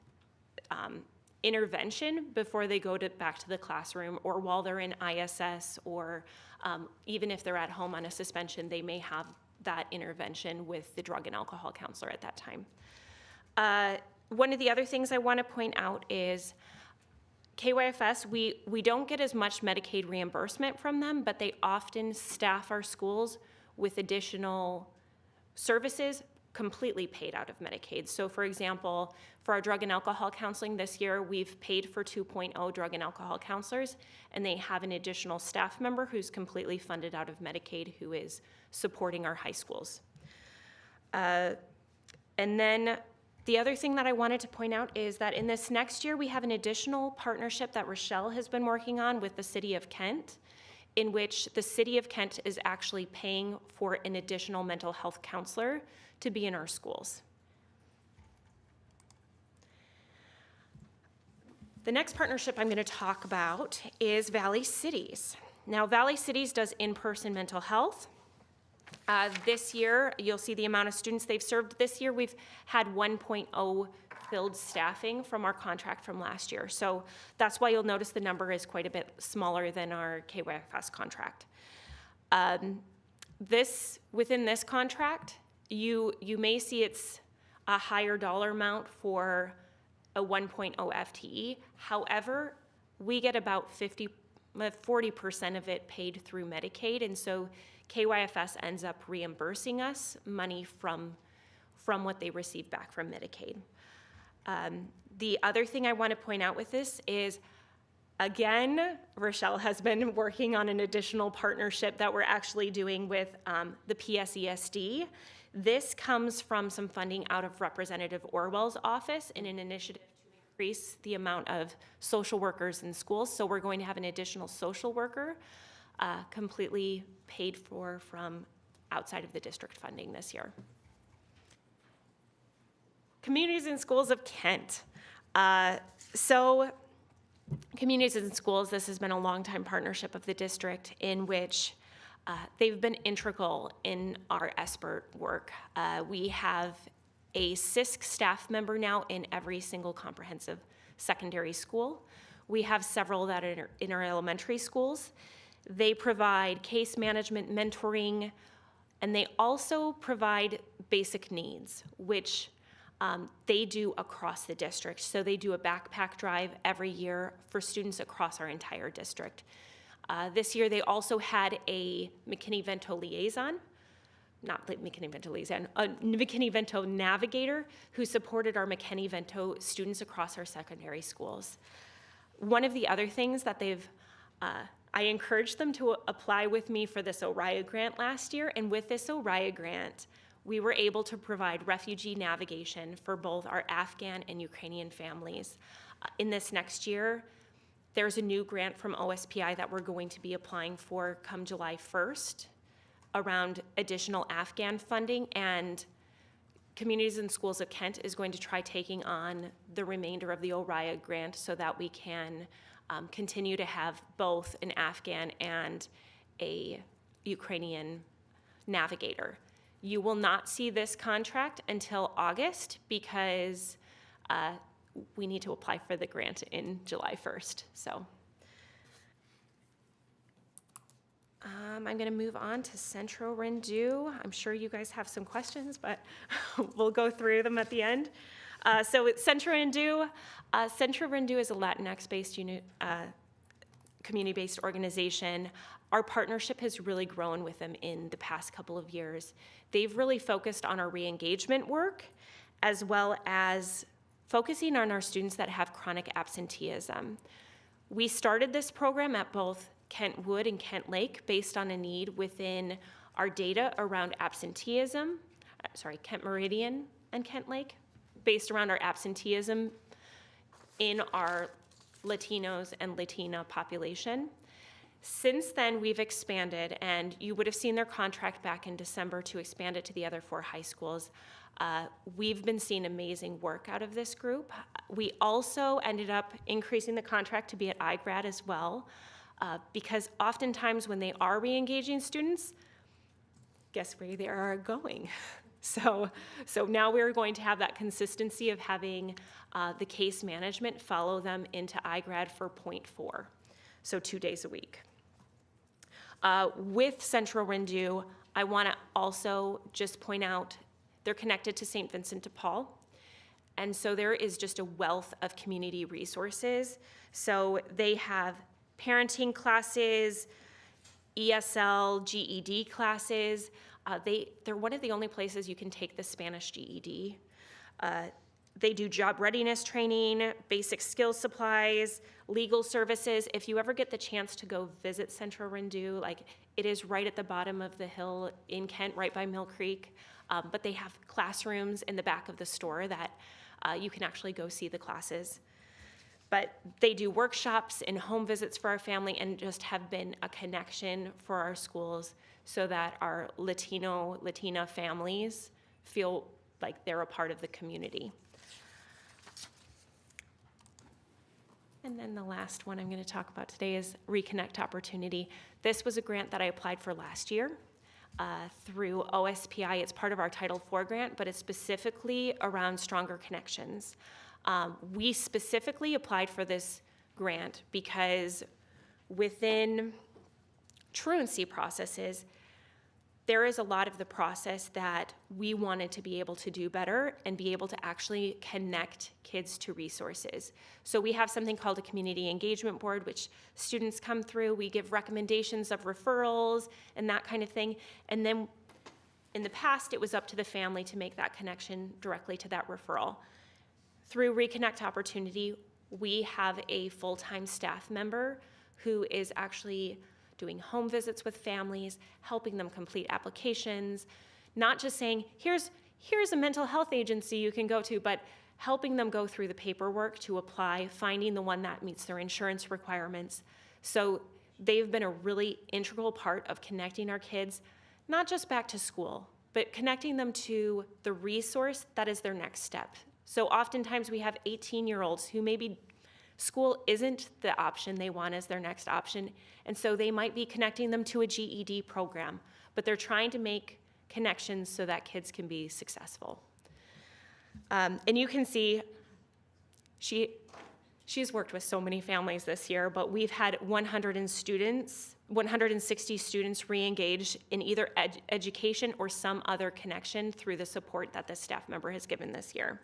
intervention before they go back to the classroom, or while they're in ISS, or even if they're at home on a suspension, they may have that intervention with the drug and alcohol counselor at that time. One of the other things I want to point out is KYFS, we don't get as much Medicaid reimbursement from them, but they often staff our schools with additional services completely paid out of Medicaid. So for example, for our drug and alcohol counseling this year, we've paid for 2.0 drug and alcohol counselors, and they have an additional staff member who's completely funded out of Medicaid who is supporting our high schools. And then the other thing that I wanted to point out is that in this next year, we have an additional partnership that Rochelle has been working on with the City of Kent, in which the City of Kent is actually paying for an additional mental health counselor to be in our schools. The next partnership I'm going to talk about is Valley Cities. Now, Valley Cities does in-person mental health. This year, you'll see the amount of students they've served. This year, we've had 1.0 filled staffing from our contract from last year. So that's why you'll notice the number is quite a bit smaller than our KYFS contract. Within this contract, you may see it's a higher dollar amount for a 1.0 FTE. However, we get about 40% of it paid through Medicaid, and so KYFS ends up reimbursing us money from what they receive back from Medicaid. The other thing I want to point out with this is, again, Rochelle has been working on an additional partnership that we're actually doing with the PSESD. This comes from some funding out of Representative Orwell's office in an initiative to increase the amount of social workers in schools. So we're going to have an additional social worker completely paid for from outside of the district funding this year. Communities and Schools of Kent. Communities and Schools, this has been a long-time partnership of the district in which they've been integral in our ESPERT work. We have a CISC staff member now in every single comprehensive secondary school. We have several that are in our elementary schools. They provide case management, mentoring, and they also provide basic needs, which they do across the district. So they do a backpack drive every year for students across our entire district. This year they also had a McKinney-Vento liaison, not McKinney-Vento liaison, a McKinney-Vento navigator who supported our McKinney-Vento students across our secondary schools. One of the other things that I encouraged them to apply with me for this ORIA grant last year, and with this ORIA grant, we were able to provide refugee navigation for both our Afghan and Ukrainian families. In this next year, there's a new grant from OSPI that we're going to be applying for come July 1st around additional Afghan funding, and Communities and Schools of Kent is going to try taking on the remainder of the ORIA grant so that we can continue to have both an Afghan and a Ukrainian navigator. You will not see this contract until August because we need to apply for the grant in July 1st. So I'm going to move on to Centro Rendu. I'm sure you guys have some questions, but we'll go through them at the end. So it's Centro Rendu. Centro Rendu is a Latinx-based community-based organization. Our partnership has really grown with them in the past couple of years. They've really focused on our re-engagement work, as well as focusing on our students that have chronic absenteeism. We started this program at both Kentwood and Kent Lake based on a need within our data around absenteeism, Kent Meridian and Kent Lake, based around our absenteeism in our Latinos and Latina population. Since then, we've expanded, and you would have seen their contract back in December to expand it to the other 4 high schools. We've been seeing amazing work out of this group. We also ended up increasing the contract to be at iGrad as well, because oftentimes when they are re-engaging students, guess where they are going? So now we're going to have that consistency of having the case management follow them into iGrad for 0.4, so 2 days a week. With Centro Rendu, I want to also just point out they're connected to St. Vincent de Paul, and so there is just a wealth of community resources. So they have parenting classes, ESL, GED classes. They're one of the only places you can take the Spanish GED. They do job readiness training, basic skills supplies, legal services. If you ever get the chance to go visit Centro Rendu, it is right at the bottom of the hill in Kent, right by Mill Creek. But they have classrooms in the back of the store that you can actually go see the classes. But they do workshops and home visits for our family and just have been a connection for our schools so that our Latina families feel like they're a part of the community. And then the last one I'm going to talk about today is Reconnect Opportunity. This was a grant that I applied for last year through OSPI. It's part of our Title IV grant, but it's specifically around stronger connections. We specifically applied for this grant because within truancy processes, there is a lot of the process that we wanted to be able to do better and be able to actually connect kids to resources. So we have something called a community engagement board, which students come through. We give recommendations of referrals and that kind of thing. And then in the past, it was up to the family to make that connection directly to that referral. Through Reconnect Opportunity, we have a full-time staff member who is actually doing home visits with families, helping them complete applications, not just saying, here's a mental health agency you can go to, but helping them go through the paperwork to apply, finding the one that meets their insurance requirements. So they've been a really integral part of connecting our kids, not just back to school, but connecting them to the resource that is their next step. So oftentimes we have 18-year-olds who maybe school isn't the option they want as their next option, and so they might be connecting them to a GED program, but they're trying to make connections so that kids can be successful. And you can see she's worked with so many families this year, but we've had 160 students re-engaged in either education or some other connection through the support that the staff member has given this year.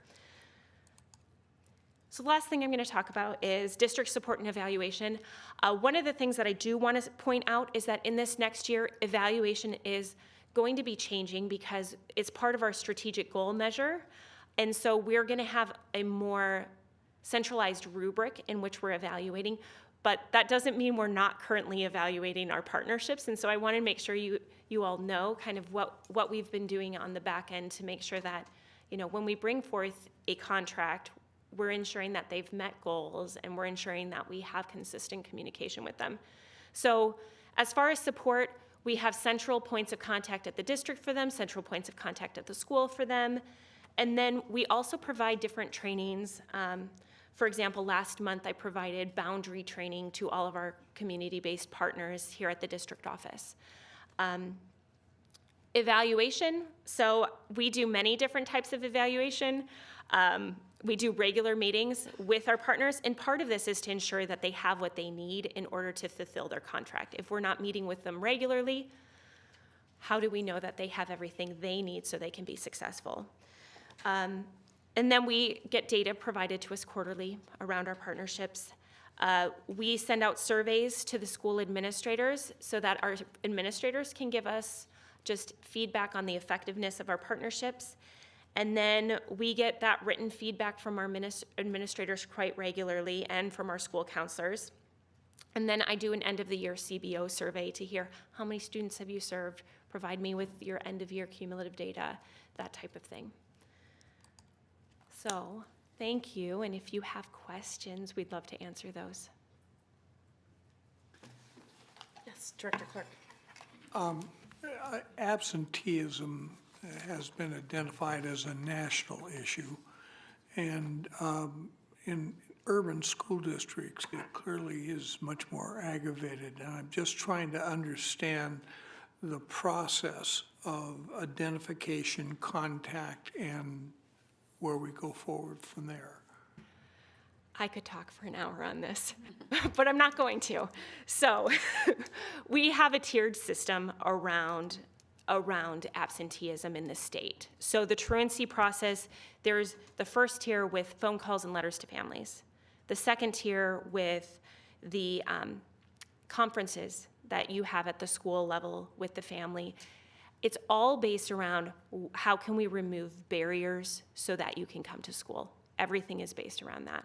So the last thing I'm going to talk about is district support and evaluation. One of the things that I do want to point out is that in this next year, evaluation is going to be changing because it's part of our strategic goal measure. And so we're going to have a more centralized rubric in which we're evaluating, but that doesn't mean we're not currently evaluating our partnerships. And so I want to make sure you all know kind of what we've been doing on the back end to make sure that, when we bring forth a contract, we're ensuring that they've met goals and we're ensuring that we have consistent communication with them. So as far as support, we have central points of contact at the district for them, central points of contact at the school for them, and then we also provide different trainings. For example, last month I provided boundary training to all of our community-based partners here at the district office. Evaluation, so we do many different types of evaluation. We do regular meetings with our partners, and part of this is to ensure that they have what they need in order to fulfill their contract. If we're not meeting with them regularly, how do we know that they have everything they need so they can be successful? And then we get data provided to us quarterly around our partnerships. We send out surveys to the school administrators so that our administrators can give us just feedback on the effectiveness of our partnerships. And then we get that written feedback from our administrators quite regularly and from our school counselors. And then I do an end-of-the-year CBO survey to hear how many students have you served, provide me with your end-of-year cumulative data, that type of thing. So thank you, and if you have questions, we'd love to answer those. Yes, Director Clark. Absenteeism has been identified as a national issue, and in urban school districts, it clearly is much more aggravated. And I'm just trying to understand the process of identification, contact, and where we go forward from there. I could talk for an hour on this, but I'm not going to. So we have a tiered system around absenteeism in the state. So the truancy process, there's the first tier with phone calls and letters to families. The second tier with the conferences that you have at the school level with the family. It's all based around how can we remove barriers so that you can come to school. Everything is based around that.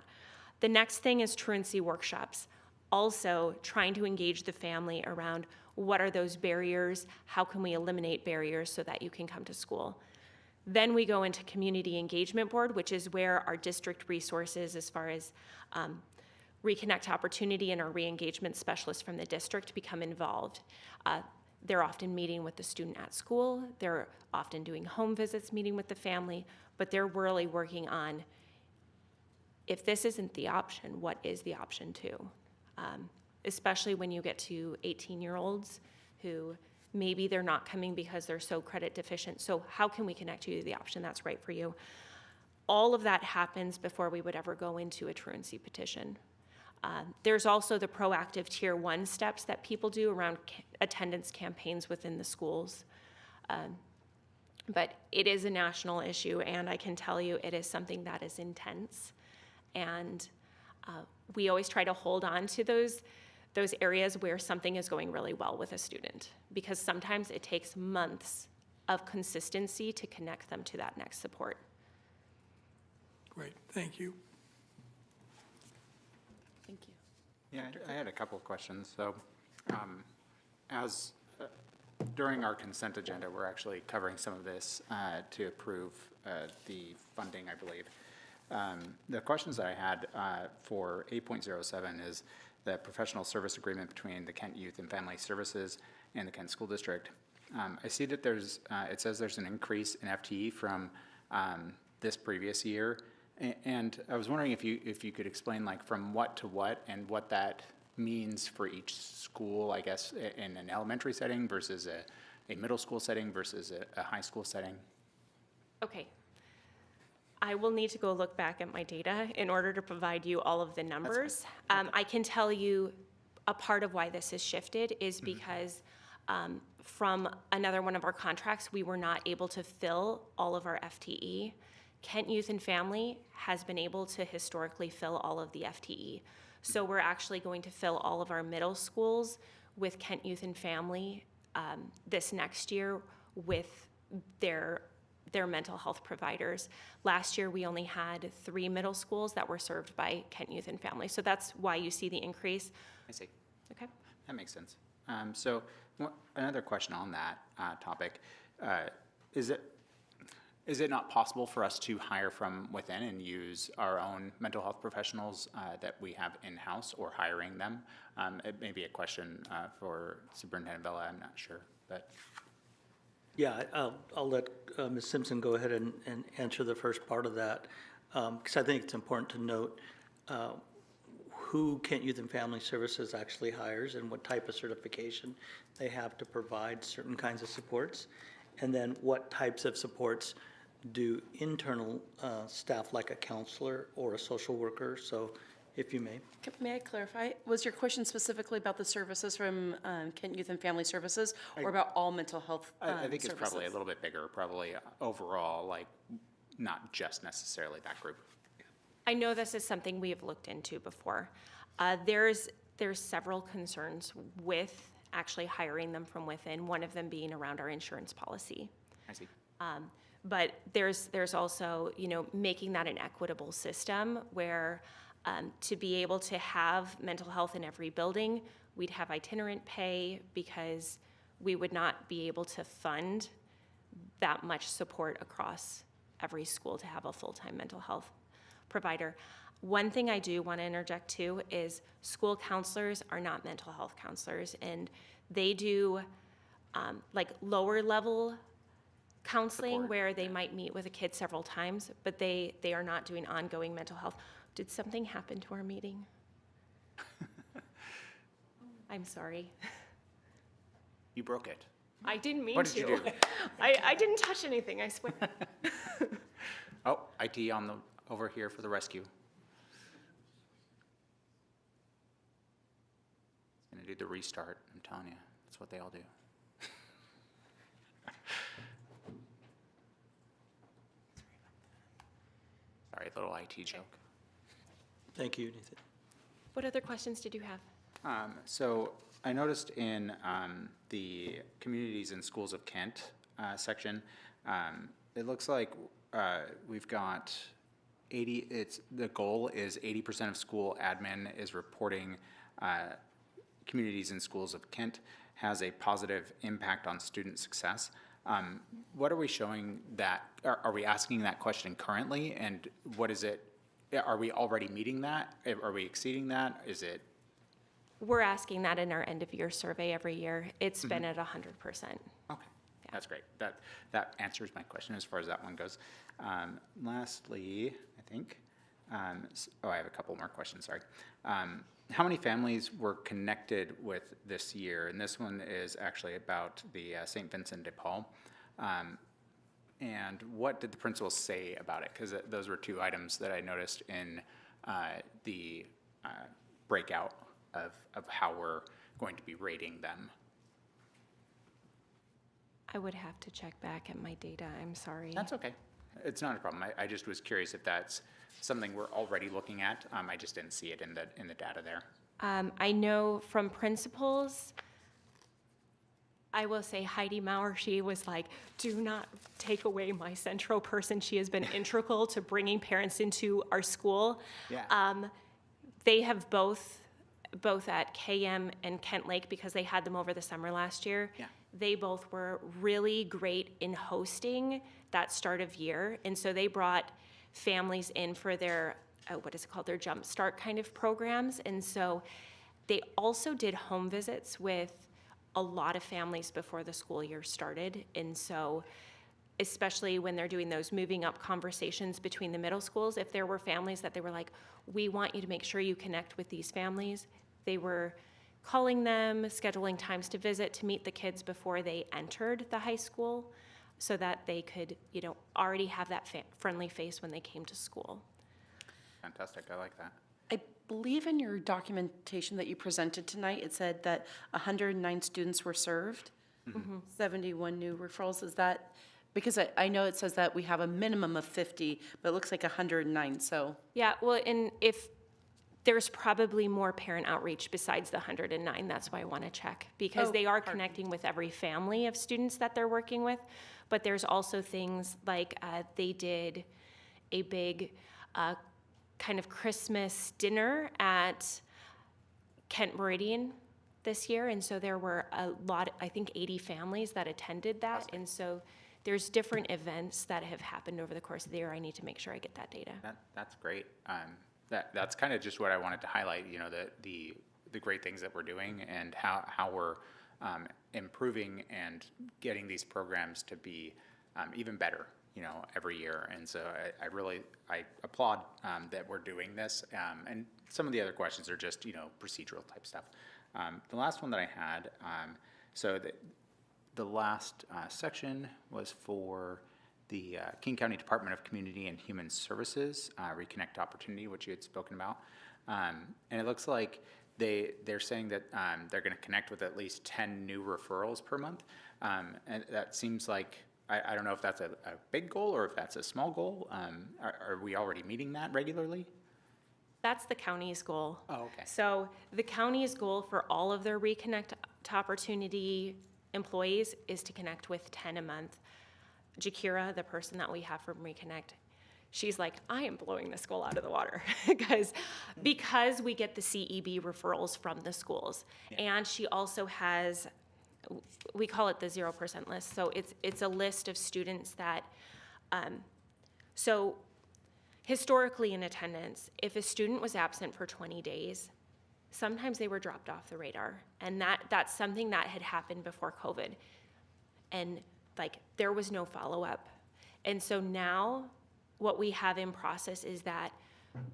The next thing is truancy workshops. Also trying to engage the family around what are those barriers, how can we eliminate barriers so that you can come to school. Then we go into community engagement board, which is where our district resources as far as Reconnect Opportunity and our re-engagement specialists from the district become involved. They're often meeting with the student at school, they're often doing home visits, meeting with the family, but they're really working on, if this isn't the option, what is the option too? Especially when you get to 18-year-olds who maybe they're not coming because they're so credit deficient. So how can we connect you to the option that's right for you? All of that happens before we would ever go into a truancy petition. There's also the proactive tier 1 steps that people do around attendance campaigns within the schools. But it is a national issue, and I can tell you it is something that is intense. And we always try to hold on to those areas where something is going really well with a student, because sometimes it takes months of consistency to connect them to that next support. Great, thank you. Thank you. Yeah, I had a couple of questions. So, during our consent agenda, we're actually covering some of this to approve the funding, I believe. The questions that I had for 8.07 is the professional service agreement between the Kent Youth and Family Services and the Kent School District. I see that there's, it says there's an increase in FTE from this previous year. And I was wondering if you could explain like from what to what and what that means for each school, I guess, in an elementary setting versus a middle school setting versus a high school setting. Okay. I will need to go look back at my data in order to provide you all of the numbers. I can tell you a part of why this has shifted is because from another one of our contracts, we were not able to fill all of our FTE. Kent Youth and Family has been able to historically fill all of the FTE. So we're actually going to fill all of our middle schools with Kent Youth and Family this next year with their mental health providers. Last year, we only had 3 middle schools that were served by Kent Youth and Family. So that's why you see the increase. I see. Okay. That makes sense. So another question on that topic, is it not possible for us to hire from within and use our own mental health professionals that we have in-house or hiring them? It may be a question for Superintendent Vela, I'm not sure, but. Yeah, I'll let Ms. Simpson go ahead and answer the first part of that, because I think it's important to note who Kent Youth and Family Services actually hires and what type of certification they have to provide certain kinds of supports, and then what types of supports do internal staff like a counselor or a social worker. So if you may. May I clarify? Was your question specifically about the services from Kent Youth and Family Services or about all mental health I think it's services? probably a little bit bigger, probably overall, like not just necessarily that group. I know this is something we have looked into before. There's several concerns with actually hiring them from within, one of them being around our insurance policy. I see. But there's also, making that an equitable system where to be able to have mental health in every building, we'd have itinerant pay because we would not be able to fund that much support across every school to have a full-time mental health provider. One thing I do want to interject too is school counselors are not mental health counselors, and they do like lower level counseling Support. where they might meet with a kid several times, but they are not doing ongoing mental health. Did something happen to our meeting? I'm sorry. You broke it. I didn't mean What to. did you do? I didn't touch anything, I swear. Oh, IT over here for the rescue. It's gonna do the restart, I'm telling you. That's what they all do. Sorry, a little IT joke. Thank you, Nathan. What other questions did you have? So I noticed in the Communities and Schools of Kent section, it looks like we've got 80, the goal is 80% of school admin is reporting Communities and Schools of Kent has a positive impact on student success. What are we showing that, are we asking that question currently, and what is it, are we already meeting that? Are we exceeding that? Is it? We're asking that in our end of year survey every year. It's been at 100%. Okay, that's great. That answers my question as far as that one goes. Lastly, I think, I have a couple more questions, sorry. How many families were connected with this year? And this one is actually about the St. Vincent de Paul. And what did the principals say about it? Because those were 2 items that I noticed in the breakout of how we're going to be rating them. I would have to check back at my data, I'm sorry. That's okay. It's not a problem. I just was curious if that's something we're already looking at. I just didn't see it in the data there. I know from principals, I will say Heidi Maurer, she was like, do not take away my central person. She has been integral to bringing parents into our school. Yeah. They have both at KM and Kent Lake, because they had them over the summer last year. Yeah. They both were really great in hosting that start of year. And so they brought families in for their, what is it called, their Jump Start kind of programs. And so they also did home visits with a lot of families before the school year started. And so especially when they're doing those moving up conversations between the middle schools, if there were families that they were like, we want you to make sure you connect with these families, they were calling them, scheduling times to visit, to meet the kids before they entered the high school, so that they could, already have that friendly face when they came to school. Fantastic, I like that. I believe in your documentation that you presented tonight, it said that 109 students were served, 71 new referrals. Is that, because I know it says that we have a minimum of 50, but it looks like 109, so. Yeah, well, and if there's probably more parent outreach besides the 109, that's why I want to check, because they are connecting with every family of students that they're working with. But there's also things like they did a big kind of Christmas dinner at Kent Meridian this year, and so there were a lot, I think 80 families that attended that. And so there's different events that have happened over the course of the year. I need to make sure I get that data. That's great. That's kind of just what I wanted to highlight, the great things that we're doing and how we're improving and getting these programs to be even better, every year. And so I applaud that we're doing this. And some of the other questions are just, procedural type stuff. The last one that I had, so the last section was for the King County Department of Community and Human Services Reconnect Opportunity, which you had spoken about. And it looks like they're saying that they're going to connect with at least 10 new referrals per month. And that seems like, I don't know if that's a big goal or if that's a small goal. Are we already meeting that regularly? That's the county's goal. Oh, okay. So the county's goal for all of their Reconnect to Opportunity employees is to connect with 10 a month. Jakira, the person that we have from Reconnect, she's like, I am blowing this goal out of the water because we get the CEB referrals from the schools. Yeah. And she also has, we call it the 0% list. So it's a list of students that, so historically in attendance, if a student was absent for 20 days, sometimes they were dropped off the radar. And that's something that had happened before COVID. And there was no follow-up. And so now what we have in process is that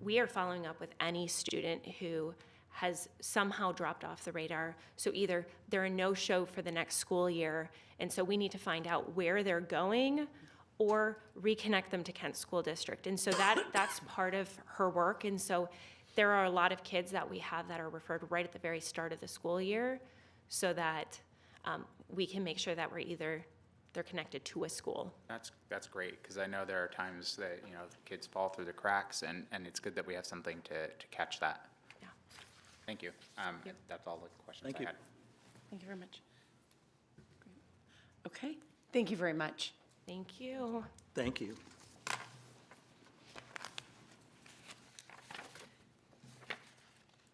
we are following up with any student who has somehow dropped off the radar. So either they're a no-show for the next school year, and so we need to find out where they're going, or reconnect them to Kent School District. And so that's part of her work. And so there are a lot of kids that we have that are referred right at the very start of the school year, so that we can make sure that they're connected to a school. That's great, because I know there are times that kids fall through the cracks, and it's good that we have something to catch that. Yeah. Thank you. Yep. That's all the questions I had. Thank you very much. Okay, thank you very much. Thank you. Thank you.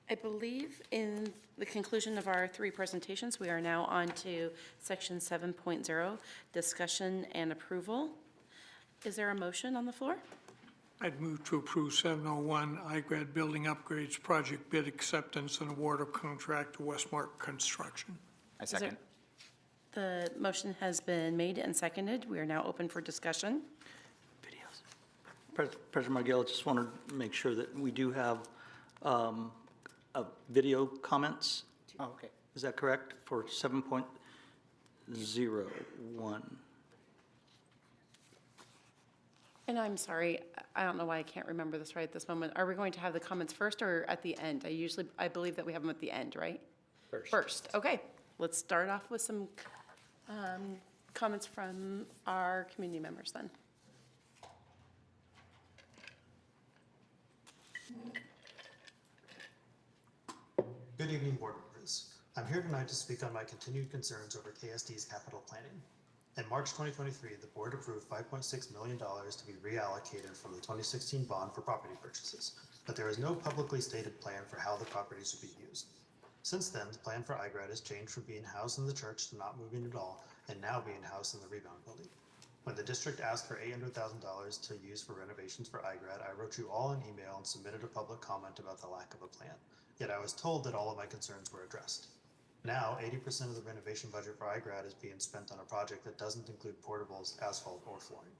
I believe in the conclusion of our 3 presentations, we are now on to section 7.0, discussion and approval. Is there a motion on the floor? I'd move to approve 701 iGrad Building Upgrades Project Bid Acceptance and Award of Contract to Westmark Construction. I second. The motion has been made and seconded. We are now open for discussion. President Margell, just wanted to make sure that we do have video comments. Oh, okay. Is that correct for 7.01? And I'm sorry, I don't know why I can't remember this right at this moment. Are we going to have the comments first or at the end? I believe that we have them at the end, right? First, okay. Let's start off with some comments from our community members then. Good evening, board members. I'm here tonight to speak on my continued concerns over KSD's capital planning. In March 2023, the board approved $5.6 million to be reallocated from the 2016 bond for property purchases, but there is no publicly stated plan for how the properties would be used. Since then, the plan for iGrad has changed from being housed in the church to not moving at all, and now being housed in the rebound building. When the district asked for $800,000 to use for renovations for iGrad, I wrote you all an email and submitted a public comment about the lack of a plan. Yet I was told that all of my concerns were addressed. Now, 80% of the renovation budget for iGrad is being spent on a project that doesn't include portables, asphalt, or flooring.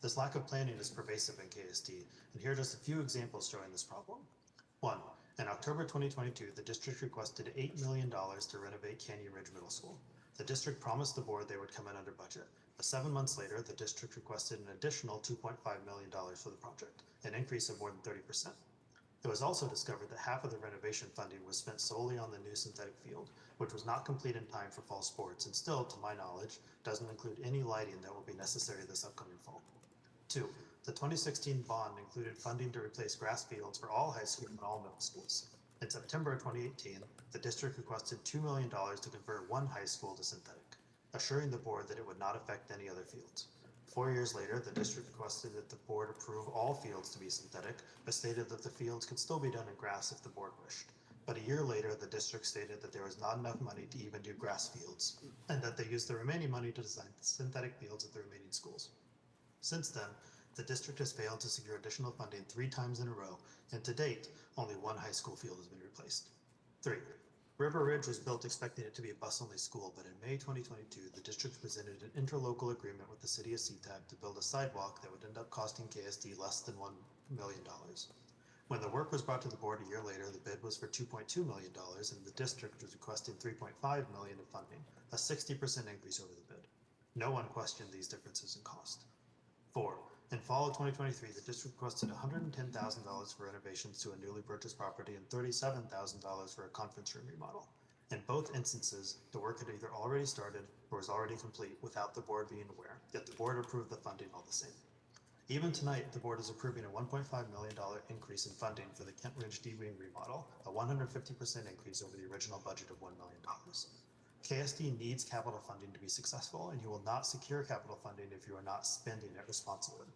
This lack of planning is pervasive in KSD, and here are just a few examples showing this problem. 1. In October 2022, the district requested $8 million to renovate Canyon Ridge Middle School. The district promised the board they would come in under budget, but 7 months later, the district requested an additional $2.5 million for the project, an increase of more than 30%. It was also discovered that half of the renovation funding was spent solely on the new synthetic field, which was not complete in time for fall sports and still, to my knowledge, doesn't include any lighting that will be necessary this upcoming fall. 2. The 2016 bond included funding to replace grass fields for all high school and all middle schools. In September of 2018, the district requested $2 million to convert one high school to synthetic, assuring the board that it would not affect any other fields. 4 years later, the district requested that the board approve all fields to be synthetic, but stated that the fields could still be done in grass if the board wished. But a year later, the district stated that there was not enough money to even do grass fields, and that they used the remaining money to design synthetic fields at the remaining schools. Since then, the district has failed to secure additional funding 3 times in a row, and to date, only one high school field has been replaced. 3. River Ridge was built expecting it to be a bus-only school, but in May 2022, the district presented an interlocal agreement with the city of Seatac to build a sidewalk that would end up costing KSD less than $1 million. When the work was brought to the board a year later, the bid was for $2.2 million, and the district was requesting $3.5 million in funding, a 60% increase over the bid. No one questioned these differences in cost. 4. In fall of 2023, the district requested $110,000 for renovations to a newly purchased property and $37,000 for a conference room remodel. In both instances, the work had either already started or was already complete without the board being aware, yet the board approved the funding all the same. Even tonight, the board is approving a $1.5 million increase in funding for the Kent Ridge D-Wing remodel, a 150% increase over the original budget of $1 million. KSD needs capital funding to be successful, and you will not secure capital funding if you are not spending it responsibly.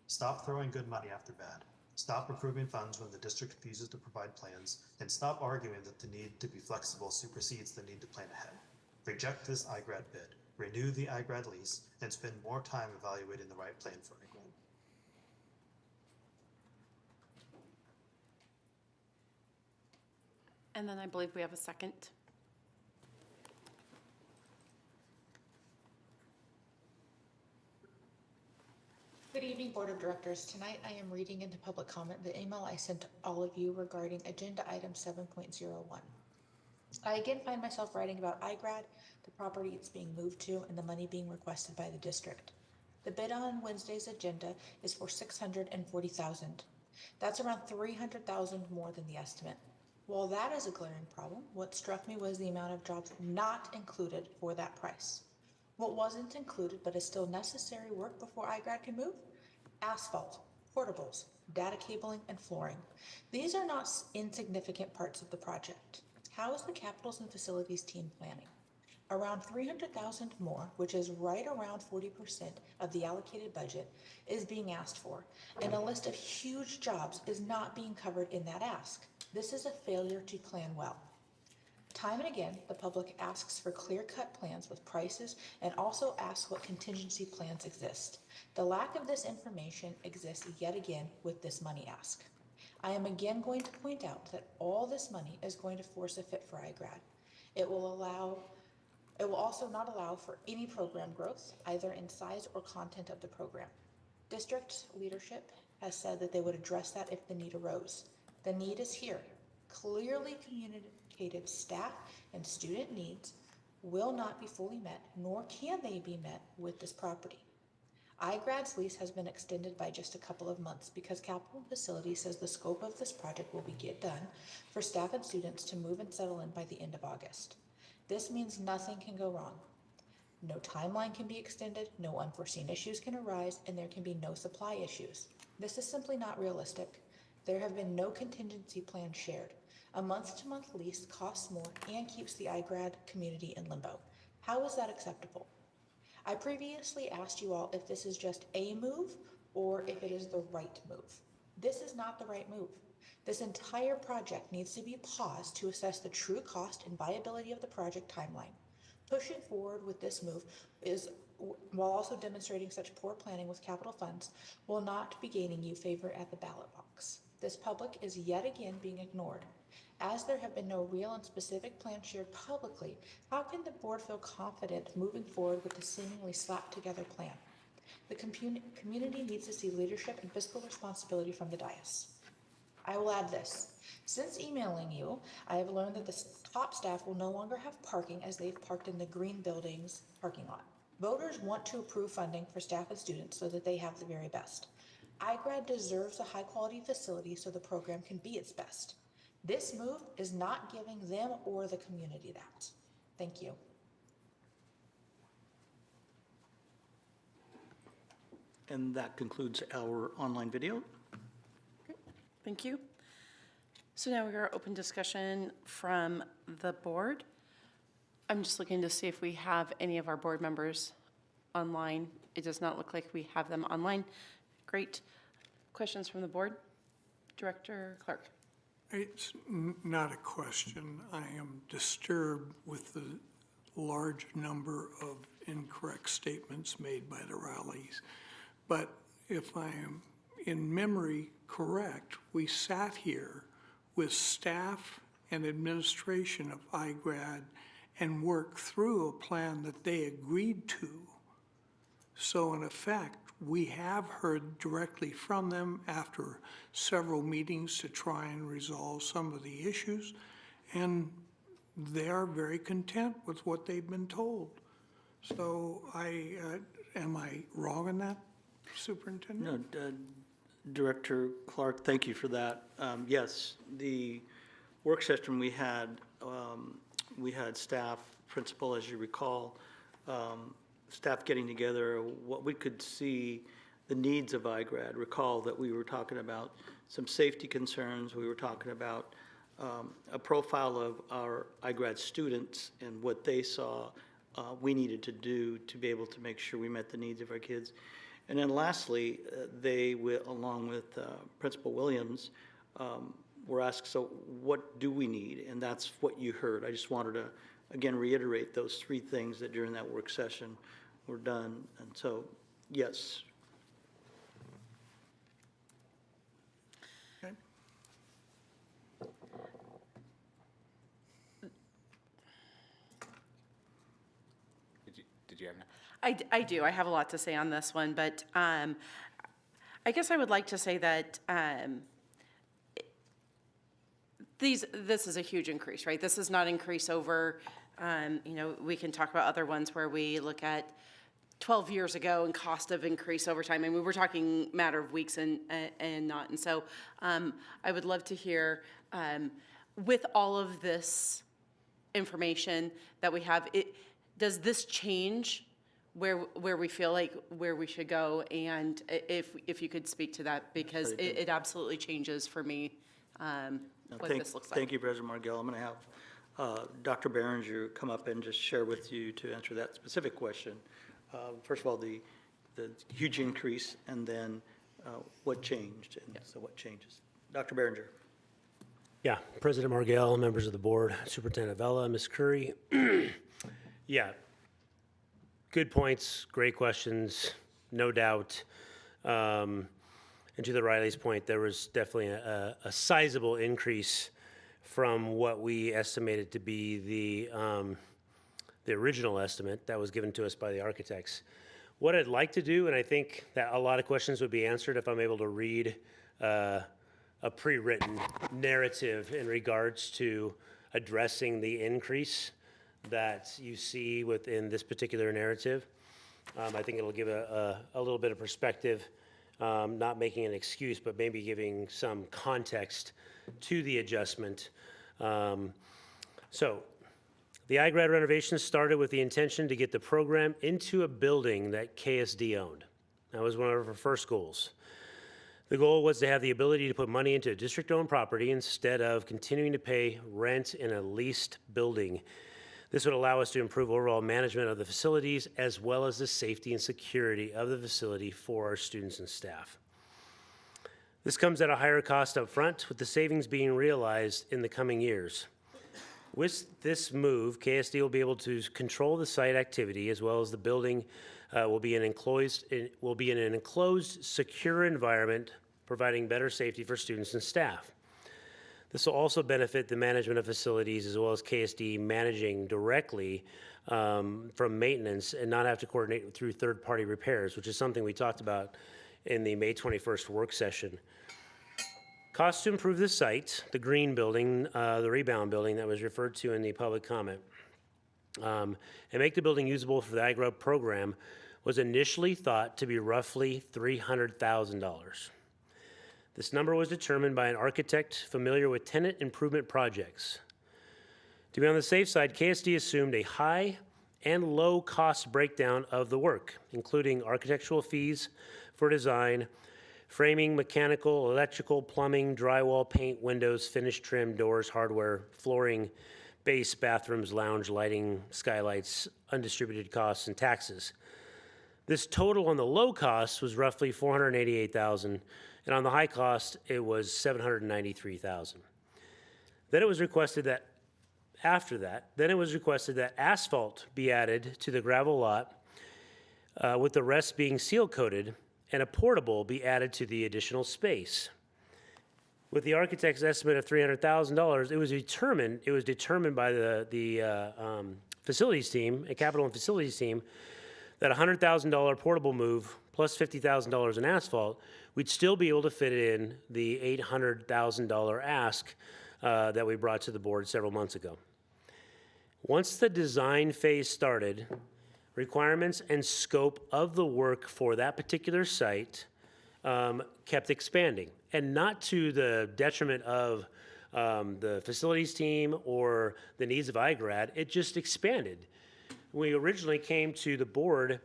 Stop throwing good money after bad. Stop approving funds when the district refuses to provide plans, and stop arguing that the need to be flexible supersedes the need to plan ahead. Reject this iGrad bid, renew the iGrad lease, and spend more time evaluating the right plan for iGrad. And then I believe we have a second. Good evening, Board of Directors. Tonight I am reading into public comment the email I sent to all of you regarding Agenda Item 7.01. I again find myself writing about iGrad, the property it's being moved to, and the money being requested by the district. The bid on Wednesday's agenda is for $640,000. That's around $300,000 more than the estimate. While that is a glaring problem, what struck me was the amount of jobs not included for that price. What wasn't included but is still necessary work before iGrad can move? Asphalt, portables, data cabling, and flooring. These are not insignificant parts of the project. How is the Capitals and Facilities team planning? Around $300,000 more, which is right around 40% of the allocated budget, is being asked for, and a list of huge jobs is not being covered in that ask. This is a failure to plan well. Time and again, the public asks for clear-cut plans with prices and also asks what contingency plans exist. The lack of this information exists yet again with this money ask. I am again going to point out that all this money is going to force a fit for iGrad. It will also not allow for any program growth, either in size or content of the program. District leadership has said that they would address that if the need arose. The need is here. Clearly communicated staff and student needs will not be fully met, nor can they be met with this property. iGrad's lease has been extended by just a couple of months because Capital Facility says the scope of this project will be done for staff and students to move and settle in by the end of August. This means nothing can go wrong. No timeline can be extended, no unforeseen issues can arise, and there can be no supply issues. This is simply not realistic. There have been no contingency plans shared. A month-to-month lease costs more and keeps the iGrad community in limbo. How is that acceptable? I previously asked you all if this is just a move or if it is the right move. This is not the right move. This entire project needs to be paused to assess the true cost and viability of the project timeline. Pushing forward with this move while also demonstrating such poor planning with capital funds, will not be gaining you favor at the ballot box. This public is yet again being ignored. As there have been no real and specific plans shared publicly, how can the board feel confident moving forward with the seemingly slapped-together plan? The community needs to see leadership and fiscal responsibility from the dais. I will add this. Since emailing you, I have learned that the top staff will no longer have parking as they've parked in the green building's parking lot. Voters want to approve funding for staff and students so that they have the very best. iGrad deserves a high-quality facility so the program can be its best. This move is not giving them or the community that. Thank you. And that concludes our online video. Thank you. So now we are open discussion from the board. I'm just looking to see if we have any of our board members online. It does not look like we have them online. Great. Questions from the board? Director Clark. It's not a question. I am disturbed with the large number of incorrect statements made by the rallies. But if I am in memory correct, we sat here with staff and administration of iGrad and worked through a plan that they agreed to. So in effect, we have heard directly from them after several meetings to try and resolve some of the issues, and they are very content with what they've been told. So am I wrong in that, Superintendent? No, Director Clark, thank you for that. Yes, the work session we had staff, principal, as you recall, staff getting together, what we could see the needs of iGrad. Recall that we were talking about some safety concerns. We were talking about a profile of our iGrad students and what they saw we needed to do to be able to make sure we met the needs of our kids. And then lastly, they, along with Principal Williams, were asked, so what do we need? And that's what you heard. I just wanted to, again, reiterate those three things that during that work session were done. And so, yes. Okay. Did you have enough? I do. I have a lot to say on this one, but I guess I would like to say that this is a huge increase, right? This is not increase over, we can talk about other ones where we look at 12 years ago and cost of increase over time. I mean, we're talking matter of weeks and not. And so I would love to hear, with all of this information that we have, does this change where we feel like where we should go? And if you could speak to that, because it absolutely changes for me what this looks like. Thank you, President Margell. I'm going to have Dr. Behringer come up and just share with you to answer that specific question. First of all, the huge increase, and then what changed, and so what changes. Dr. Behringer. Yeah, President Margell, members of the board, Superintendent Vela, Ms. Curry. Yeah, good points, great questions, no doubt. And to the Riley's point, there was definitely a sizable increase from what we estimated to be the original estimate that was given to us by the architects. What I'd like to do, and I think that a lot of questions would be answered if I'm able to read a pre-written narrative in regards to addressing the increase that you see within this particular narrative. I think it'll give a little bit of perspective, not making an excuse, but maybe giving some context to the adjustment. So the iGrad renovation started with the intention to get the program into a building that KSD owned. That was one of our first goals. The goal was to have the ability to put money into a district-owned property instead of continuing to pay rent in a leased building. This would allow us to improve overall management of the facilities as well as the safety and security of the facility for our students and staff. This comes at a higher cost up front, with the savings being realized in the coming years. With this move, KSD will be able to control the site activity as well as the building will be in an enclosed, secure environment, providing better safety for students and staff. This will also benefit the management of facilities as well as KSD managing directly from maintenance and not have to coordinate through third-party repairs, which is something we talked about in the May 21st work session. Costs to improve the site, the green building, the rebound building that was referred to in the public comment, and make the building usable for the iGrub program was initially thought to be roughly $300,000. This number was determined by an architect familiar with tenant improvement projects. To be on the safe side, KSD assumed a high and low cost breakdown of the work, including architectural fees for design, framing, mechanical, electrical, plumbing, drywall, paint, windows, finish, trim, doors, hardware, flooring, base, bathrooms, lounge, lighting, skylights, undistributed costs, and taxes. This total on the low cost was roughly $488,000, and on the high cost, it was $793,000. Then it was requested that asphalt be added to the gravel lot, with the rest being seal coated, and a portable be added to the additional space. With the architect's estimate of $300,000, it was determined by the facilities team, a capital and facilities team, that $100,000 portable move plus $50,000 in asphalt, we'd still be able to fit in the $800,000 ask that we brought to the board several months ago. Once the design phase started, requirements and scope of the work for that particular site kept expanding, and not to the detriment of the facilities team or the needs of iGrad. It just expanded. We originally came to the board,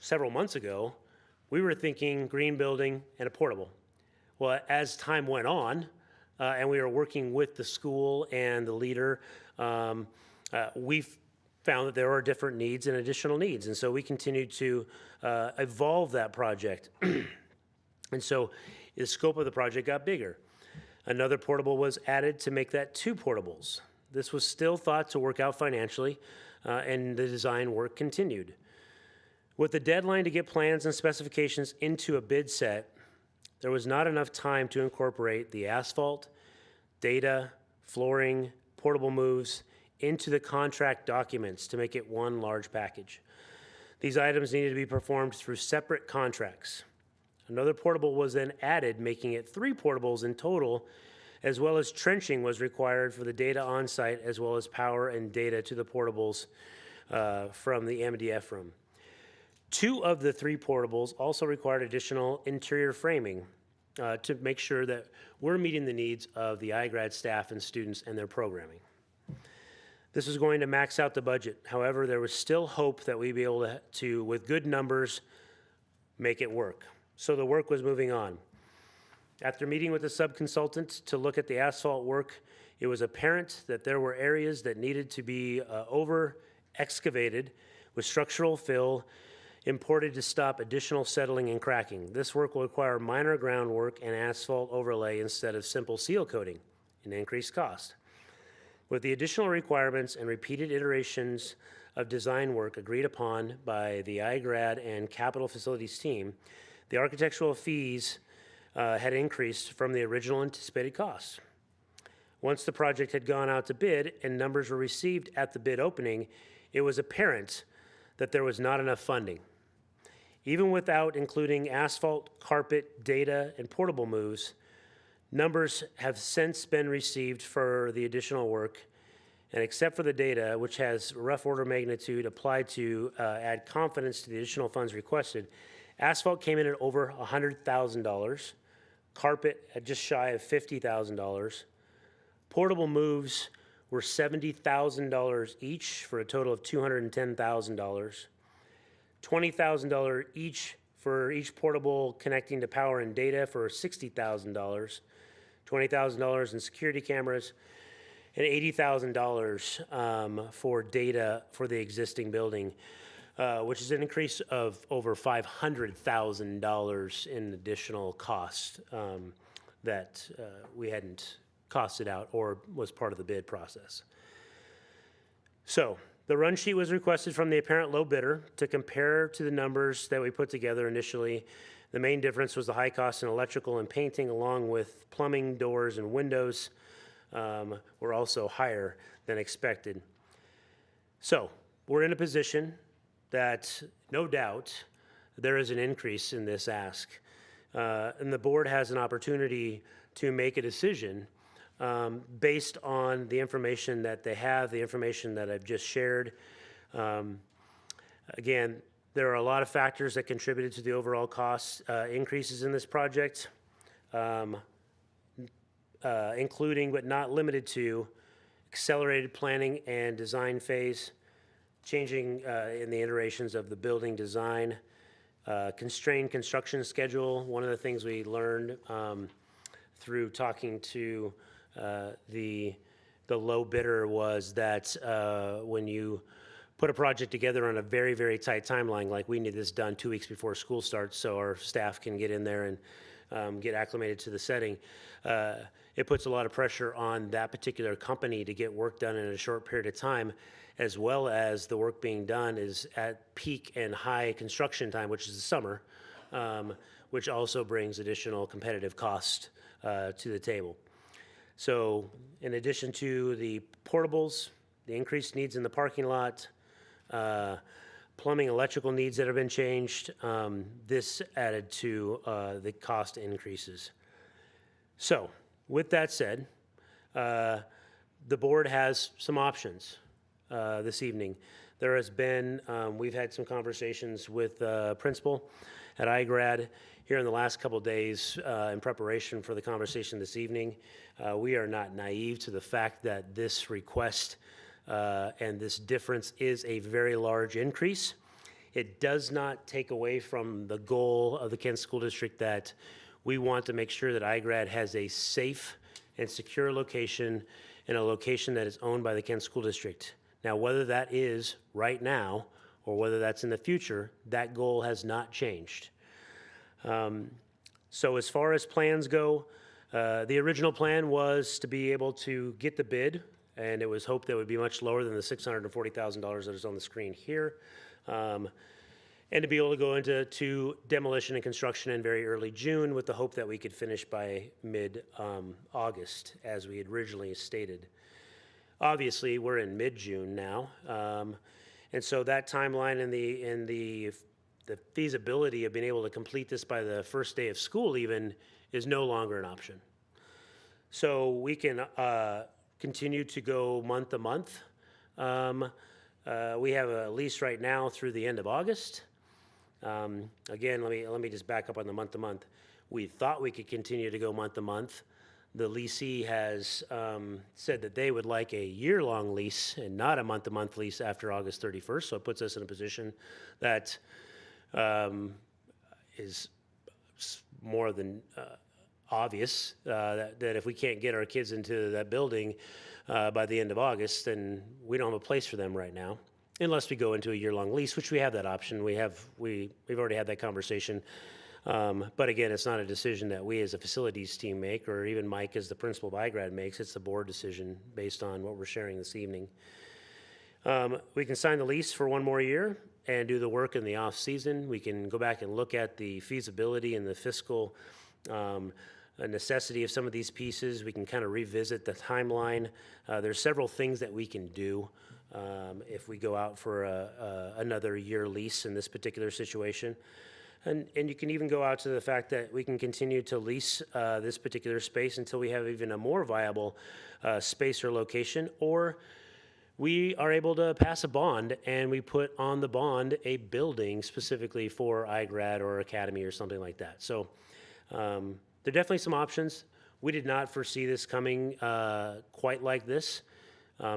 several months ago, we were thinking green building and a portable. Well, as time went on, and we were working with the school and the leader, we found that there are different needs and additional needs. And so we continued to evolve that project. And so the scope of the project got bigger. Another portable was added to make that 2 portables. This was still thought to work out financially, and the design work continued. With the deadline to get plans and specifications into a bid set, there was not enough time to incorporate the asphalt, data, flooring, portable moves into the contract documents to make it one large package. These items needed to be performed through separate contracts. Another portable was then added, making it 3 portables in total, as well as trenching was required for the data on site, as well as power and data to the portables from the MDF room. 2 of the 3 portables also required additional interior framing to make sure that we're meeting the needs of the iGrad staff and students and their programming. This was going to max out the budget. However, there was still hope that we'd be able to, with good numbers, make it work. So the work was moving on. After meeting with the subconsultant to look at the asphalt work, it was apparent that there were areas that needed to be over-excavated with structural fill imported to stop additional settling and cracking. This work will require minor groundwork and asphalt overlay instead of simple seal coating, an increased cost. With the additional requirements and repeated iterations of design work agreed upon by the iGrad and Capital Facilities team, the architectural fees had increased from the original anticipated costs. Once the project had gone out to bid and numbers were received at the bid opening, it was apparent that there was not enough funding. Even without including asphalt, carpet, data, and portable moves, numbers have since been received for the additional work, and except for the data, which has rough order magnitude applied to add confidence to the additional funds requested, asphalt came in at over $100,000, carpet at just shy of $50,000, portable moves were $70,000 each for a total of $210,000, $20,000 each for each portable connecting to power and data for $60,000, $20,000 in security cameras, and $80,000 for data for the existing building, which is an increase of over $500,000 in additional cost that we hadn't costed out or was part of the bid process. So the run sheet was requested from the apparent low bidder to compare to the numbers that we put together initially. The main difference was the high cost in electrical and painting, along with plumbing, doors, and windows were also higher than expected. So we're in a position that no doubt there is an increase in this ask. And the board has an opportunity to make a decision based on the information that they have, the information that I've just shared. Again, there are a lot of factors that contributed to the overall cost increases in this project, including but not limited to accelerated planning and design phase, changing in the iterations of the building design, constrained construction schedule. One of the things we learned through talking to the low bidder was that when you put a project together on a very, very tight timeline, like we need this done 2 weeks before school starts so our staff can get in there and get acclimated to the setting, it puts a lot of pressure on that particular company to get work done in a short period of time, as well as the work being done is at peak and high construction time, which is the summer, which also brings additional competitive cost to the table. So in addition to the portables, the increased needs in the parking lot, plumbing, electrical needs that have been changed, this added to the cost increases. So with that said, the board has some options this evening. There has been, we've had some conversations with principal at iGrad here in the last couple days in preparation for the conversation this evening. We are not naive to the fact that this request and this difference is a very large increase. It does not take away from the goal of the Kent School District that we want to make sure that iGrad has a safe and secure location and a location that is owned by the Kent School District. Now, whether that is right now or whether that's in the future, that goal has not changed. So as far as plans go, the original plan was to be able to get the bid, and it was hoped that it would be much lower than the $640,000 that is on the screen here, and to be able to go into demolition and construction in very early June with the hope that we could finish by mid-August, as we had originally stated. Obviously, we're in mid-June now, and so that timeline and the feasibility of being able to complete this by the first day of school even is no longer an option. So we can continue to go month to month. We have a lease right now through the end of August. Again, let me just back up on the month to month. We thought we could continue to go month to month. The leasee has said that they would like a year-long lease and not a month-to-month lease after August 31st. So it puts us in a position that is more than obvious that if we can't get our kids into that building by the end of August, then we don't have a place for them right now, unless we go into a year-long lease, which we have that option. We've already had that conversation. But again, it's not a decision that we as a facilities team make, or even Mike as the principal of iGrad makes. It's the board decision based on what we're sharing this evening. We can sign the lease for 1 more year and do the work in the off season. We can go back and look at the feasibility and the fiscal necessity of some of these pieces. We can kind of revisit the timeline. There's several things that we can do if we go out for another year lease in this particular situation. And you can even go out to the fact that we can continue to lease this particular space until we have even a more viable space or location, or we are able to pass a bond and we put on the bond a building specifically for iGrad or Academy or something like that. So there are definitely some options. We did not foresee this coming quite like this.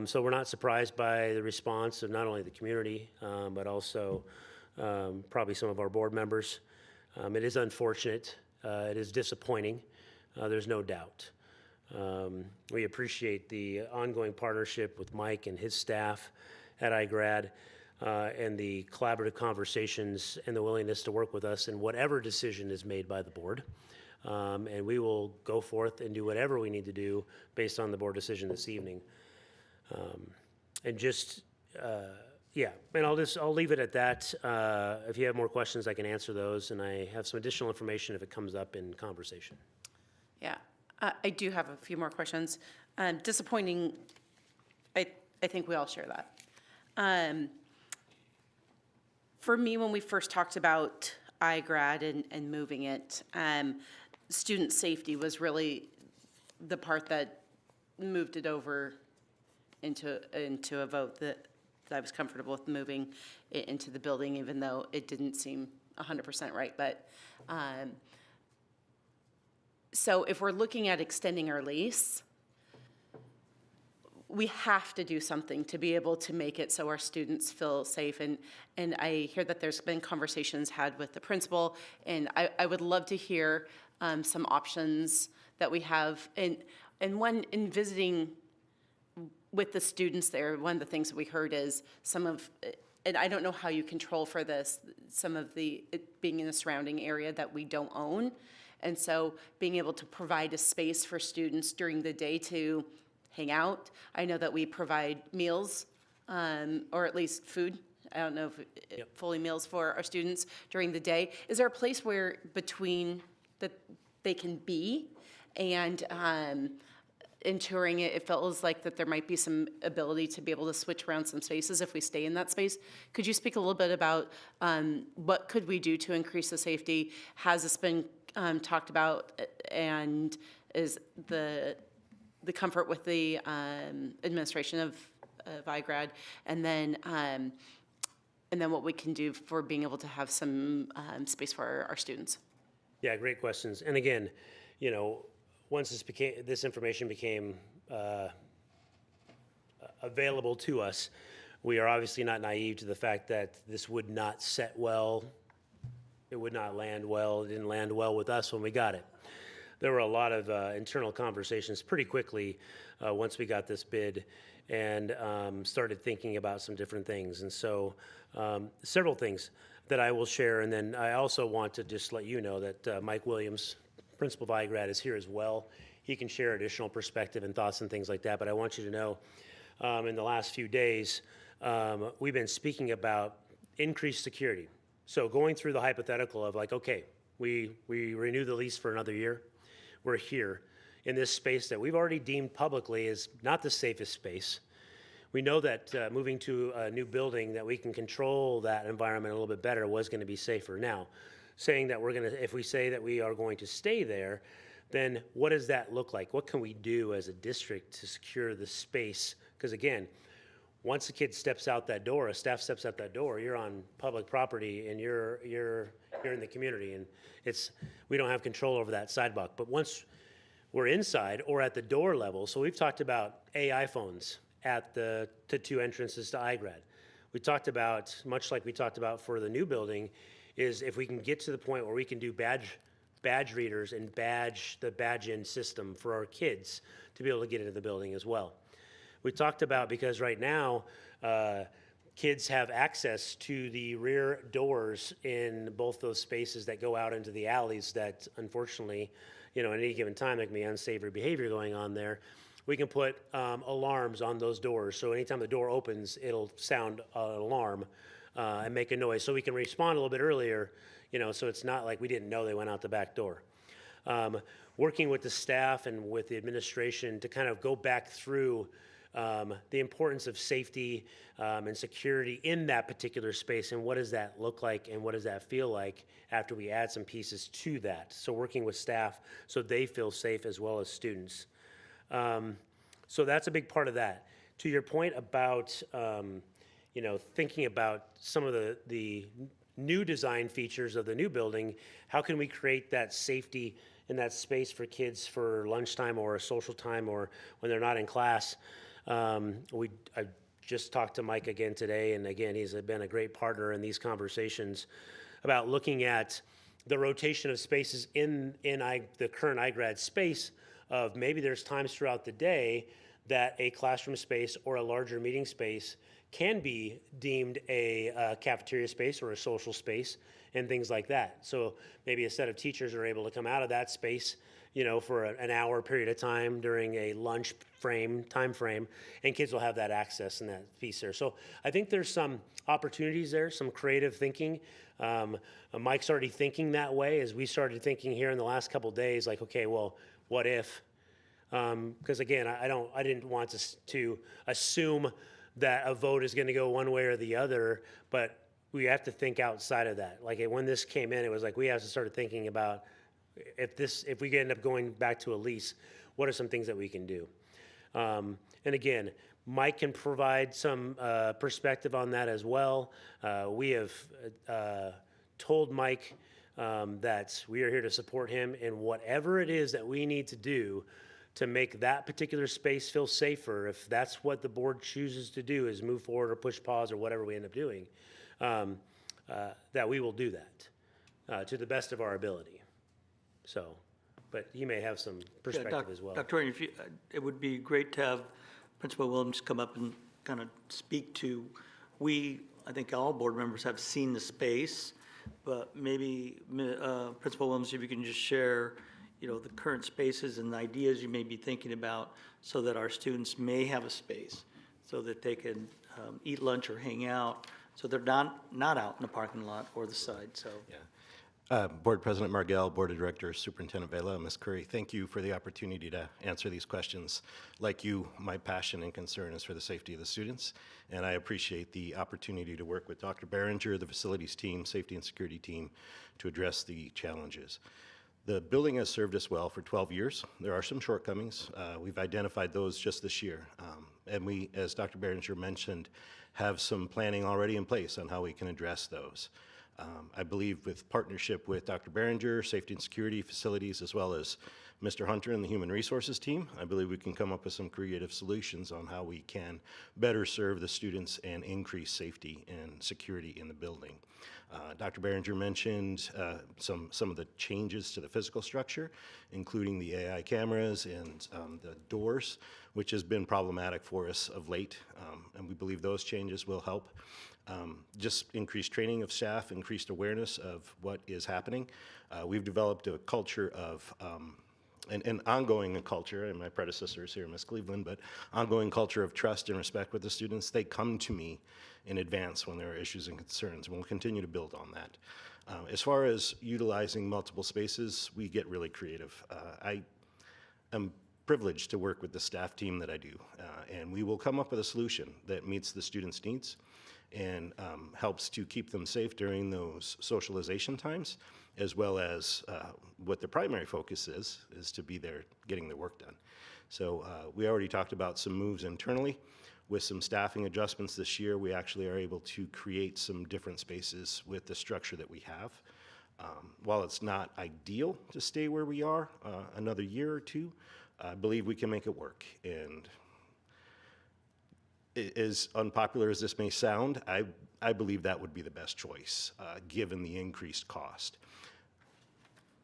So we're not surprised by the response of not only the community, but also probably some of our board members. It is unfortunate. It is disappointing. There's no doubt. We appreciate the ongoing partnership with Mike and his staff at iGrad, and the collaborative conversations and the willingness to work with us in whatever decision is made by the board. And we will go forth and do whatever we need to do based on the board decision this evening. And just, yeah, and I'll leave it at that. If you have more questions, I can answer those, and I have some additional information if it comes up in conversation. Yeah, I do have a few more questions. Disappointing, I think we all share that. For me, when we first talked about iGrad and moving it, student safety was really the part that moved it over into a vote that I was comfortable with moving it into the building, even though it didn't seem 100% right. But so if we're looking at extending our lease, we have to do something to be able to make it so our students feel safe. And I hear that there's been conversations had with the principal, and I would love to hear some options that we have. And one, in visiting with the students there, one of the things that we heard is and I don't know how you control for this, some of it being in a surrounding area that we don't own. And so being able to provide a space for students during the day to hang out. I know that we provide meals, or at least food. I don't know if fully meals for our students during the day. Is there a place where between that they can be and ensuring it feels like that there might be some ability to be able to switch around some spaces if we stay in that space? Could you speak a little bit about what could we do to increase the safety? Has this been talked about, and is the comfort with the administration of iGrad, and then what we can do for being able to have some space for our students? Yeah, great questions. And again, you know, once this information became available to us, we are obviously not naive to the fact that this would not set well. It would not land well. It didn't land well with us when we got it. There were a lot of internal conversations pretty quickly once we got this bid, and started thinking about some different things. And so several things that I will share. And then I also want to just let you know that Mike Williams, principal of iGrad, is here as well. He can share additional perspective and thoughts and things like that. But I want you to know in the last few days, we've been speaking about increased security. So going through the hypothetical of like, okay, we renew the lease for another year. We're here in this space that we've already deemed publicly as not the safest space. We know that moving to a new building that we can control that environment a little bit better was going to be safer. Now, saying that if we say that we are going to stay there, then what does that look like? What can we do as a district to secure the space? Because again, once a kid steps out that door, a staff steps out that door, you're on public property and you're in the community, and we don't have control over that sidewalk. But once we're inside or at the door level, so we've talked about AI phones at the two entrances to iGrad. We talked about, much like we talked about for the new building, is if we can get to the point where we can do badge readers and the badge-in system for our kids to be able to get into the building as well. We talked about, because right now, kids have access to the rear doors in both those spaces that go out into the alleys that, unfortunately, you know, at any given time, there can be unsavory behavior going on there. We can put alarms on those doors. So anytime the door opens, it'll sound an alarm and make a noise. So we can respond a little bit earlier, you know, so it's not like we didn't know they went out the back door. Working with the staff and with the administration to kind of go back through the importance of safety and security in that particular space, and what does that look like and what does that feel like after we add some pieces to that. So working with staff so they feel safe as well as students. So that's a big part of that. To your point about, you know, thinking about some of the new design features of the new building, how can we create that safety in that space for kids for lunchtime or a social time or when they're not in class? I just talked to Mike again today, and again, he's been a great partner in these conversations about looking at the rotation of spaces in the current iGrad space of maybe there's times throughout the day that a classroom space or a larger meeting space can be deemed a cafeteria space or a social space and things like that. So maybe a set of teachers are able to come out of that space, you know, for an hour period of time during a lunch time frame, and kids will have that access and that piece there. So I think there's some opportunities there, some creative thinking. Mike's already thinking that way as we started thinking here in the last couple of days, like, okay, well, what if? Because again, I didn't want to assume that a vote is going to go one way or the other, but we have to think outside of that. Like when this came in, it was like we have to start thinking about if we end up going back to a lease, what are some things that we can do? And again, Mike can provide some perspective on that as well. We have told Mike that we are here to support him in whatever it is that we need to do to make that particular space feel safer. If that's what the board chooses to do, is move forward or push pause or whatever we end up doing, that we will do that to the best of our ability. So, but he may have some perspective as well. Dr. Warren, it would be great to have Principal Williams come up and kind of speak to, I think all board members have seen the space, but maybe Principal Williams, if you can just share, you know, the current spaces and ideas you may be thinking about so that our students may have a space so that they can eat lunch or hang out, so they're not out in the parking lot or the side, so. Yeah. Board President Margell, Board of Directors, Superintendent Vela, Ms. Curry, thank you for the opportunity to answer these questions. Like you, my passion and concern is for the safety of the students, and I appreciate the opportunity to work with Dr. Behringer, the facilities team, safety and security team, to address the challenges. The building has served us well for 12 years. There are some shortcomings. We've identified those just this year. And we, as Dr. Behringer mentioned, have some planning already in place on how we can address those. I believe with partnership with Dr. Behringer, safety and security, facilities, as well as Mr. Hunter and the human resources team, I believe we can come up with some creative solutions on how we can better serve the students and increase safety and security in the building. Dr. Behringer mentioned some of the changes to the physical structure, including the AI cameras and the doors, which has been problematic for us of late, and we believe those changes will help. Just increased training of staff, increased awareness of what is happening. We've developed a culture of an ongoing culture, and my predecessor is here, Ms. Cleveland, but ongoing culture of trust and respect with the students. They come to me in advance when there are issues and concerns, and we'll continue to build on that. As far as utilizing multiple spaces, we get really creative. I am privileged to work with the staff team that I do, and we will come up with a solution that meets the students' needs and helps to keep them safe during those socialization times, as well as what the primary focus is to be there getting their work done. So we already talked about some moves internally. With some staffing adjustments this year, we actually are able to create some different spaces with the structure that we have. While it's not ideal to stay where we are another year or two, I believe we can make it work. And as unpopular as this may sound, I believe that would be the best choice, given the increased cost.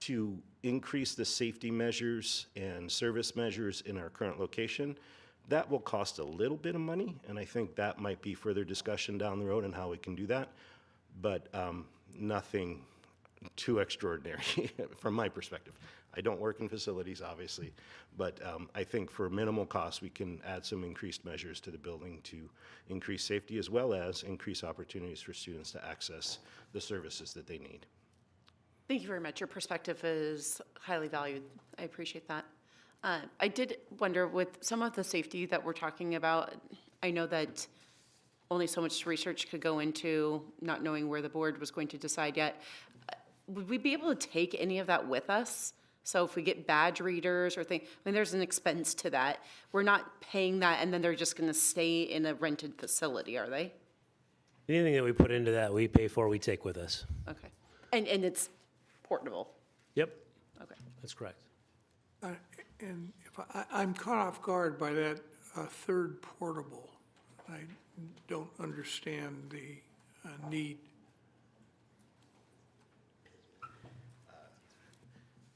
To increase the safety measures and service measures in our current location, that will cost a little bit of money, and I think that might be further discussion down the road on how we can do that, but nothing too extraordinary from my perspective. I don't work in facilities, obviously, but I think for minimal cost, we can add some increased measures to the building to increase safety as well as increase opportunities for students to access the services that they need. Thank you very much. Your perspective is highly valued. I appreciate that. I did wonder, with some of the safety that we're talking about, I know that only so much research could go into not knowing where the board was going to decide yet. Would we be able to take any of that with us? So if we get badge readers or things, I mean, there's an expense to that. We're not paying that and then they're just going to stay in a rented facility, are they? Anything that we put into that we pay for, we take with us. Okay. And it's portable? Yep. Okay. That's correct. And if I'm caught off guard by that third portable. I don't understand the need.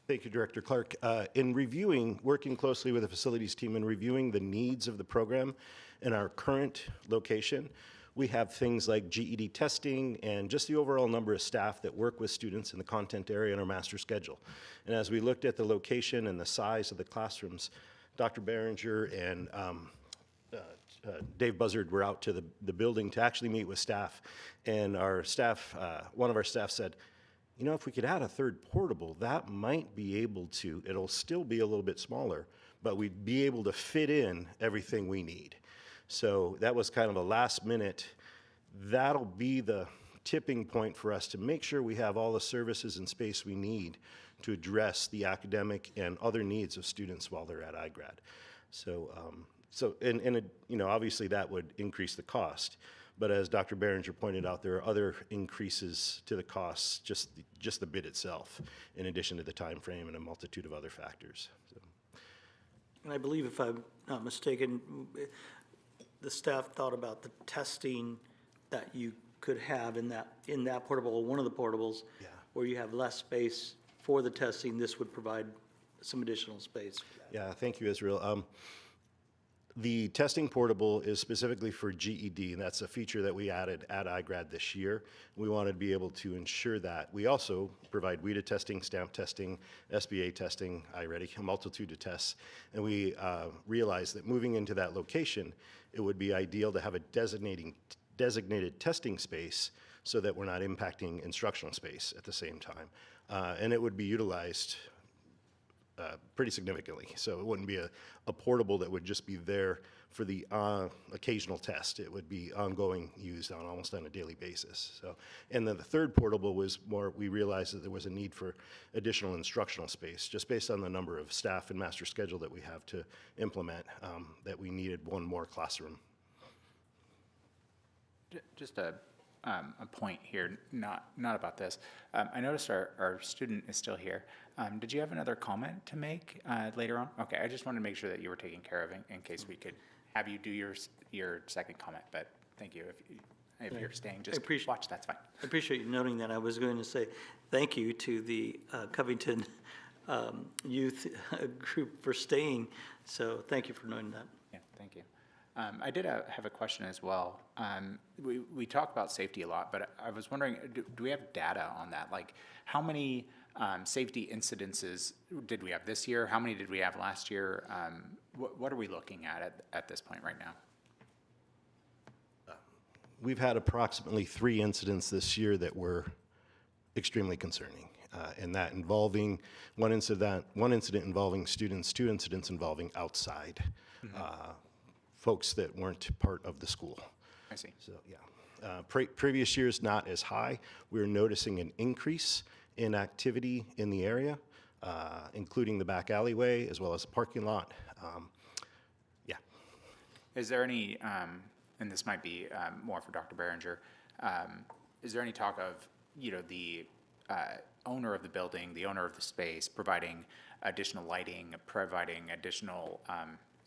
Thank you, Director Clark. In reviewing, working closely with the facilities team and reviewing the needs of the program in our current location, we have things like GED testing and just the overall number of staff that work with students in the content area in our master schedule. And as we looked at the location and the size of the classrooms, Dr. Behringer and Dave Buzzard were out to the building to actually meet with staff. And our staff, one of our staff said, you know, if we could add a third portable, that might be able to, it'll still be a little bit smaller, but we'd be able to fit in everything we need. So that was kind of a last minute. That'll be the tipping point for us to make sure we have all the services and space we need to address the academic and other needs of students while they're at iGrad. So, you know, obviously that would increase the cost. But as Dr. Behringer pointed out, there are other increases to the costs, just the bid itself, in addition to the time frame and a multitude of other factors. So. And I believe, if I'm not mistaken, the staff thought about the testing that you could have in that portable, or one of the portables, where you have less space for the testing. This would provide some additional space. Yeah, thank you, Israel. The testing portable is specifically for GED, and that's a feature that we added at iGrad this year. We wanted to be able to ensure that. We also provide WIDA testing, STAMP testing, SBA testing, iReady, a multitude of tests. And we realized that moving into that location, it would be ideal to have a designated testing space so that we're not impacting instructional space at the same time. And it would be utilized pretty significantly. So it wouldn't be a portable that would just be there for the occasional test. It would be ongoing, used almost on a daily basis. So, and then the third portable was more, we realized that there was a need for additional instructional space, just based on the number of staff and master schedule that we have to implement, that we needed one more classroom. Just a point here, not about this. I noticed our student is still here. Did you have another comment to make later on? Okay, I just wanted to make sure that you were taken care of in case we could have you do your second comment, but thank you. If you're staying, just watch, that's fine. I appreciate you noting that. I was going to say thank you to the Covington Youth Group for staying, so thank you for noting that. Yeah, thank you. I did have a question as well. We talk about safety a lot, but I was wondering, do we have data on that? Like, how many safety incidences did we have this year? How many did we have last year? What are we looking at this point right now? We've had approximately 3 incidents this year that were extremely concerning, and that involving one incident involving students, 2 incidents involving outside folks that weren't part of the school. I see. So yeah, previous years not as high. We're noticing an increase in activity in the area, including the back alleyway as well as the parking lot. Yeah. Is there any, and this might be more for Dr. Behringer, is there any talk of, you know, the owner of the building, the owner of the space, providing additional lighting, providing additional,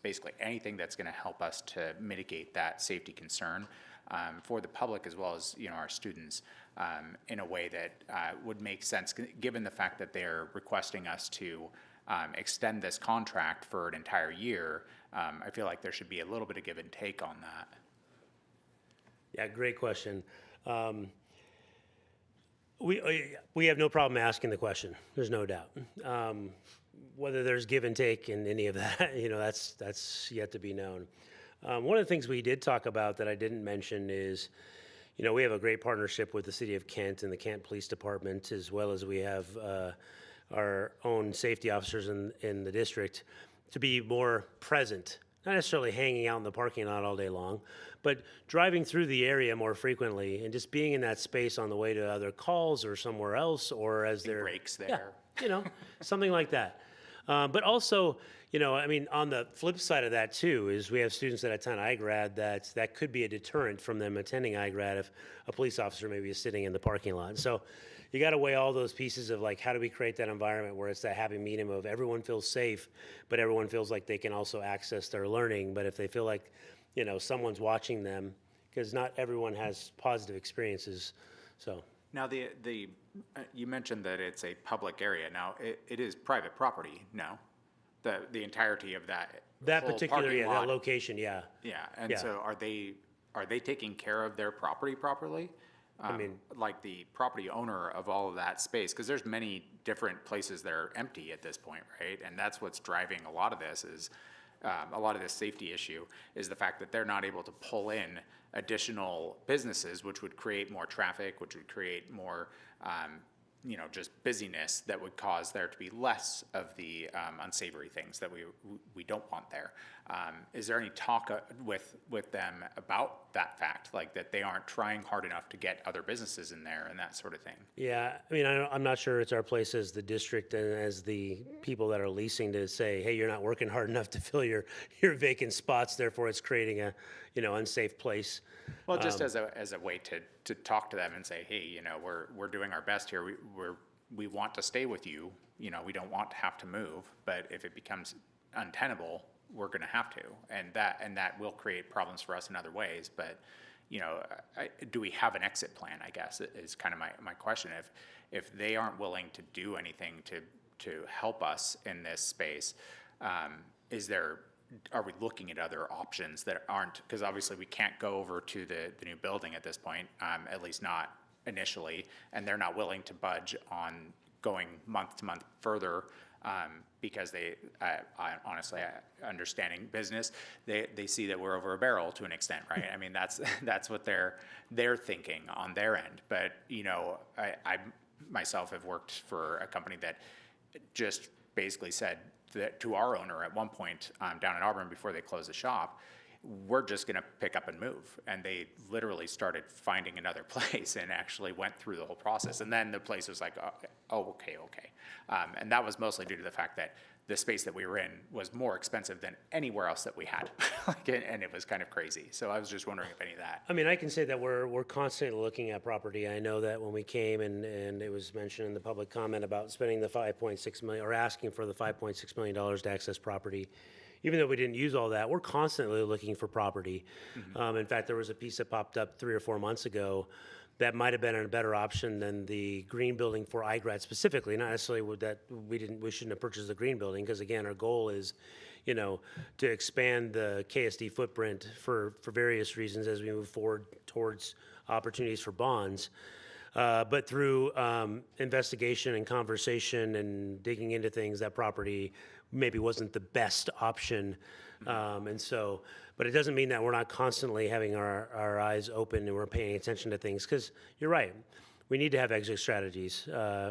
basically anything that's going to help us to mitigate that safety concern for the public as well as, you know, our students in a way that would make sense, given the fact that they're requesting us to extend this contract for an entire year. I feel like there should be a little bit of give and take on that. Yeah, great question. We have no problem asking the question. There's no doubt. Whether there's give and take in any of that, you know, that's yet to be known. One of the things we did talk about that I didn't mention is, you know, we have a great partnership with the City of Kent and the Kent Police Department, as well as we have our own safety officers in the district to be more present, not necessarily hanging out in the parking lot all day long, but driving through the area more frequently and just being in that space on the way to other calls or somewhere else, or as they're breaks there. Yeah, you know, something like that. But also, you know, I mean, on the flip side of that too, is we have students that attend iGrad that could be a deterrent from them attending iGrad if a police officer maybe is sitting in the parking lot. So you got to weigh all those pieces of like, how do we create that environment where it's that happy medium of everyone feels safe, but everyone feels like they can also access their learning. But if they feel like, you know, someone's watching them, because not everyone has positive experiences. So Now, you mentioned that it's a public area. Now, it is private property, no? The entirety of that That whole particular, parking yeah, lot. that location, yeah. Yeah, and Yeah. so are they taking care of their property properly? I mean- Like the property owner of all of that space, because there's many different places that are empty at this point, right? And that's what's driving a lot of this is, a lot of this safety issue is the fact that they're not able to pull in additional businesses, which would create more traffic, which would create more, just busyness that would cause there to be less of the unsavory things that we don't want there. Is there any talk with them about that fact, like that they aren't trying hard enough to get other businesses in there and that sort of thing? Yeah, I mean, I'm not sure it's our place as the district and as the people that are leasing to say, hey, you're not working hard enough to fill your vacant spots, therefore it's creating a, unsafe place. Well, just as a way to talk to them and say, hey, we're doing our best here. We want to stay with you. We don't want to have to move, but if it becomes untenable, we're going to have to, and that will create problems for us in other ways. But do we have an exit plan? I guess is kind of my question. If they aren't willing to do anything to help us in this space, are we looking at other options that aren't, because obviously we can't go over to the new building at this point, at least not initially, and they're not willing to budge on going month to month further, because honestly, understanding business, they see that we're over a barrel to an extent, right? I mean, that's what they're thinking on their end. But I myself have worked for a company that just basically said that to our owner at one point down in Auburn before they closed the shop, we're just going to pick up and move. And they literally started finding another place and actually went through the whole process. And then the place was like, oh, okay. And that was mostly due to the fact that the space that we were in was more expensive than anywhere else that we had. And it was kind of crazy. So I was just wondering if any of that. I mean, I can say that we're constantly looking at property. I know that when we came and it was mentioned in the public comment about spending the $5.6 million or asking for the $5.6 million to access property, even though we didn't use all that, we're constantly looking for property. Mm-hmm. In fact, there was a piece that popped up 3 or 4 months ago that might have been a better option than the green building for iGrad specifically. Not necessarily that we shouldn't have purchased the green building, because again, our goal is, to expand the KSD footprint for various reasons as we move forward towards opportunities for bonds. But through investigation and conversation and digging into things, that property maybe wasn't the best option. But it doesn't mean that we're not constantly having our eyes open and we're paying attention to things, because you're right. We need to have exit strategies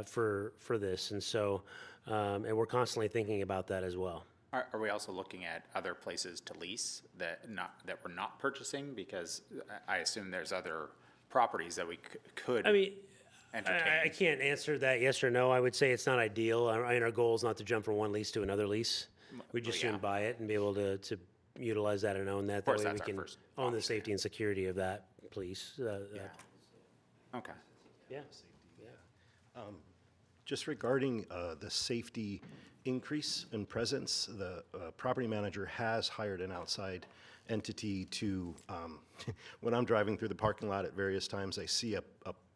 for this. And we're constantly thinking about that as well. Are we also looking at other places to lease that we're not purchasing? Because I assume there's other properties that we could entertain. I can't answer that yes or no. I would say it's not ideal. Our goal is not to jump from one lease to another lease. We just shouldn't buy it and be able to utilize that and own that. That way we can own the safety and security of that lease. Okay. Yeah. Just regarding the safety increase in presence, the property manager has hired an outside entity to, when I'm driving through the parking lot at various times, I see a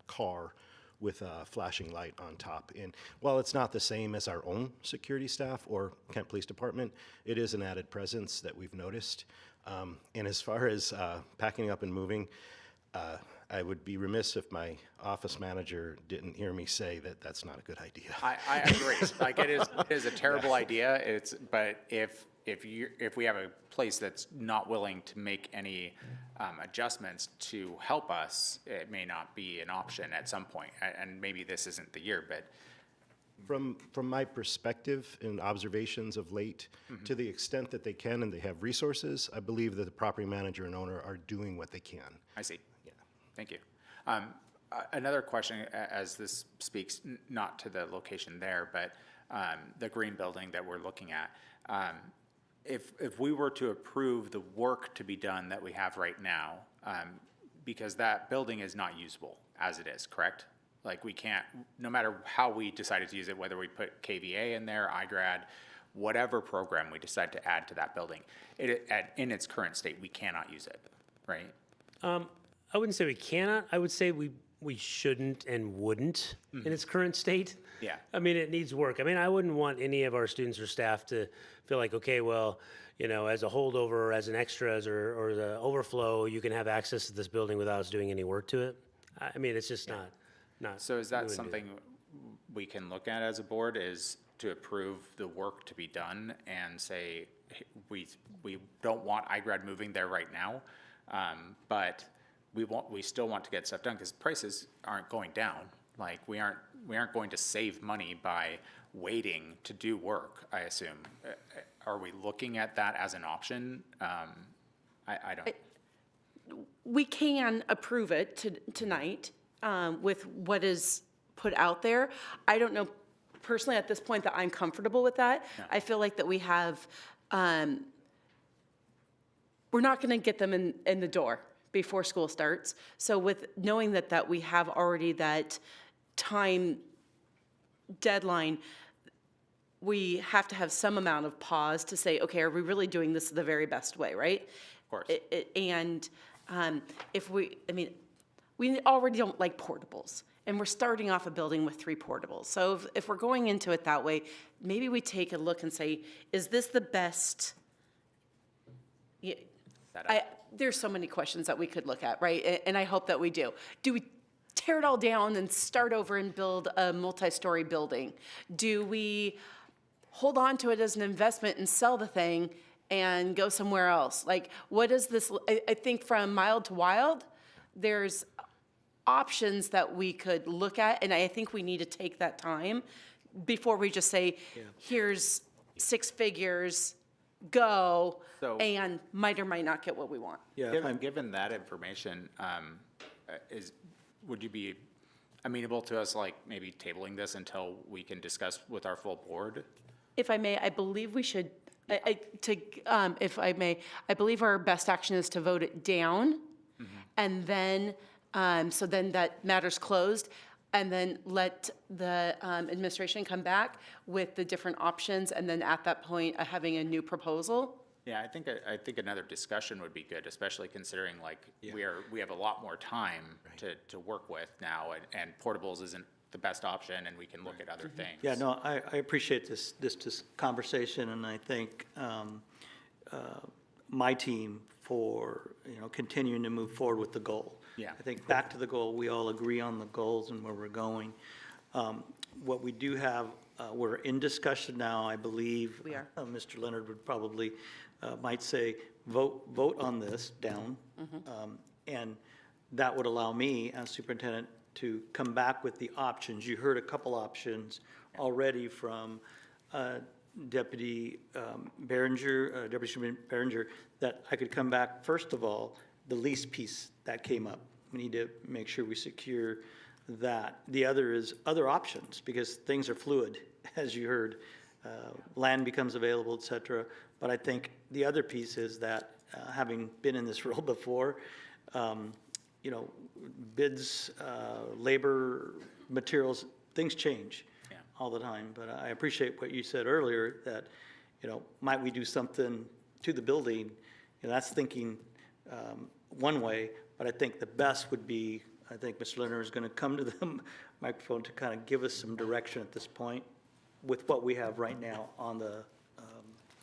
car with a flashing light on top. And while it's not the same as our own security staff or Kent Police Department, it is an added presence that we've noticed. And as far as packing up and moving, I would be remiss if my office manager didn't hear me say that that's not a good idea. I agree. Like it is a terrible idea. But if we have a place that's not willing to make any adjustments to help us, it may not be an option at some point. And maybe this isn't the year, but From my perspective and observations of late, to the extent that they can and they have resources, I believe that the property manager and owner are doing what they can. I see. Yeah. Thank you. Another question, as this speaks not to the location there, but the green building that we're looking at. If we were to approve the work to be done that we have right now, because that building is not usable as it is, correct? Like we can't, no matter how we decided to use it, whether we put KVA in there, iGrad, whatever program we decide to add to that building, in its current state, we cannot use it, right? I wouldn't say we cannot. I would say we we shouldn't and wouldn't in its current state. Yeah. I mean, it needs work. I mean, I wouldn't want any of our students or staff to feel like, okay, well, you know, as a holdover, or as an extras, or the overflow, you can have access to this building without us doing any work to it. I mean, it's just not. So is we that wouldn't do something we can look at as a board, is to approve the work to be done and say, "Hey, we don't want iGrad moving there right now, but we still want to get stuff done because prices aren't going down. Like we aren't going to save money by waiting to do work, I assume. Are we looking at that as an option? I don't. We can approve it tonight with what is put out there. I don't know personally at this point that I'm comfortable with that. Yeah. I feel like that we have, we're not going to get them in the door before school starts. So with knowing that we have already that time deadline, we have to have some amount of pause to say, okay, are we really doing this the very best way, right? Of course. And if we already don't like portables, and we're starting off a building with 3 portables. So if we're going into it that way, maybe we take a look and say, is this the best? There's so many questions that we could look at, right? And I hope that we do. Do we tear it all down and start over and build a multi-story building? Do we hold on to it as an investment and sell the thing and go somewhere else? Like, what is this? I think from mild to wild, there's options that we could look at, and I think we need to take that time before we just say, here's 6 figures, go, and might or might not get what we want. Yeah, Given that information, would you be amenable to us like maybe tabling this until we can discuss with our full board? If I may, I believe we should, if I may, I believe our best action is to vote it down, and then, so then that matter's closed, and then let the administration come back with the different options, and then at that point, having a new proposal. Yeah, I think another discussion would be good, especially considering like we have a lot more time to work with now, and portables isn't the best option, and we can look at other things. Yeah, no, I appreciate this conversation, and I thank my team for continuing to move forward with the goal. Yeah. I think back to the goal, we all agree on the goals and where we're going. What we do have, we're in discussion now, I believe. We are. Mr. Leonard would probably, might say, vote on this down. And that would allow me as superintendent to come back with the options. You heard a couple options already from Deputy Behringer, Deputy Superintendent Behringer, that I could come back, first of all, the lease piece that came up. We need to make sure we secure that. The other is other options, because things are fluid, as you heard. Land becomes available, et cetera. But I think the other piece is that, having been in this role before, bids, labor, materials, things change all the time. But I appreciate what you said earlier, that, might we do something to the building? That's thinking one way, but I think the best would be, I think Mr. Leonard is going to come to the microphone to kind of give us some direction at this point with what we have right now on the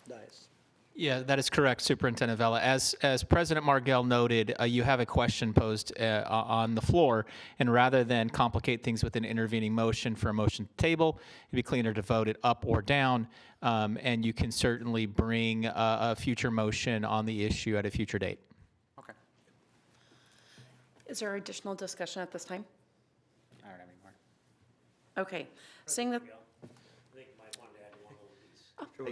dais. Yeah, that is correct, Superintendent Vela. As President Margell noted, you have a question posed on the floor, and rather than complicate things with an intervening motion for a motion to table, it'd be cleaner to vote it up or down, and you can certainly bring a future motion on the issue at a future date. Okay. Is there additional discussion at this time? I don't have any more. Okay, seeing that.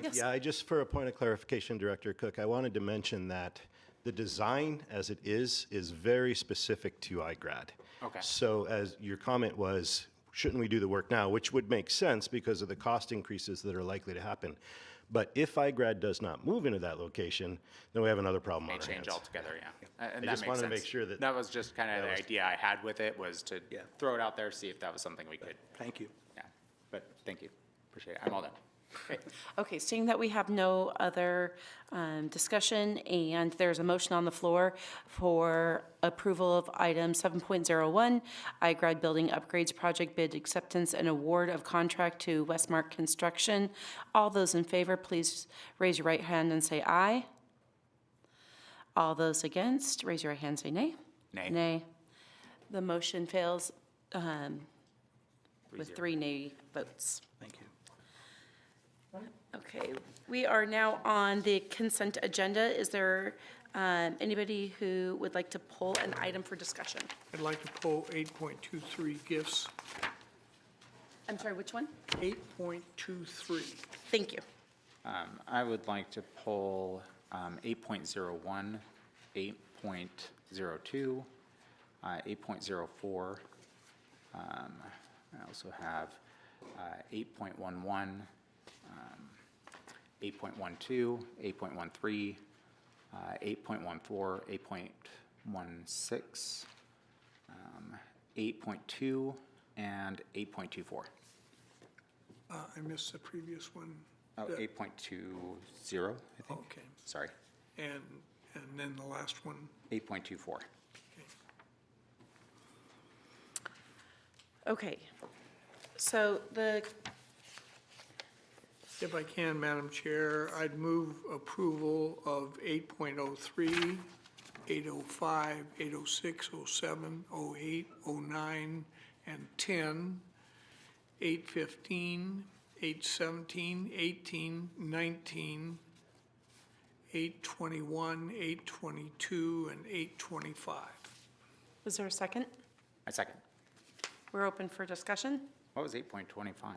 Yes. Yeah, just for a point of clarification, Director Cook, I wanted to mention that the design as it is very specific to iGrad. Okay. So as your comment was, shouldn't we do the work now, which would make sense because of the cost increases that are likely to happen. But if iGrad does not move into that location, then we have another problem on our hands. Change altogether, yeah. And I that just makes wanted to sense. make sure that that was just kind of the idea I had with it, was to throw it out there, see if that was something we could. Thank you. Yeah, but thank you. Appreciate it. I'm all done. Great. Okay, seeing that we have no other discussion and there's a motion on the floor for approval of item 7.01, iGrad Building Upgrades Project Bid Acceptance and Award of Contract to Westmark Construction. All those in favor, please raise your right hand and say aye. All those against, raise your right hand and say nay. Nay. Nay. The motion fails with 3 nay votes. Thank you. Okay, we are now on the consent agenda. Is there anybody who would like to pull an item for discussion? I'd like to pull 8.23 gifts. I'm sorry, which one? 8.23. Thank you. I would like to pull 8.01, 8.02, 8.04. I also have 8.11, 8.12, 8.13, 8.14, 8.16, 8.2, and 8.24. I missed the previous one. Oh, 8.20, I think. Okay. Sorry. And then the last one. 8.24. Okay, so If I can, Madam Chair, I'd move approval of 8.03, 8.05, 8.06, 07, 08, 09, and 10, 8.15, 8.17, 18, 19, 8.21, 8.22, and 8.25. Was there a second? I second. We're open for discussion. What was 8.25?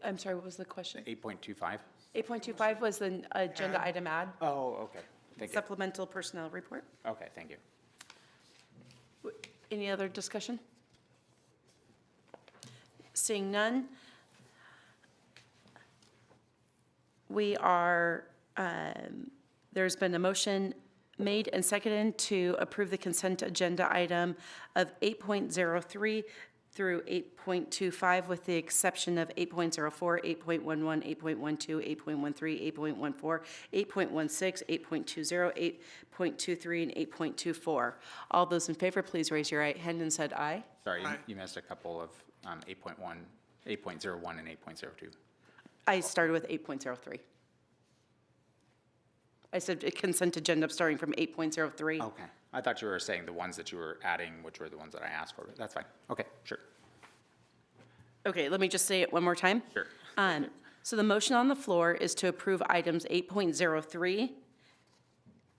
I'm sorry, what was the question? 8.25? 8.25 was the agenda item add. Oh, okay. Thank you. Supplemental personnel report. Okay, thank you. Any other discussion? Seeing none, we are, there's been a motion made and seconded to approve the consent agenda item of 8.03 through 8.25 with the exception of 8.04, 8.11, 8.12, 8.13, 8.14, 8.16, 8.20, 8.23, and 8.24. All those in favor, please raise your right hand and said aye. Sorry, you missed a couple of 8.1, 8.01, and 8.02. I started with 8.03. I said consent agenda starting from 8.03. Okay. I thought you were saying the ones that you were adding, which were the ones that I asked for, but that's fine. Okay, sure. Okay, let me just say it one more time. Sure. So the motion on the floor is to approve items 8.03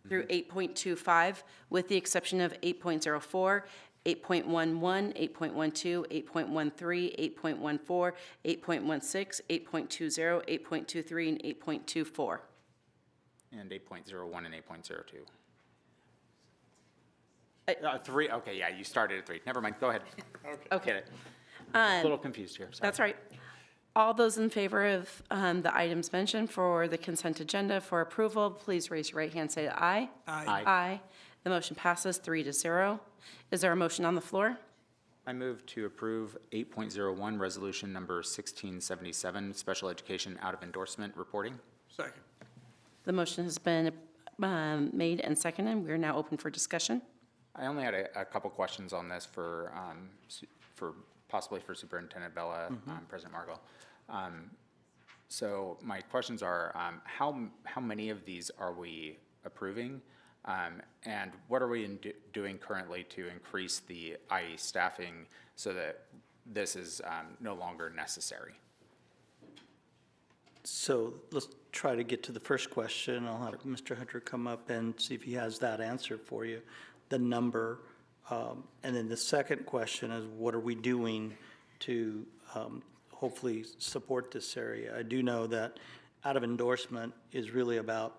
through 8.25 with the exception of 8.04, 8.11, 8.12, 8.13, 8.14, 8.16, 8.20, 8.23, and 8.24. And 8.01 and 8.02. 3, okay, yeah, you started at 3. Never mind, go ahead. Okay. Get it. A little confused here, sorry. That's right. All those in favor of the items mentioned for the consent agenda for approval, please raise your right hand, say aye. Aye. Aye. The motion passes 3-0. Is there a motion on the floor? I move to approve 8.01, resolution number 1677, special education out of endorsement reporting. Second. The motion has been made and seconded. We are now open for discussion. I only had a couple questions on this for possibly for Superintendent Bella, President Margot. So my questions are, how many of these are we approving? And what are we doing currently to increase the IE staffing so that this is no longer necessary? So let's try to get to the first question. I'll have Mr. Hunter come up and see if he has that answer for you, the number. And then the second question is, what are we doing to hopefully support this area? I do know that out of endorsement is really about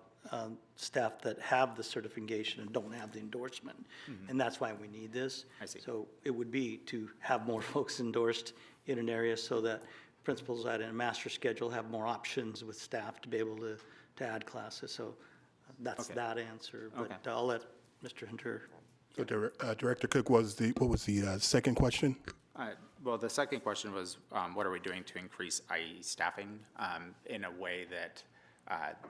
staff that have the certification and don't have the endorsement. And that's why we need this. I see. So it would be to have more folks endorsed in an area so that principals that in a master schedule have more options with staff to be able to add classes. So that's that answer. But I'll let Mr. Hunter. So Director Cook, what was the second question? Well, the second question was, what are we doing to increase IE staffing in a way that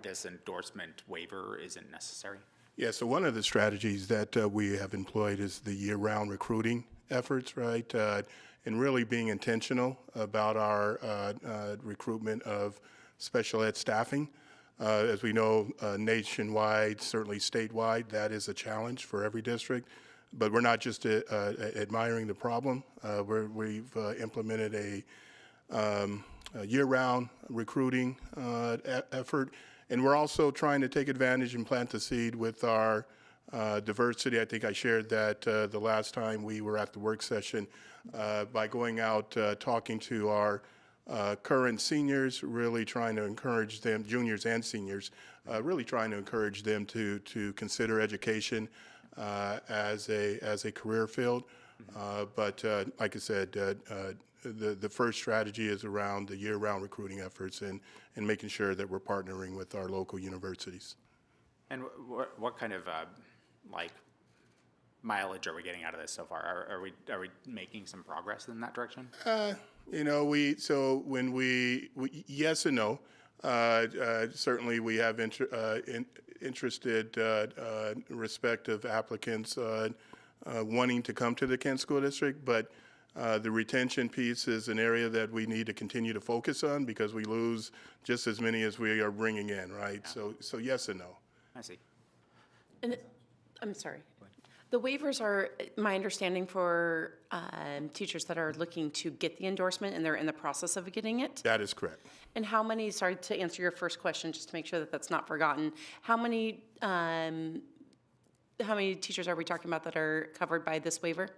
this endorsement waiver isn't necessary? Yeah, so one of the strategies that we have employed is the year-round recruiting efforts, right? And really being intentional about our recruitment of special ed staffing. As we know, nationwide, certainly statewide, that is a challenge for every district. But we're not just admiring the problem. We've implemented a year-round recruiting effort. And we're also trying to take advantage and plant the seed with our diversity. I think I shared that the last time we were at the work session by going out talking to our current seniors, really trying to encourage them, juniors and seniors, really trying to encourage them to consider education as a career field. But like I said, the first strategy is around the year-round recruiting efforts and making sure that we're partnering with our local universities. And what kind of like mileage are we getting out of this so far? Are we making some progress in that direction? You know, when we yes and no. Certainly, we have interested respective applicants wanting to come to the Kent School District, but the retention piece is an area that we need to continue to focus on because we lose just as many as we are bringing in, right? Yeah. So yes and no. I see. And I'm sorry. The waivers are, my understanding, for teachers that are looking to get the endorsement and they're in the process of getting it. That is correct. And how many, sorry to answer your first question, just to make sure that that's not forgotten, how many teachers are we talking about that are covered by this waiver?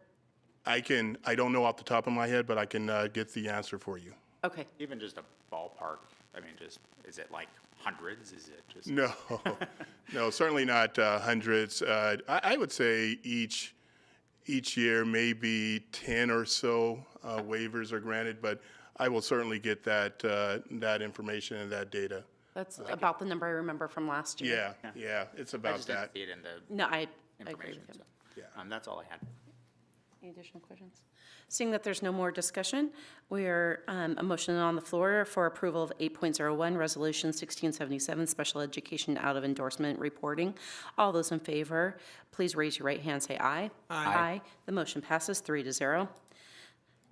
I don't know off the top of my head, but I can get the answer for you. Okay. Even just a ballpark, I mean, is it like hundreds? Is it just? No, no, certainly not hundreds. I would say each year maybe 10 or so waivers are granted, but I will certainly get that information and that data. That's about the number I remember from last year. Yeah, it's about I just that. didn't see it in the No, I agree information. with him. So, yeah, that's all I had. Any additional questions? Seeing that there's no more discussion, we are a motion on the floor for approval of 8.01, Resolution 1677, Special Education Out of Endorsement Reporting. All those in favor, please raise your right hand, say aye. Aye. The motion passes 3-0.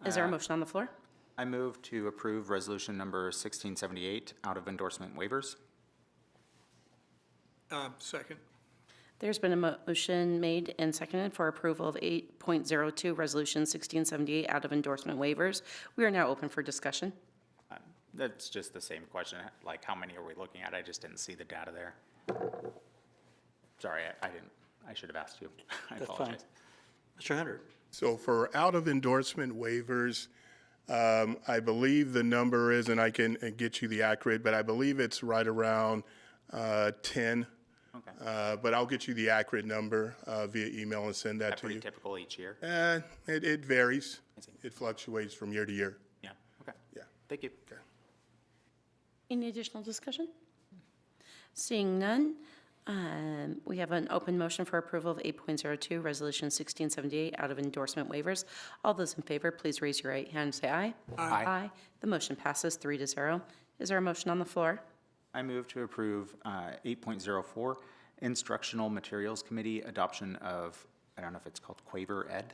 Is there a motion on the floor? I move to approve resolution number 1678, out of endorsement waivers. Second. There's been a motion made and seconded for approval of 8.02, Resolution 1678, out of endorsement waivers. We are now open for discussion. That's just the same question, like how many are we looking at? I just didn't see the data there. Sorry, I should have asked you. I apologize. Mr. Hunter. So for out of endorsement waivers, I believe the number is, and I can get you the accurate, but I believe it's right around 10. Okay. But I'll get you the accurate number via email and send that to you. Pretty typical each year? It varies. It fluctuates from year to year. Yeah, okay. Yeah. Thank you. Okay. Any additional discussion? Seeing none, we have an open motion for approval of 8.02, Resolution 1678, out of endorsement waivers. All those in favor, please raise your right hand and say aye. Aye. Aye. The motion passes 3-0. Is there a motion on the floor? I move to approve 8.04, Instructional Materials Committee adoption of, I don't know if it's called Quaver Ed.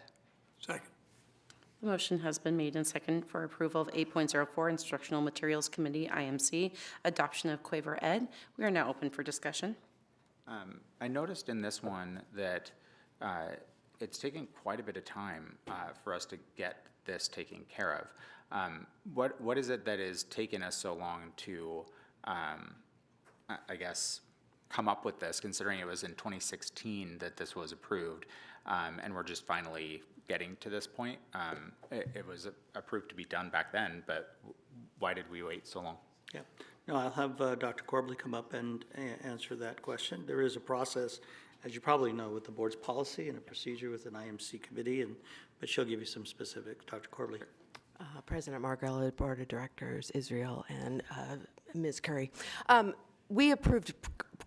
Second. The motion has been made and seconded for approval of 8.04, Instructional Materials Committee, IMC, adoption of Quaver Ed. We are now open for discussion. I noticed in this one that it's taken quite a bit of time for us to get this taken care of. What is it that has taken us so long to, I guess, come up with this, considering it was in 2016 that this was approved, and we're just finally getting to this point? It was approved to be done back then, but why did we wait so long? Yeah. No, I'll have Dr. Corbley come up and answer that question. There is a process, as you probably know, with the board's policy and a procedure with an IMC committee, but she'll give you some specifics. Dr. Corbley. President Margell, Board of Directors, Israel, and Ms. Curry. We approved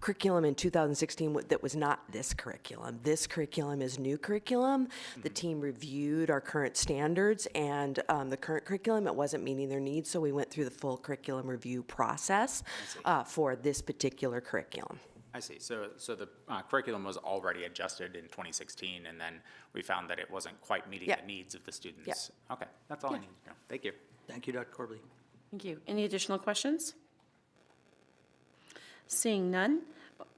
curriculum in 2016 that was not this curriculum. This curriculum is new curriculum. The team reviewed our current standards and the current curriculum. It wasn't meeting their needs, so we went through the full curriculum review process for this particular curriculum. I see. So the curriculum was already adjusted in 2016, and then we found that it wasn't quite meeting the needs of the students. Okay, that's all I need to know. Thank you. Thank you, Dr. Corbley. Thank you. Any additional questions? Seeing none,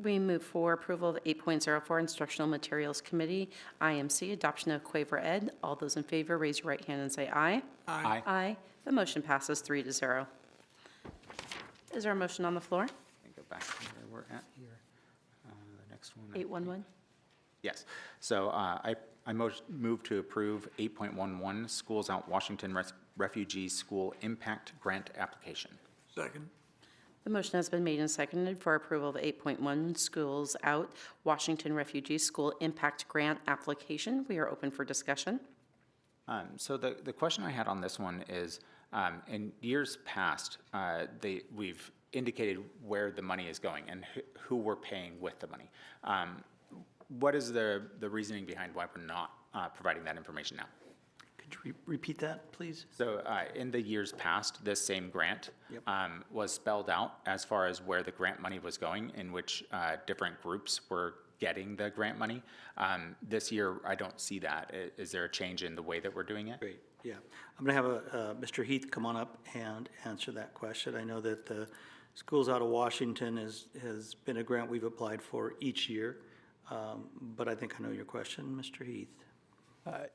we move for approval of 8.04 Instructional Materials Committee, IMC, adoption of Quaver Ed. All those in favor, raise your right hand and say aye. Aye. Aye. The motion passes 3-0. Is there a motion on the floor? Let me go back to where we're at here. The next one. 811. Yes. So I move to approve 8.11 Schools Out Washington Refugee School Impact Grant Application. Second. The motion has been made and seconded for approval of 8.1 Schools Out Washington Refugee School Impact Grant Application. We are open for discussion. So the question I had on this one is, in years past, we've indicated where the money is going and who we're paying with the money. What is the reasoning behind why we're not providing that information now? Could you repeat that, please? So in the years past, this same grant was spelled out as far as where the grant money was going, in which different groups were getting the grant money. This year, I don't see that. Is there a change in the way that we're doing it? Great, yeah. I'm going to have Mr. Heath come on up and answer that question. I know that the Schools Out of Washington has been a grant we've applied for each year, but I think I know your question, Mr. Heath.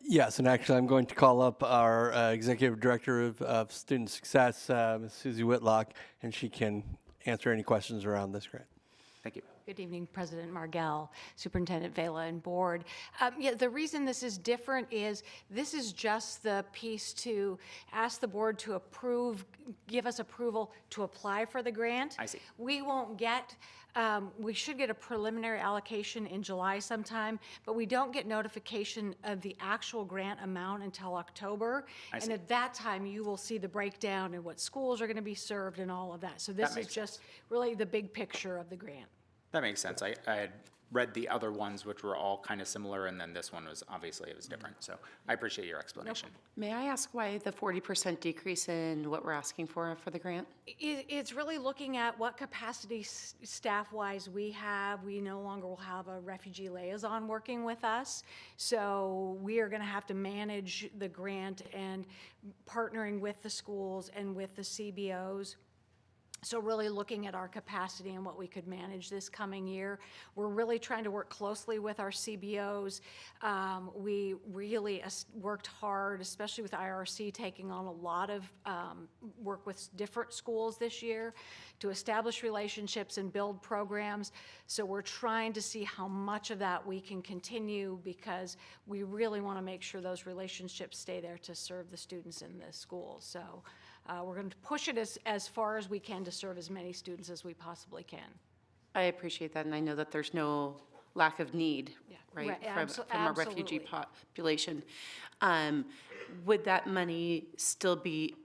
Yes, and actually I'm going to call up our Executive Director of Student Success, Ms. Susie Whitlock, and she can answer any questions around this grant. Thank you. Good evening, President Margell, Superintendent Vela, and Board. The reason this is different is this is just the piece to ask the Board to give us approval to apply for the grant. I see. We won't get, we should get a preliminary allocation in July sometime, but we don't get notification of the actual grant amount until October. I see. And at that time, you will see the breakdown and what schools are going to be served and all of that. So this is just really the big picture of the grant. That makes sense. I had read the other ones, which were all kind of similar, and then this one was, obviously, it was different. So I appreciate your explanation. May I ask why the 40% decrease in what we're asking for the grant? It's really looking at what capacity staff-wise we have. We no longer will have a refugee liaison working with us. So we are going to have to manage the grant and partnering with the schools and with the CBOs. So really looking at our capacity and what we could manage this coming year. We're really trying to work closely with our CBOs. We really worked hard, especially with IRC taking on a lot of work with different schools this year to establish relationships and build programs. So we're trying to see how much of that we can continue because we really want to make sure those relationships stay there to serve the students in the schools. So we're going to push it as far as we can to serve as many students as we possibly can. I appreciate that, and I know that there's no lack of need, right, from our refugee population. Would that money still be,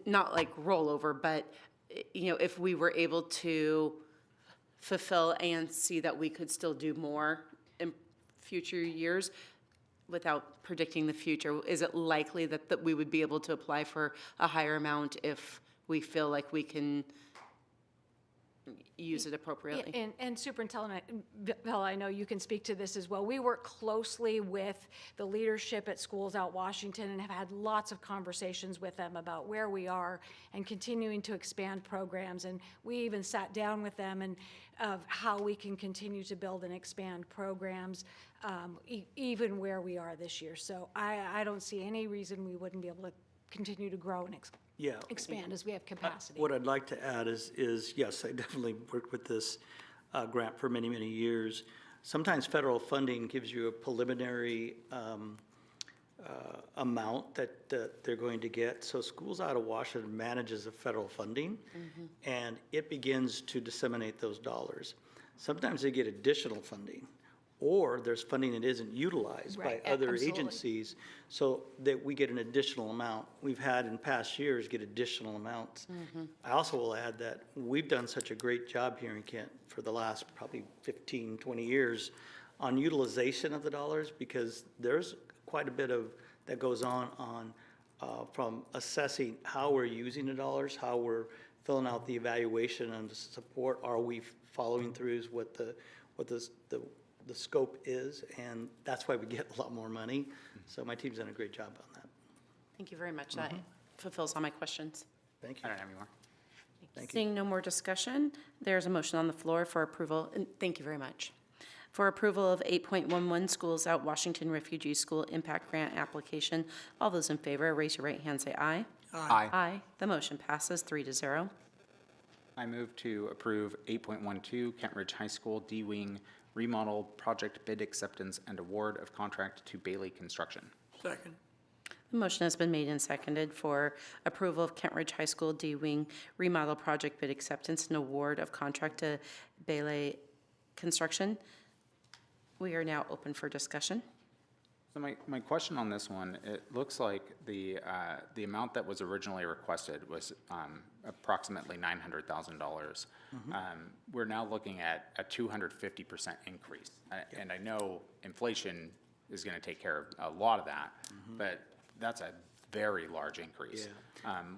not like rollover, but if we were able to fulfill and see that we could still do more in future years, without predicting the future, is it likely that we would be able to apply for a higher amount if we feel like we can use it appropriately? And Superintendent Vela, I know you can speak to this as well. We work closely with the leadership at Schools Out Washington and have had lots of conversations with them about where we are and continuing to expand programs. And we even sat down with them and of how we can continue to build and expand programs even where we are this year. So I don't see any reason we wouldn't be able to continue to grow and expand as we have capacity. What I'd like to add is yes, I definitely worked with this grant for many, many years. Sometimes federal funding gives you a preliminary amount that they're going to get. So Schools Out of Washington manages the federal funding, and it begins to disseminate those dollars. Sometimes they get additional funding, or there's funding that isn't utilized by Right, other absolutely. agencies, so that we get an additional amount. We've had in past years get additional amounts. I also will add that we've done such a great job here in Kent for the last probably 15, 20 years on utilization of the dollars, because there's quite a bit of, that goes on from assessing how we're using the dollars, how we're filling out the evaluation and the support, are we following through is what the scope is, and that's why we get a lot more money. So my team's done a great job on that. Thank you very much. That fulfills all my questions. Thank you. I don't have any more. Thank you. Seeing no more discussion, there's a motion on the floor for approval, and thank you very much. For approval of 8.11 Schools Out Washington Refugee School Impact Grant Application. All those in favor, raise your right hand, say aye. Aye. Aye. The motion passes 3-0. I move to approve 8.12 Kent Ridge High School D-Wing remodel project bid acceptance and award of contract to Bailey Construction. Second. The motion has been made and seconded for approval of Kent Ridge High School D-Wing remodel project bid acceptance and award of contract to Bailey Construction. We are now open for discussion. So my question on this one, it looks like the amount that was originally requested was approximately $900,000. We're now looking at a 250% increase. And I know inflation is going to take care of a lot of that, but that's a very large increase.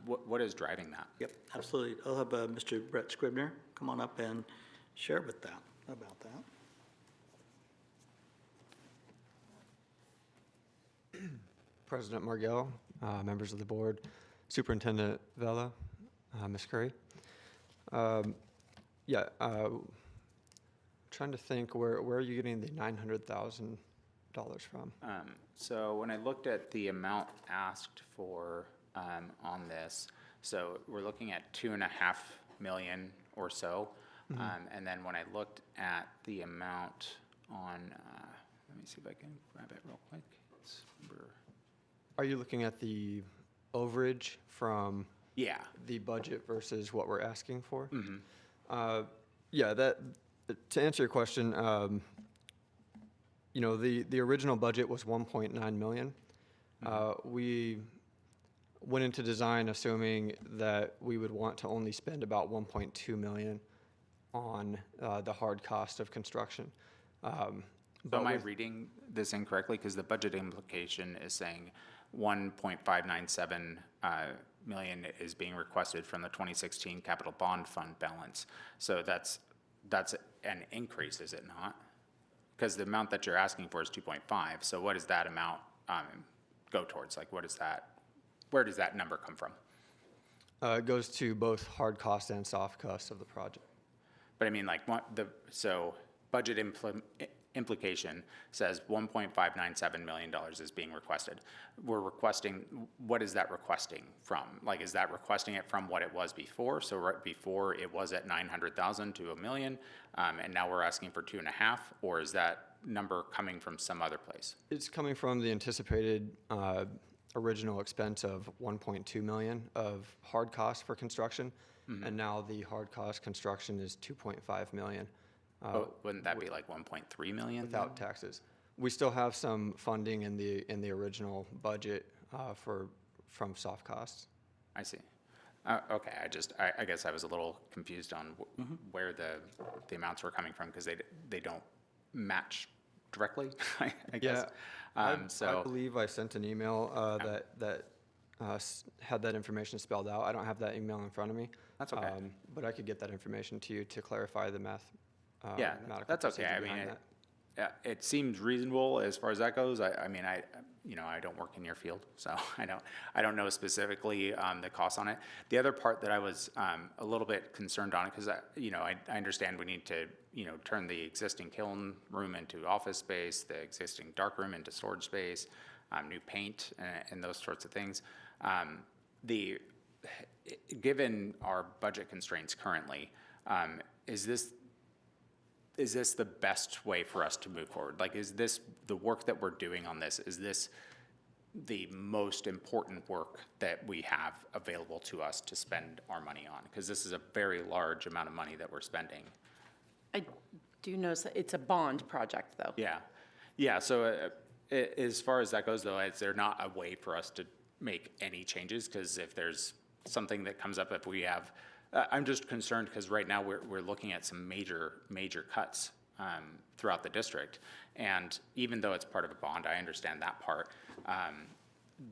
What is driving that? Yep, absolutely. I'll have Mr. Brett Scribner come on up and share about that. President Margell, members of the board, Superintendent Vela, Ms. Curry. Trying to think, where are you getting the $900,000 from? So when I looked at the amount asked for on this, so we're looking at $2.5 million or so. And then when I looked at the amount on, let me see if I can grab it real quick. It's number. Are you looking at the overage from Yeah. the budget versus what we're asking for? To answer your question, the original budget was 1.9 million. We went into design assuming that we would want to only spend about 1.2 million on the hard cost of construction. So am I reading this incorrectly? Because the budget implication is saying 1.597 million is being requested from the 2016 capital bond fund balance. So that's an increase, is it not? Because the amount that you're asking for is 2.5. So what does that amount go towards? Like, what is that? Where does that number come from? It goes to both hard cost and soft cost of the project. But I mean, like, so budget implication says $1.597 million is being requested. We're requesting, what is that requesting from? Like, is that requesting it from what it was before? So right before it was at 900,000 to $1 million, and now we're asking for 2.5, or is that number coming from some other place? It's coming from the anticipated original expense of 1.2 million of hard cost for construction, and now the hard cost construction is 2.5 million. Wouldn't that be like 1.3 million? Without taxes. We still have some funding in the original budget from soft costs. I see. Okay, I guess I was a little confused on where the amounts were coming from, because they don't match directly, I guess. I believe I sent an email that had that information spelled out. I don't have that email in front of me. That's okay. But I could get that information to you to clarify the math. Yeah, that's okay. I mean, it seems reasonable as far as that goes. I mean, I don't work in your field, so I don't know specifically the cost on it. The other part that I was a little bit concerned on, because I understand we need to turn the existing kiln room into office space, the existing dark room into storage space, new paint, and those sorts of things. Given our budget constraints currently, is this the best way for us to move forward? Like, is this the work that we're doing on this? Is this the most important work that we have available to us to spend our money on? Because this is a very large amount of money that we're spending. Do you notice that it's a bond project, though? Yeah. Yeah, so as far as that goes, though, is there not a way for us to make any changes? Because if there's something that comes up, if we have, I'm just concerned because right now we're looking at some major cuts throughout the district. And even though it's part of a bond, I understand that part.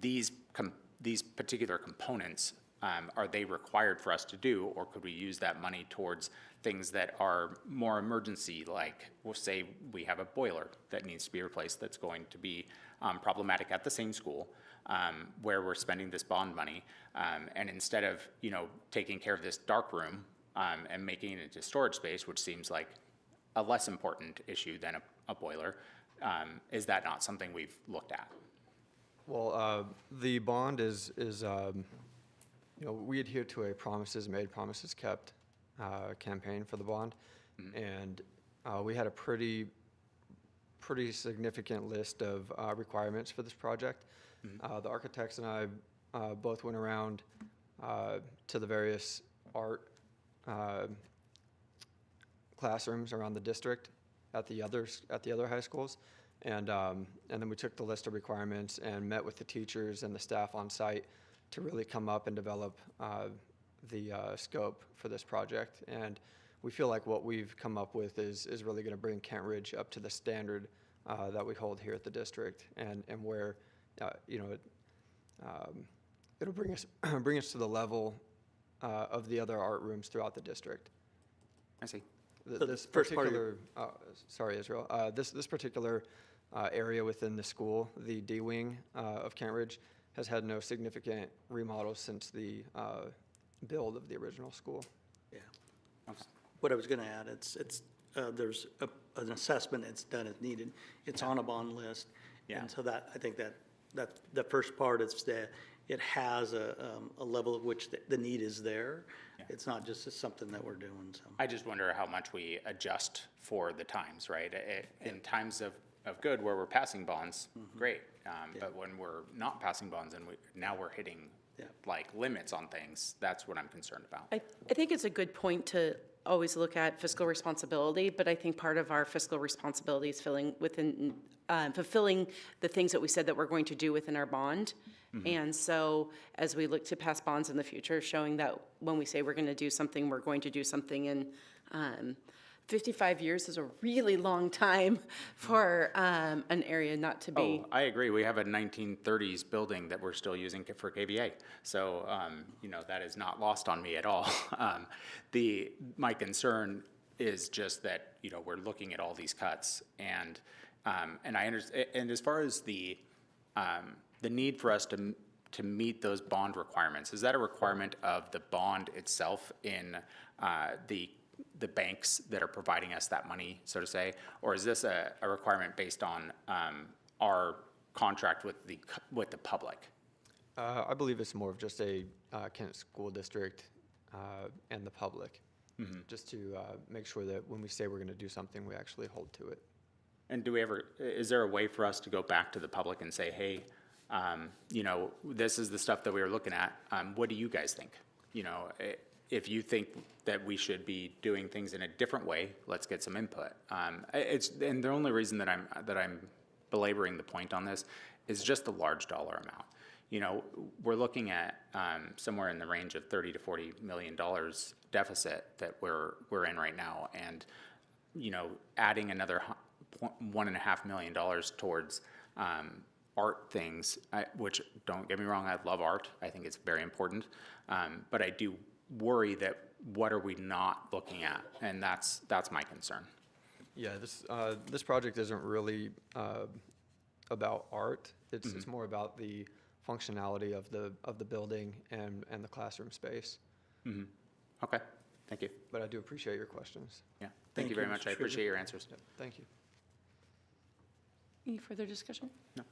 These particular components, are they required for us to do, or could we use that money towards things that are more emergency, like we'll say we have a boiler that needs to be replaced that's going to be problematic at the same school, where we're spending this bond money, and instead of taking care of this dark room and making it into storage space, which seems like a less important issue than a boiler, is that not something we've looked at? Well, the bond is we adhere to a promises made, promises kept campaign for the bond, and we had a pretty significant list of requirements for this project. The architects and I both went around to the various art classrooms around the district at the other high schools, and then we took the list of requirements and met with the teachers and the staff on site to really come up and develop the scope for this project. And we feel like what we've come up with is really going to bring Kent Ridge up to the standard that we hold here at the district, and where it'll bring us to the level of the other art rooms throughout the district. I see. This particular, sorry, Israel. This particular area within the school, the D wing of Kent Ridge, has had no significant remodels since the build of the original school. Yeah. What I was going to add, there's an assessment it's done as needed. It's on a bond list. Yeah. And so that, I think that the first part is that it has a level of which the need is there. Yeah. It's not just something that we're doing. So I just wonder how much we adjust for the times, right? In times of good where we're passing bonds, great. But when we're not passing bonds and now we're hitting like limits on things, that's what I'm concerned about. I think it's a good point to always look at fiscal responsibility, but I think part of our fiscal responsibility is fulfilling the things that we said that we're going to do within our bond. And so as we look to pass bonds in the future, showing that when we say we're going to do something, we're going to do something. And 55 years is a really long time for an area not to be. Oh, I agree. We have a 1930s building that we're still using for KVA. So, that is not lost on me at all. My concern is just that, we're looking at all these cuts and I understand. And as far as the need for us to meet those bond requirements, is that a requirement of the bond itself in the banks that are providing us that money, so to say, or is this a requirement based on our contract with the public? I believe it's more of just a Kent School District and the public, just to make sure that when we say we're going to do something, we actually hold to it. And is there a way for us to go back to the public and say, hey, this is the stuff that we were looking at. What do you guys think? If you think that we should be doing things in a different way, let's get some input. And the only reason that I'm belaboring the point on this is just the large dollar amount. We're looking at somewhere in the range of $30 to $40 million deficit that we're in right now, and adding another $1.5 million towards art things, which, don't get me wrong, I love art. I think it's very important, but I do worry that what are we not looking at, and that's my concern. Yeah, this project isn't really about art. It's more about the functionality of the building and the classroom space. Okay, thank you. But I do appreciate your questions. Yeah, thank you very much. I appreciate your answers. Yeah, thank you. Any further discussion? No.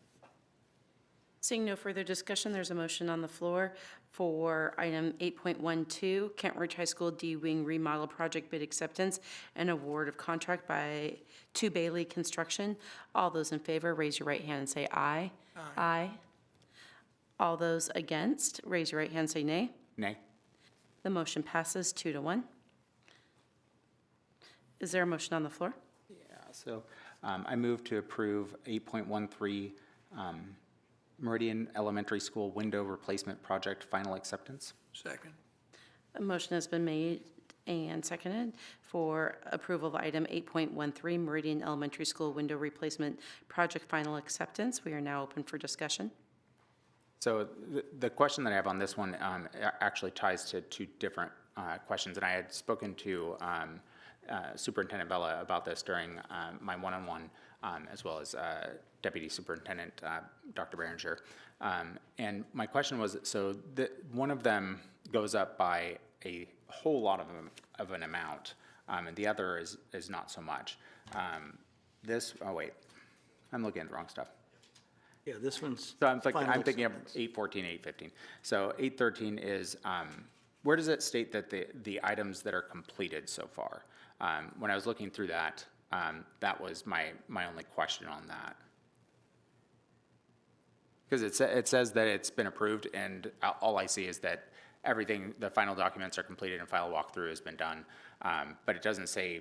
Seeing no further discussion, there's a motion on the floor for item 8.12, Kent Ridge High School D-Wing Remodel Project Bid Acceptance and Award of Contract to Bailey Construction. All those in favor, raise your right hand and say aye. Aye. All those against, raise your right hand and say nay. Nay. The motion passes 2-1. Is there a motion on the floor? So I move to approve 8.13 Meridian Elementary School window replacement project final acceptance. Second. A motion has been made and seconded for approval of item 8.13 Meridian Elementary School window replacement project final acceptance. We are now open for discussion. So the question that I have on this one actually ties to two different questions, and I had spoken to Superintendent Bella about this during my one-on-one, as well as Deputy Superintendent Dr. Berenger. And my question was, so one of them goes up by a whole lot of an amount, and the other is not so much. Oh wait, I'm looking at the wrong stuff. Yeah, this one's. So I'm thinking of 814, 815. So 813 is, where does it state that the items that are completed so far? When I was looking through that, that was my only question on that. Because it says that it's been approved, and all I see is that everything, the final documents are completed and final walkthrough has been done. But it doesn't say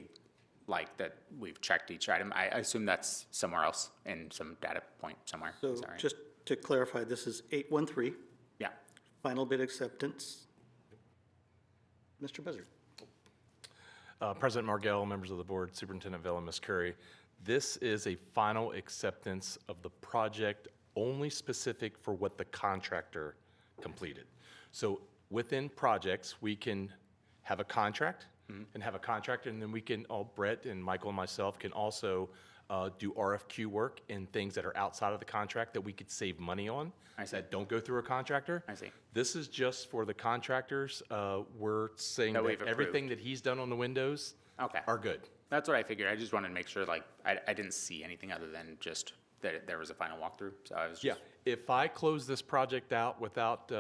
like that we've checked each item. I assume that's somewhere else in some data point somewhere. So Is that right? just to clarify, this is 813. Yeah. Final bid acceptance. Mr. Buzzard. President Margell, members of the board, Superintendent Vela, Ms. Curry, this is a final acceptance of the project only specific for what the contractor completed. So within projects, we can have a contract and have a contractor, and then we can, Brett and Michael and myself can also do RFQ work in things that are outside of the contract that we could save money on. That don't go through a contractor. I see. This is just for the contractors. We're saying that everything that he's done on the windows are good. That's what I figured. I just wanted to make sure, like, I didn't see anything other than just that there was a final walkthrough. So I was just. Yeah, if I close this project out without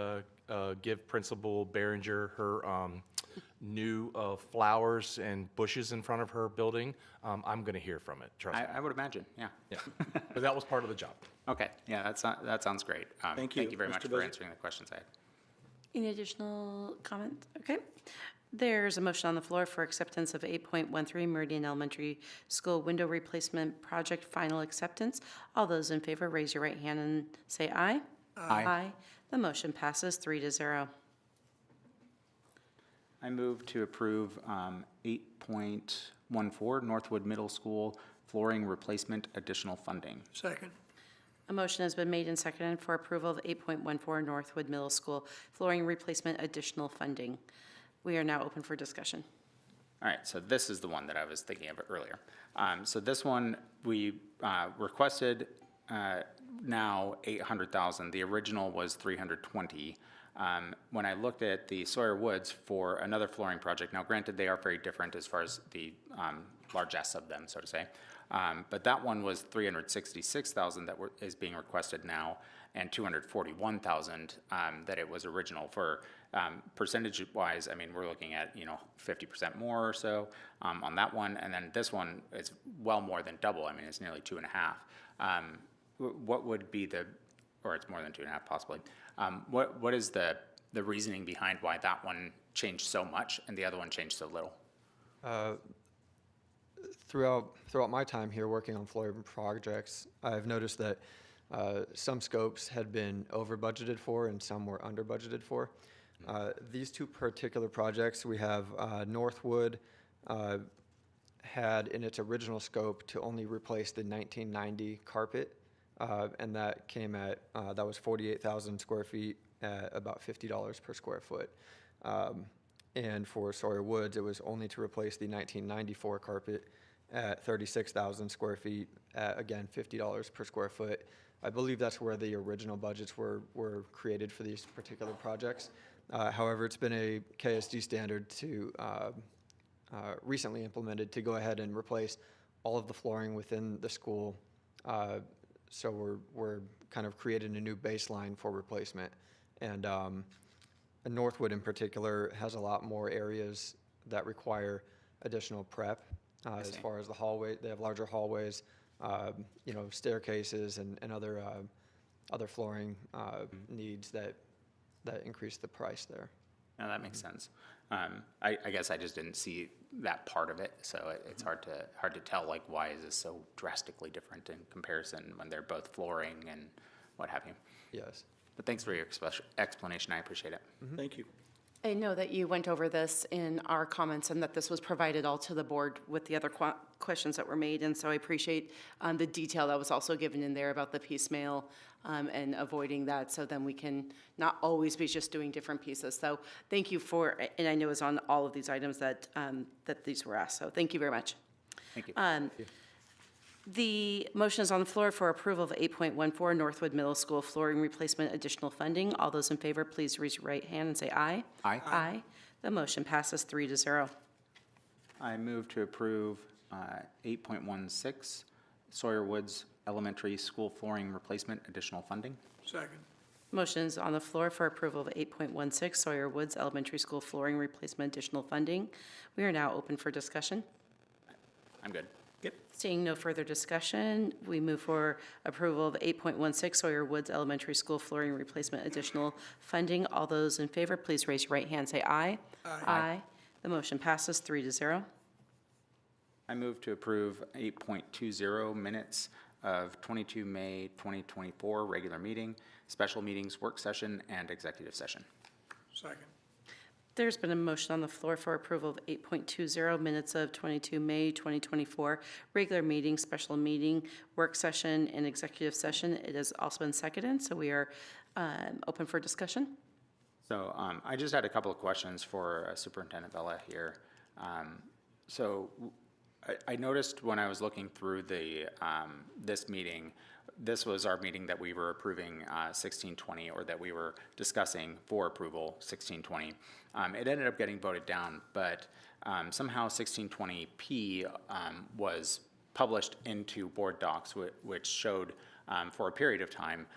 give Principal Berenger her new flowers and bushes in front of her building, I'm going to hear from it. Trust me. I would imagine. Yeah. Yeah, but that was part of the job. Okay. Yeah, that sounds great. Thank you. Thank you very Mr. much for Buzzard. answering the questions I had. Any additional comment? Okay. There's a motion on the floor for acceptance of 8.13 Meridian Elementary School window replacement project final acceptance. All those in favor, raise your right hand and say aye. Aye. The motion passes 3-0. I move to approve 8.14 Northwood Middle School flooring replacement additional funding. Second. A motion has been made and seconded for approval of 8.14 Northwood Middle School flooring replacement additional funding. We are now open for discussion. All right, so this is the one that I was thinking of earlier. So this one, we requested now 800,000. The original was 320. When I looked at the Sawyer Woods for another flooring project, now granted they are very different as far as the largesse of them, so to say, but that one was 366,000 that is being requested now, and 241,000 that it was original for. Percentage-wise, I mean, we're looking at 50% more or so on that one, and then this one is well more than double. I mean, it's nearly 2.5. What would be or it's more than 2.5 possibly. What is the reasoning behind why that one changed so much and the other one changed so little? Throughout my time here working on flooring projects, I've noticed that some scopes had been over budgeted for and some were under budgeted for. These two particular projects, we have Northwood had in its original scope to only replace the 1990 carpet, and that came at, that was 48,000 square feet at about $50 per square foot. And for Sawyer Woods, it was only to replace the 1994 carpet at 36,000 square feet at, again, $50 per square foot. I believe that's where the original budgets were created for these particular projects. However, it's been a KSD standard to recently implemented to go ahead and replace all of the flooring within the school. So we're kind of creating a new baseline for replacement. And Northwood in particular has a lot more areas that require additional prep as far as the hallway. They have larger hallways, staircases and other flooring needs that increase the price there. No, that makes sense. I guess I just didn't see that part of it, so it's hard to tell, like, why is this so drastically different in comparison when they're both flooring and what have you. Yes. But thanks for your explanation, I appreciate it. Thank you. I know that you went over this in our comments and that this was provided all to the board with the other questions that were made, and so I appreciate the detail that was also given in there about the piecemeal and avoiding that, so then we can not always be just doing different pieces. So thank you for, and I know it's on all of these items that, that these were asked, so thank you very much. Thank you. The motion is on the floor for approval of 8.14 Northwood Middle School flooring replacement additional funding. All those in favor, please raise your right hand and say aye. Aye. Aye. The motion passes 3-0. I move to approve 8.16 Sawyer Woods Elementary School flooring replacement additional funding. Second. Motion is on the floor for approval of 8.16 Sawyer Woods Elementary School flooring replacement additional funding. We are now open for discussion. I'm good. Seeing no further discussion, we move for approval of 8.16 Sawyer Woods Elementary School flooring replacement additional funding. All those in favor, please raise your right hand and say aye. Aye. The motion passes 3-0. I move to approve 8.20 minutes of 22 May 2024 regular meeting, special meetings, work session, and executive session. Second. There's been a motion on the floor for approval of 8.20 minutes of 22 May 2024 regular meeting, special meeting, work session, and executive session. It has also been seconded, so we are open for discussion. So I just had a couple of questions for Superintendent Vela here. I noticed when I was looking through the this meeting, this was our meeting that we were approving 1620, or that we were discussing for approval 1620. It ended up getting voted down, but somehow 1620P was published into BoardDocs, which showed for a period of time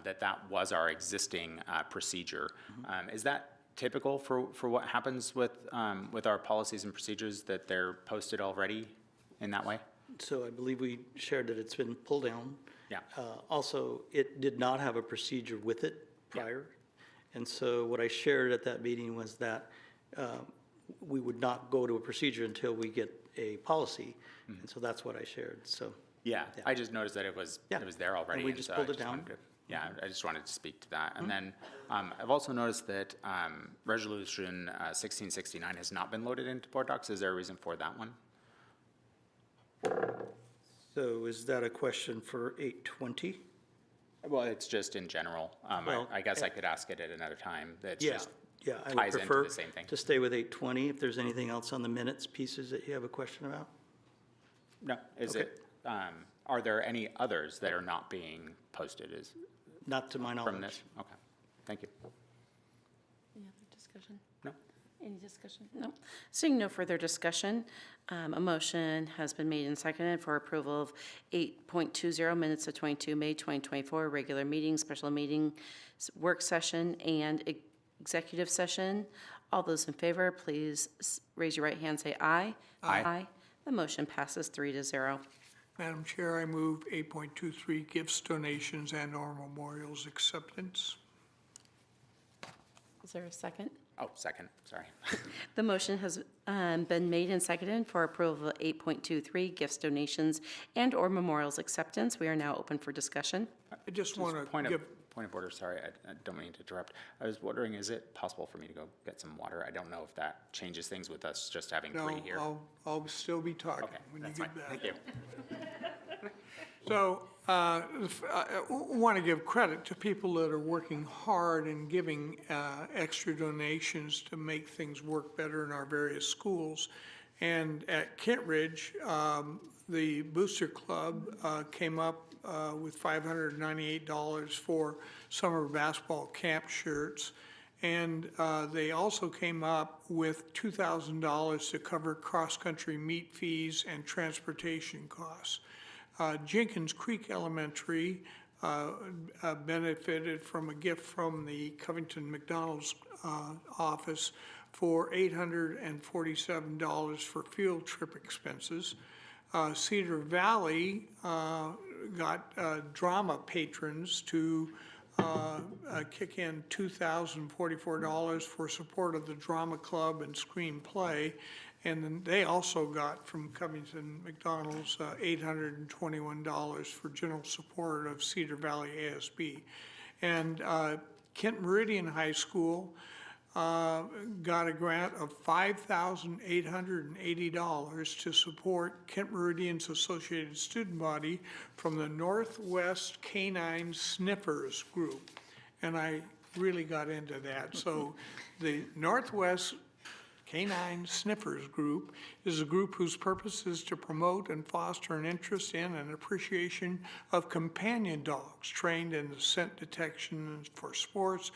that was our existing procedure. Is that typical for what happens with our policies and procedures, that they're posted already in that way? So I believe we shared that it's been pulled down. Yeah. Also, it did not have a procedure with it prior. And so what I shared at that meeting was that we would not go to a procedure until we get a policy. And so that's what I shared, so. Yeah, I just noticed that it was there already. And we just so pulled I it down. I just wanted to speak to that. And then I've also noticed that Resolution 1669 has not been loaded into BoardDocs. Is there a reason for that one? So is that a question for 820? Well, it's just in general. I guess I could ask it at another time. That just I would ties into prefer the same thing. to stay with 820. If there's anything else on the minutes pieces that you have a question about? No, are there any others that are not being posted? Not to my knowledge. From this? Okay, thank you. Any other discussion? No. Any discussion? No. Seeing no further discussion, a motion has been made and seconded for approval of 8.20 minutes of 22 May 2024 regular meeting, special meeting, work session, and executive session. All those in favor, please raise your right hand and say aye. Aye. The motion passes 3-0. Madam Chair, I move 8.23 gifts, donations, and/or memorials acceptance. Is there a second? Oh, second, sorry. The motion has been made and seconded for approval of 8.23 gifts, donations, and/or memorials acceptance. We are now open for discussion. I just want to give... Point of order, sorry, I don't mean to interrupt. I was wondering, is it possible for me to go get some water? I don't know if that changes things with us just having three here. No, I'll still be talking when you That's get fine. back. Thank you. So I want to give credit to people that are working hard and giving extra donations to make things work better in our various schools. And at Kent Ridge, the Booster Club came up with $598 for summer basketball camp shirts. And they also came up with $2,000 to cover cross-country meet fees and transportation costs. Jenkins Creek Elementary benefited from a gift from the Covington McDonald's office for $847 for field trip expenses. Cedar Valley got drama patrons to kick in $2,044 for support of the drama club and screenplay. And then they also got from Covington McDonald's $821 for general support of Cedar Valley ASB. And Kent Meridian High School got a grant of $5,880 to support Kent Meridian's associated student body from the Northwest Canine Sniffers Group. And I really got into that. So the Northwest Canine Sniffers Group is a group whose purpose is to promote and foster an interest in and appreciation of companion dogs trained in the scent detection for sports,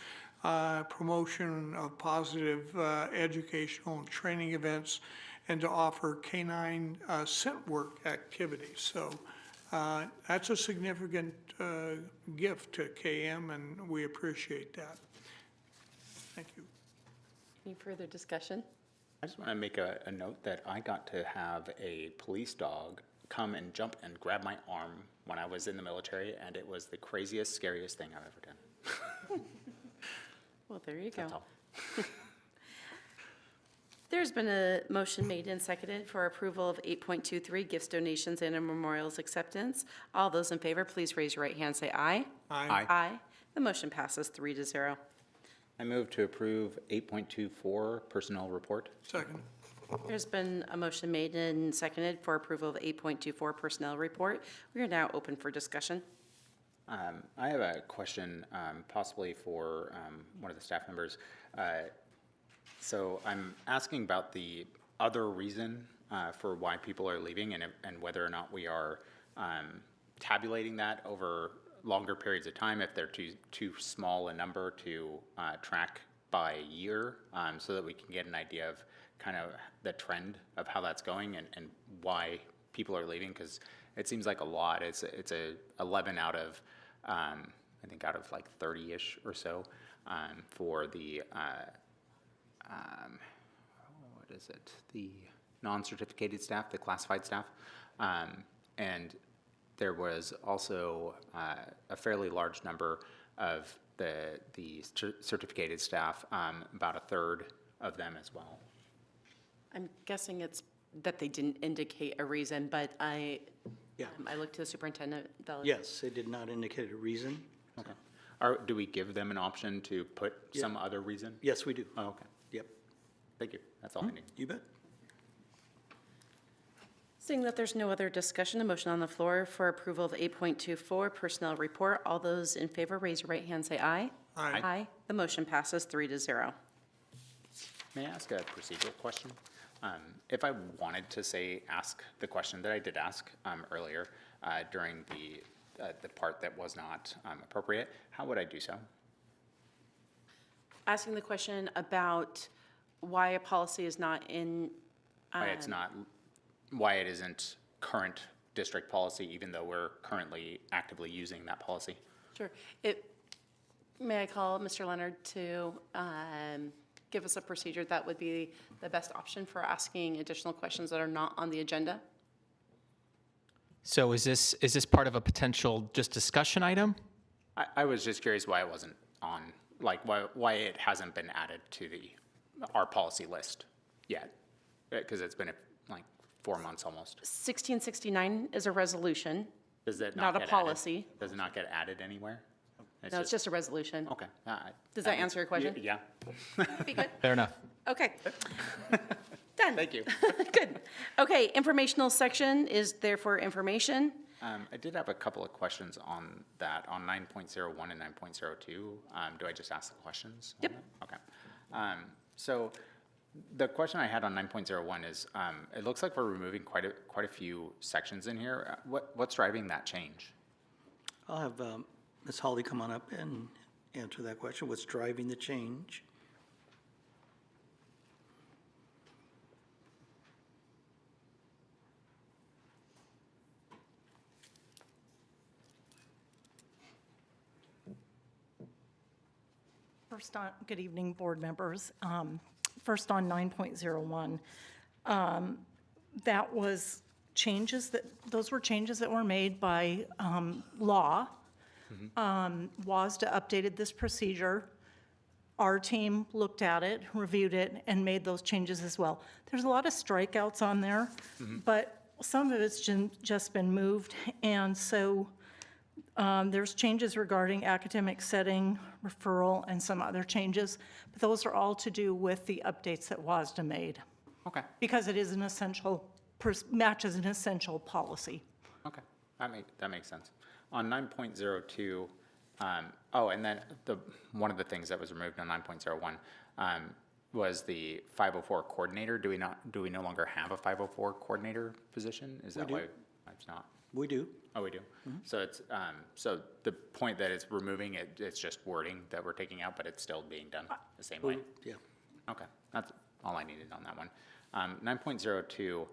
promotion of positive educational and training events, and to offer canine scent work activities. So that's a significant gift to KM, and we appreciate that. Thank you. Any further discussion? I just want to make a note that I got to have a police dog come and jump and grab my arm when I was in the military, and it was the craziest, scariest thing I've ever done. Well, there you go. That's all. There's been a motion made and seconded for approval of 8.23, gifts, donations, and memorials acceptance. All those in favor, please raise your right hand and say aye. Aye. Aye. The motion passes 3-0. I move to approve 8.24 personnel report. Second. There's been a motion made and seconded for approval of 8.24 personnel report. We are now open for discussion. I have a question possibly for one of the staff members. So I'm asking about the other reason for why people are leaving and whether or not we are tabulating that over longer periods of time if they're too small a number to track by year, so that we can get an idea of kind of the trend of how that's going and why people are leaving, because it seems like a lot. It's a 11 out of I think out of like 30-ish or so for the what is it? The non-certificated staff, the classified staff, and there was also a fairly large number of the certificated staff, about a third of them as well. I'm guessing it's that they didn't indicate a reason, but I looked to the superintendent. Yes, they did not indicate a reason. Okay. Do we give them an option to put some other reason? Yes, we do. Oh, okay. Yep. Thank you. That's all I need. You bet. Seeing that there's no other discussion, a motion on the floor for approval of 8.24 personnel report. All those in favor, raise your right hand and say aye. Aye. Aye. The motion passes 3-0. May I ask a procedural question? If I wanted to ask the question that I did ask earlier during the part that was not appropriate, how would I do so? Asking the question about why a policy is not in. Why it isn't current district policy, even though we're currently actively using that policy. Sure. May I call Mr. Leonard to give us a procedure that would be the best option for asking additional questions that are not on the agenda? So is this part of a potential just discussion item? I was just curious why it wasn't on, like why it hasn't been added to our policy list yet, because it's been like 4 months almost. 1669 is a resolution. Does it not a policy? Does it not get added anywhere? It's just a resolution. Okay. Does that answer your question? Yeah. Be good. Fair enough. Okay. Done. Thank you. Good. Okay, informational section is there for information. I did have a couple of questions on that, on 9.01 and 9.02. Do I just ask the questions? Yep. Okay. So the question I had on 9.01 is, it looks like we're removing quite a few sections in here. What's driving that change? I'll have Ms. Hawley come on up and answer that question. What's driving the change? Good evening, board members. First on 9.01, that was those were changes that were made by law WASDA updated this procedure. Our team looked at it, reviewed it, and made those changes as well. There's a lot of strikeouts on there, but some of it's just been moved, and so there's changes regarding academic setting, referral, and some other changes, but those are all to do with the updates that WASDA made. Okay. Because it is an essential, matches an essential policy. Okay, that makes sense. On 9.02, oh, and then one of the things that was removed on 9.01 was the 504 coordinator. Do we no longer have a 504 coordinator position? Is that why it's not? We do. Oh, we do. So it's so the point that it's removing it, it's just wording that we're taking out, but it's still being done the same way. Yeah. Okay, that's all I needed on that one. 9.02.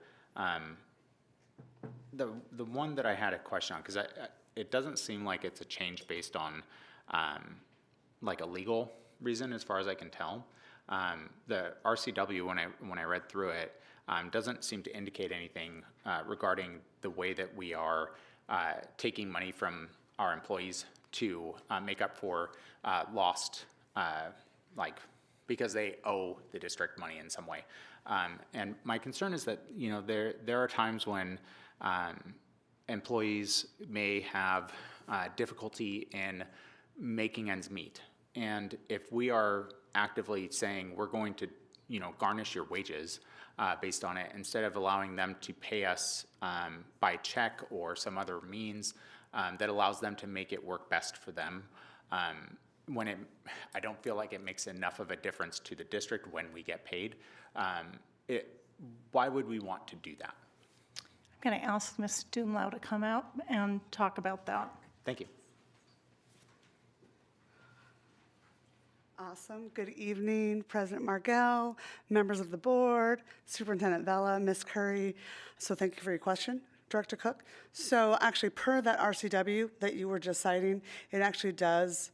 The one that I had a question on, because it doesn't seem like it's a change based on like a legal reason, as far as I can tell. The RCW, when I read through it, doesn't seem to indicate anything regarding the way that we are taking money from our employees to make up for lost, like, because they owe the district money in some way. And my concern is that, you know, there are times when employees may have difficulty in making ends meet. And if we are actively saying we're going to, you know, garnish your wages based on it, instead of allowing them to pay us by check or some other means that allows them to make it work best for them, I don't feel like it makes enough of a difference to the district when we get paid. Why would we want to do that? I'm going to ask Ms. Doomlau to come out and talk about that. Thank you. Awesome. Good evening, President Margell, members of the board, Superintendent Vela, Ms. Curry. So thank you for your question, Director Cook. So actually, per that RCW that you were just citing, it actually does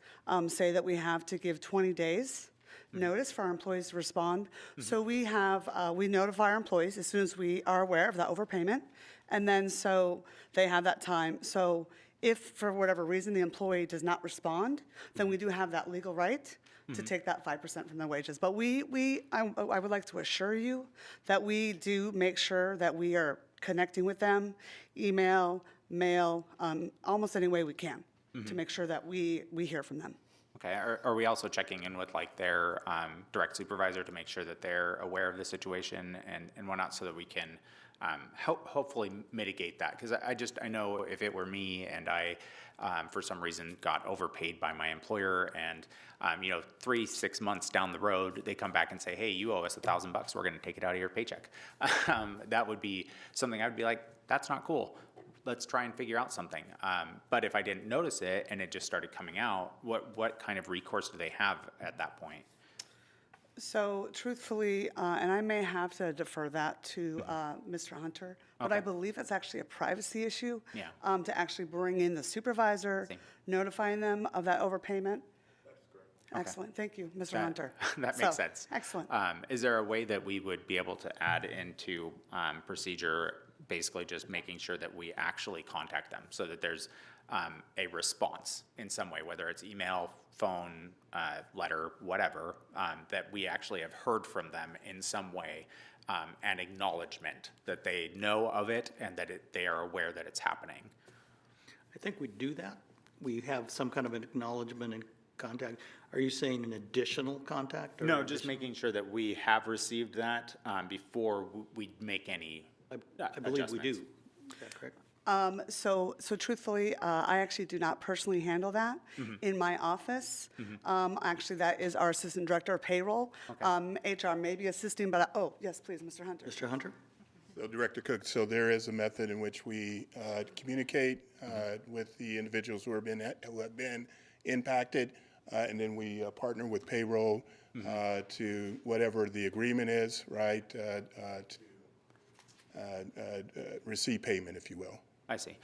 say that we have to give 20 days notice for our employees to respond. So we notify our employees as soon as we are aware of that overpayment, and then so they have that time. So if for whatever reason the employee does not respond, then we do have that legal right to take that 5% from their wages. But I would like to assure you that we do make sure that we are connecting with them, email, mail, almost any way we can to make sure that we hear from them. Okay, are we also checking in with like their direct supervisor to make sure that they're aware of the situation and whatnot, so that we can hopefully mitigate that? Because I know if it were me and I for some reason got overpaid by my employer, and 3-6 months down the road they come back and say, hey, you owe us $1,000, we're going to take it out of your paycheck. That would be something I would be like, that's not cool. Let's try and figure out something. But if I didn't notice it and it just started coming out, what kind of recourse do they have at that point? So truthfully, and I may have to defer that to Mr. Hunter, but I believe it's actually a privacy issue to actually bring in the supervisor, notifying them of that overpayment. That's correct. Excellent. Thank you, Mr. Hunter. That makes sense. Excellent. Is there a way that we would be able to add into procedure, basically just making sure that we actually contact them so that there's a response in some way, whether it's email, phone, letter, whatever, that we actually have heard from them in some way, and acknowledgement that they know of it and that they are aware that it's happening? I think we do that. We have some kind of an acknowledgement and contact. Are you saying an additional contact? Or no, just making sure that we have received that before we make any I believe we do. Is that correct? So truthfully, I actually do not personally handle that in my office. Actually, that is our Assistant Director of Payroll. HR may be assisting, but oh, yes, please, Mr. Hunter. Mr. Hunter? So Director Cook, so there is a method in which we communicate with the individuals who have been impacted, and then we partner with payroll to whatever the agreement is, right, to receive payment, if you will. I see.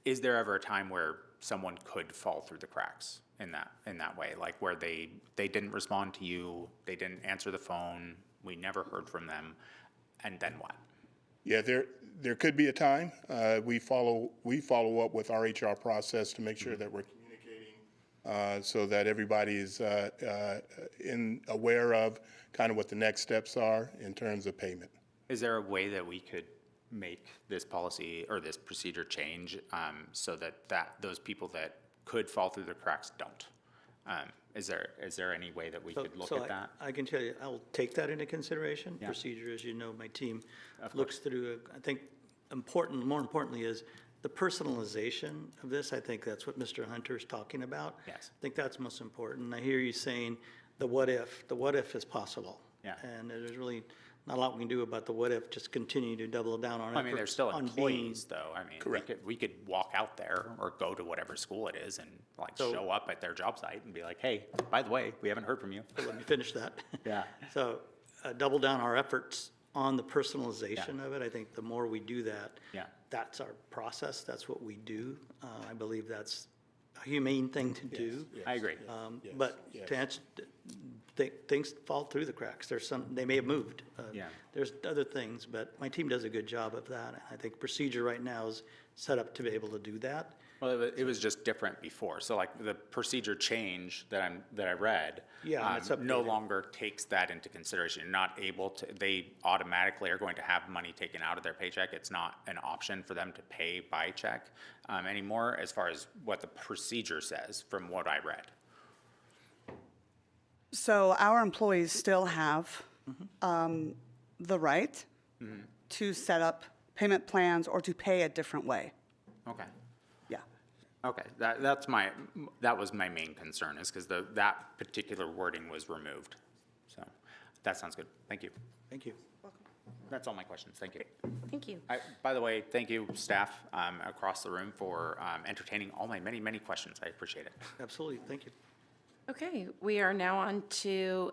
Is there ever a time where someone could fall through the cracks in that way, like where they didn't respond to you, they didn't answer the phone, we never heard from them, and then what? Yeah, there could be a time. We follow up with our HR process to make sure that we're communicating so that everybody is aware of kind of what the next steps are in terms of payment. Is there a way that we could make this policy or this procedure change so that those people that could fall through the cracks don't? Is there any way that we could look at that? I can tell you, I'll take that into consideration. Yeah. Procedure, as you know, my team looks through. I think more importantly is the personalization of this. I think that's what Mr. Hunter is talking about. Yes. I think that's most important. I hear you saying the what if is possible. Yeah. And there's really not a lot we can do about the what if, just continue to double down on it. I mean, they're still employees, though. I mean, we could walk out there or go to whatever school it is and show up at their job site and be like, hey, by the way, we haven't heard from you. Let me finish that. Yeah. So double down our efforts on the personalization of it. I think the more we do that, that's our process. That's what we do. I believe that's a humane thing to do. I agree. But to answer, things fall through the cracks. They may have moved. There's other things, but my team does a good job of that. I think procedure right now is set up to be able to do that. Well, it was just different before. So like the procedure change that I read no longer takes that into consideration. You're not able to, they automatically are going to have money taken out of their paycheck. It's not an option for them to pay by check anymore as far as what the procedure says from what I read. So our employees still have the right to set up payment plans or to pay a different way. Okay. Yeah. Okay, that was my main concern is because that particular wording was removed. So that sounds good. Thank you. Thank you. That's all my questions. Thank you. Thank you. By the way, thank you, staff across the room, for entertaining all my many, many questions. I appreciate it. Absolutely. Thank you. Okay, we are now on to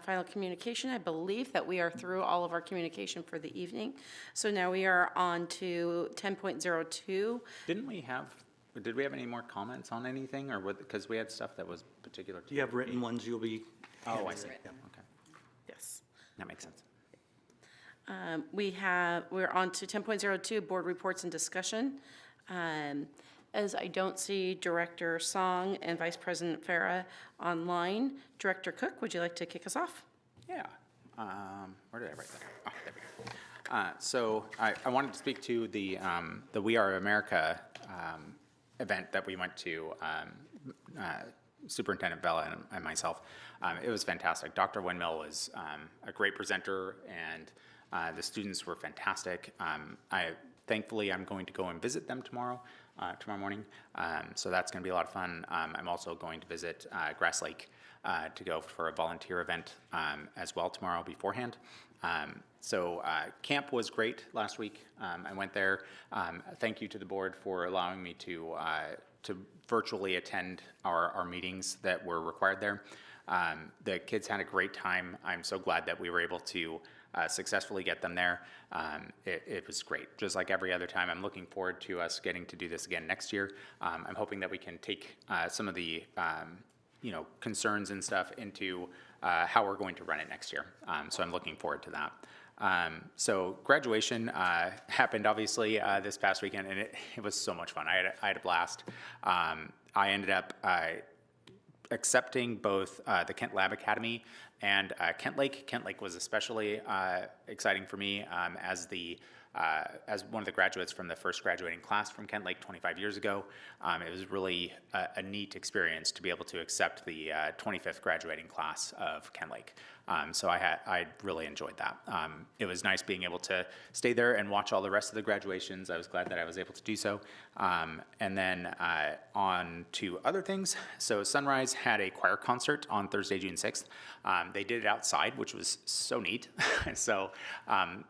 final communication. I believe that we are through all of our communication for the evening. So now we are on to 10.02. Did we have any more comments on anything, or because we had stuff that was particular to You have written ones you'll be. Oh, I see. Yeah, okay. Yes. That makes sense. We're on to 10.02, board reports and discussion. As I don't see Director Song and Vice President Farah online, Director Cook, would you like to kick us off? Yeah. Where did I write that? Oh, there we go. So I wanted to speak to the We Are America event that we went to, Superintendent Bella and myself. It was fantastic. Dr. Windmill was a great presenter, and the students were fantastic. Thankfully, I'm going to go and visit them tomorrow morning. So that's going to be a lot of fun. I'm also going to visit Grass Lake to go for a volunteer event as well tomorrow beforehand. So camp was great last week. I went there. Thank you to the board for allowing me to virtually attend our meetings that were required there. The kids had a great time. I'm so glad that we were able to successfully get them there. It was great. Just like every other time, I'm looking forward to us getting to do this again next year. I'm hoping that we can take some of the concerns and stuff into how we're going to run it next year. So I'm looking forward to that. So graduation happened obviously this past weekend, and it was so much fun. I had a blast. I ended up accepting both the Kent Lab Academy and Kent Lake. Kent Lake was especially exciting for me as one of the graduates from the first graduating class from Kent Lake 25 years ago. It was really a neat experience to be able to accept the 25th graduating class of Kent Lake. So I really enjoyed that. It was nice being able to stay there and watch all the rest of the graduations. I was glad that I was able to do so. And then on to other things. So Sunrise had a choir concert on Thursday, June 6th. They did it outside, which was so neat. So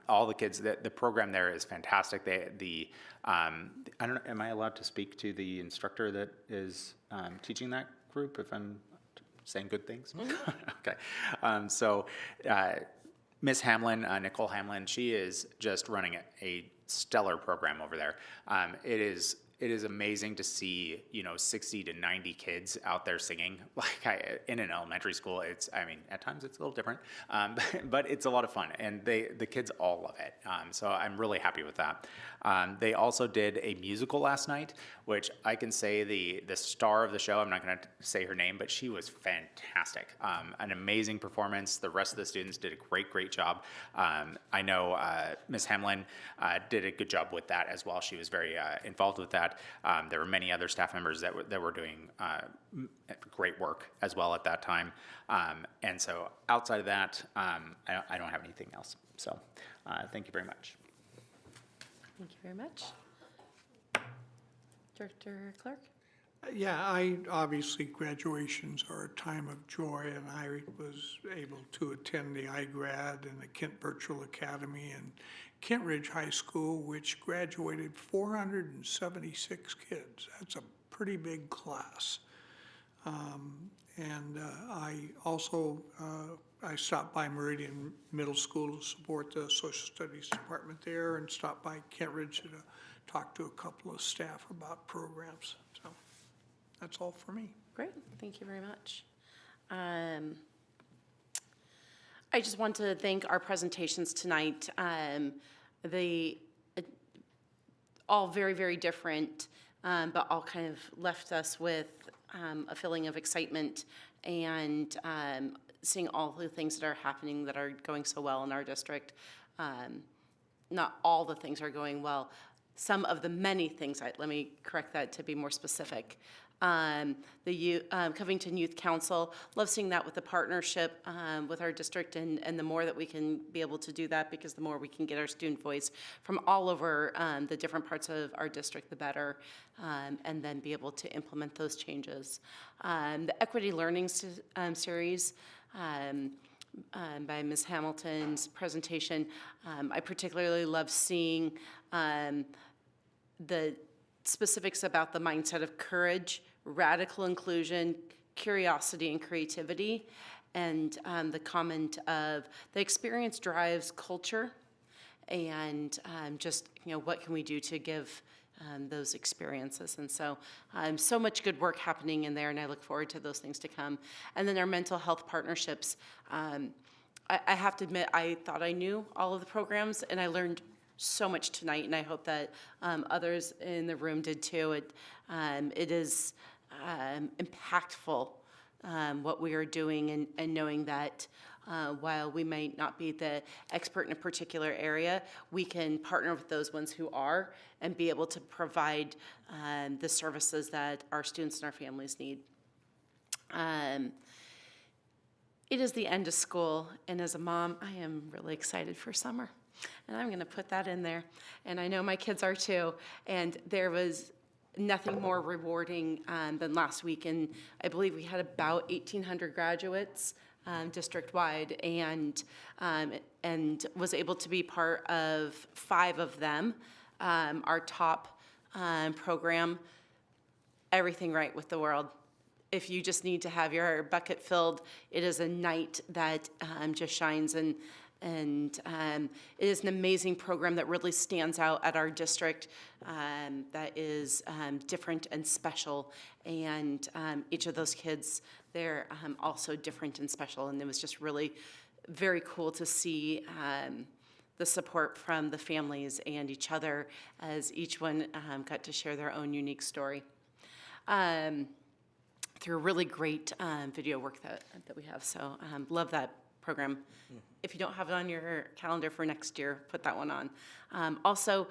all the kids, the program there is fantastic. I don't know, am I allowed to speak to the instructor that is teaching that group if I'm saying good things? Okay. So Miss Hamlin, Nicole Hamlin, she is just running a stellar program over there. It is it is amazing to see, 60 to 90 kids out there singing. In an elementary school, at times it's a little different, but it's a lot of fun, and the kids all love it. So I'm really happy with that. They also did a musical last night, which I can say the star of the show, I'm not going to say her name, but she was fantastic. An amazing performance. The rest of the students did a great job. I know Ms. Hamlin did a good job with that as well. She was very involved with that. There were many other staff members that were doing great work as well at that time. And so outside of that, I don't have anything else. So thank you very much. Thank you very much. Director Clark? Yeah, obviously graduations are a time of joy, and I was able to attend the iGrad and the Kent Virtual Academy and Kent Ridge High School, which graduated 476 kids. That's a pretty big class. I also I stopped by Meridian Middle School to support the social studies department there, and stopped by Kent Ridge to talk to a couple of staff about programs. So that's all for me. Great, thank you very much. I just want to thank our presentations tonight. All very different, but all kind of left us with a feeling of excitement and seeing all the things that are happening that are going so well in our district. Not all the things are going well. Some of the many things, let me correct that to be more specific. The Covington Youth Council, love seeing that with the partnership with our district, and the more that we can be able to do that, because the more we can get our student voice from all over the different parts of our district, the better, and then be able to implement those changes. The Equity Learning Series, by Ms. Hamilton's presentation, I particularly love seeing the specifics about the mindset of courage, radical inclusion, curiosity, and creativity, and the comment of the experience drives culture, and just, what can we do to give those experiences. And so so much good work happening in there, and I look forward to those things to come. And then our mental health partnerships. I have to admit, I thought I knew all of the programs, and I learned so much tonight, and I hope that others in the room did too. It is impactful what we are doing, and knowing that while we might not be the expert in a particular area, we can partner with those ones who are, and be able to provide the services that our students and our families need. It is the end of school, and as a mom, I am really excited for summer. And I'm going to put that in there. And I know my kids are too. And there was nothing more rewarding than last week. And I believe we had about 1,800 graduates district-wide, and was able to be part of 5 of them. Our top program, Everything Right with the World. If you just need to have your bucket filled, it is a night that just shines, and it is an amazing program that really stands out at our district, that is different and special, and each of those kids, they're also different and special, and it was just really very cool to see the support from the families and each other as each one got to share their own unique story. Through really great video work that we have, so love that program. If you don't have it on your calendar for next year, put that one on. Also,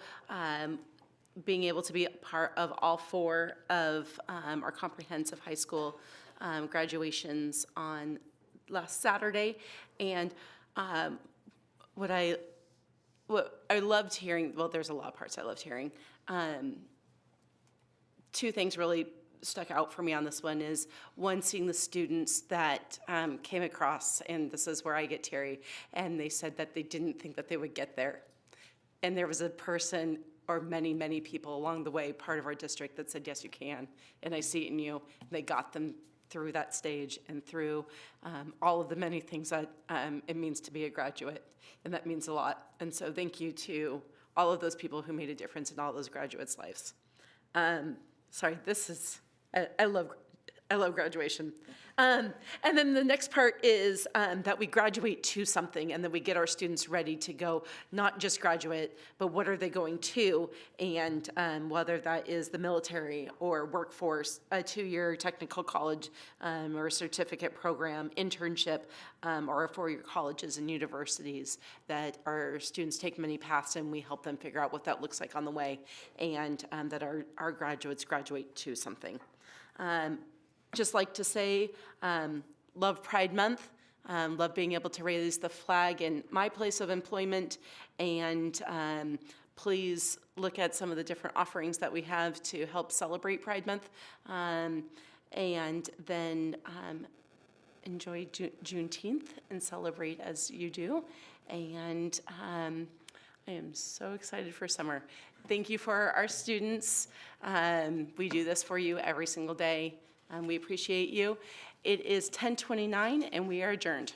being able to be a part of all 4 of our comprehensive high school graduations on last Saturday, and what I loved hearing, well, there's a lot of parts I loved hearing. 2 things really stuck out for me on this one is, one, seeing the students that came across, and this is where I get teary, and they said that they didn't think that they would get there. And there was a person, or many people along the way, part of our district, that said, yes, you can, and I see it in you. And they got them through that stage, and through all of the many things that it means to be a graduate, and that means a lot. And so thank you to all of those people who made a difference in all those graduates' lives. Sorry, this is, I love graduation. And then the next part is that we graduate to something, and then we get our students ready to go, not just graduate, but what are they going to, and whether that is the military or workforce, a 2-year technical college or a certificate program, internship, or 4-year colleges and universities that our students take many paths, and we help them figure out what that looks like on the way, and that our graduates graduate to something. Just like to say, love Pride Month, love being able to raise the flag in my place of employment, and please look at some of the different offerings that we have to help celebrate Pride Month, and then enjoy Juneteenth and celebrate as you do, and I am so excited for summer. Thank you for our students. We do this for you every single day. We appreciate you. It is 10:29 and we are adjourned.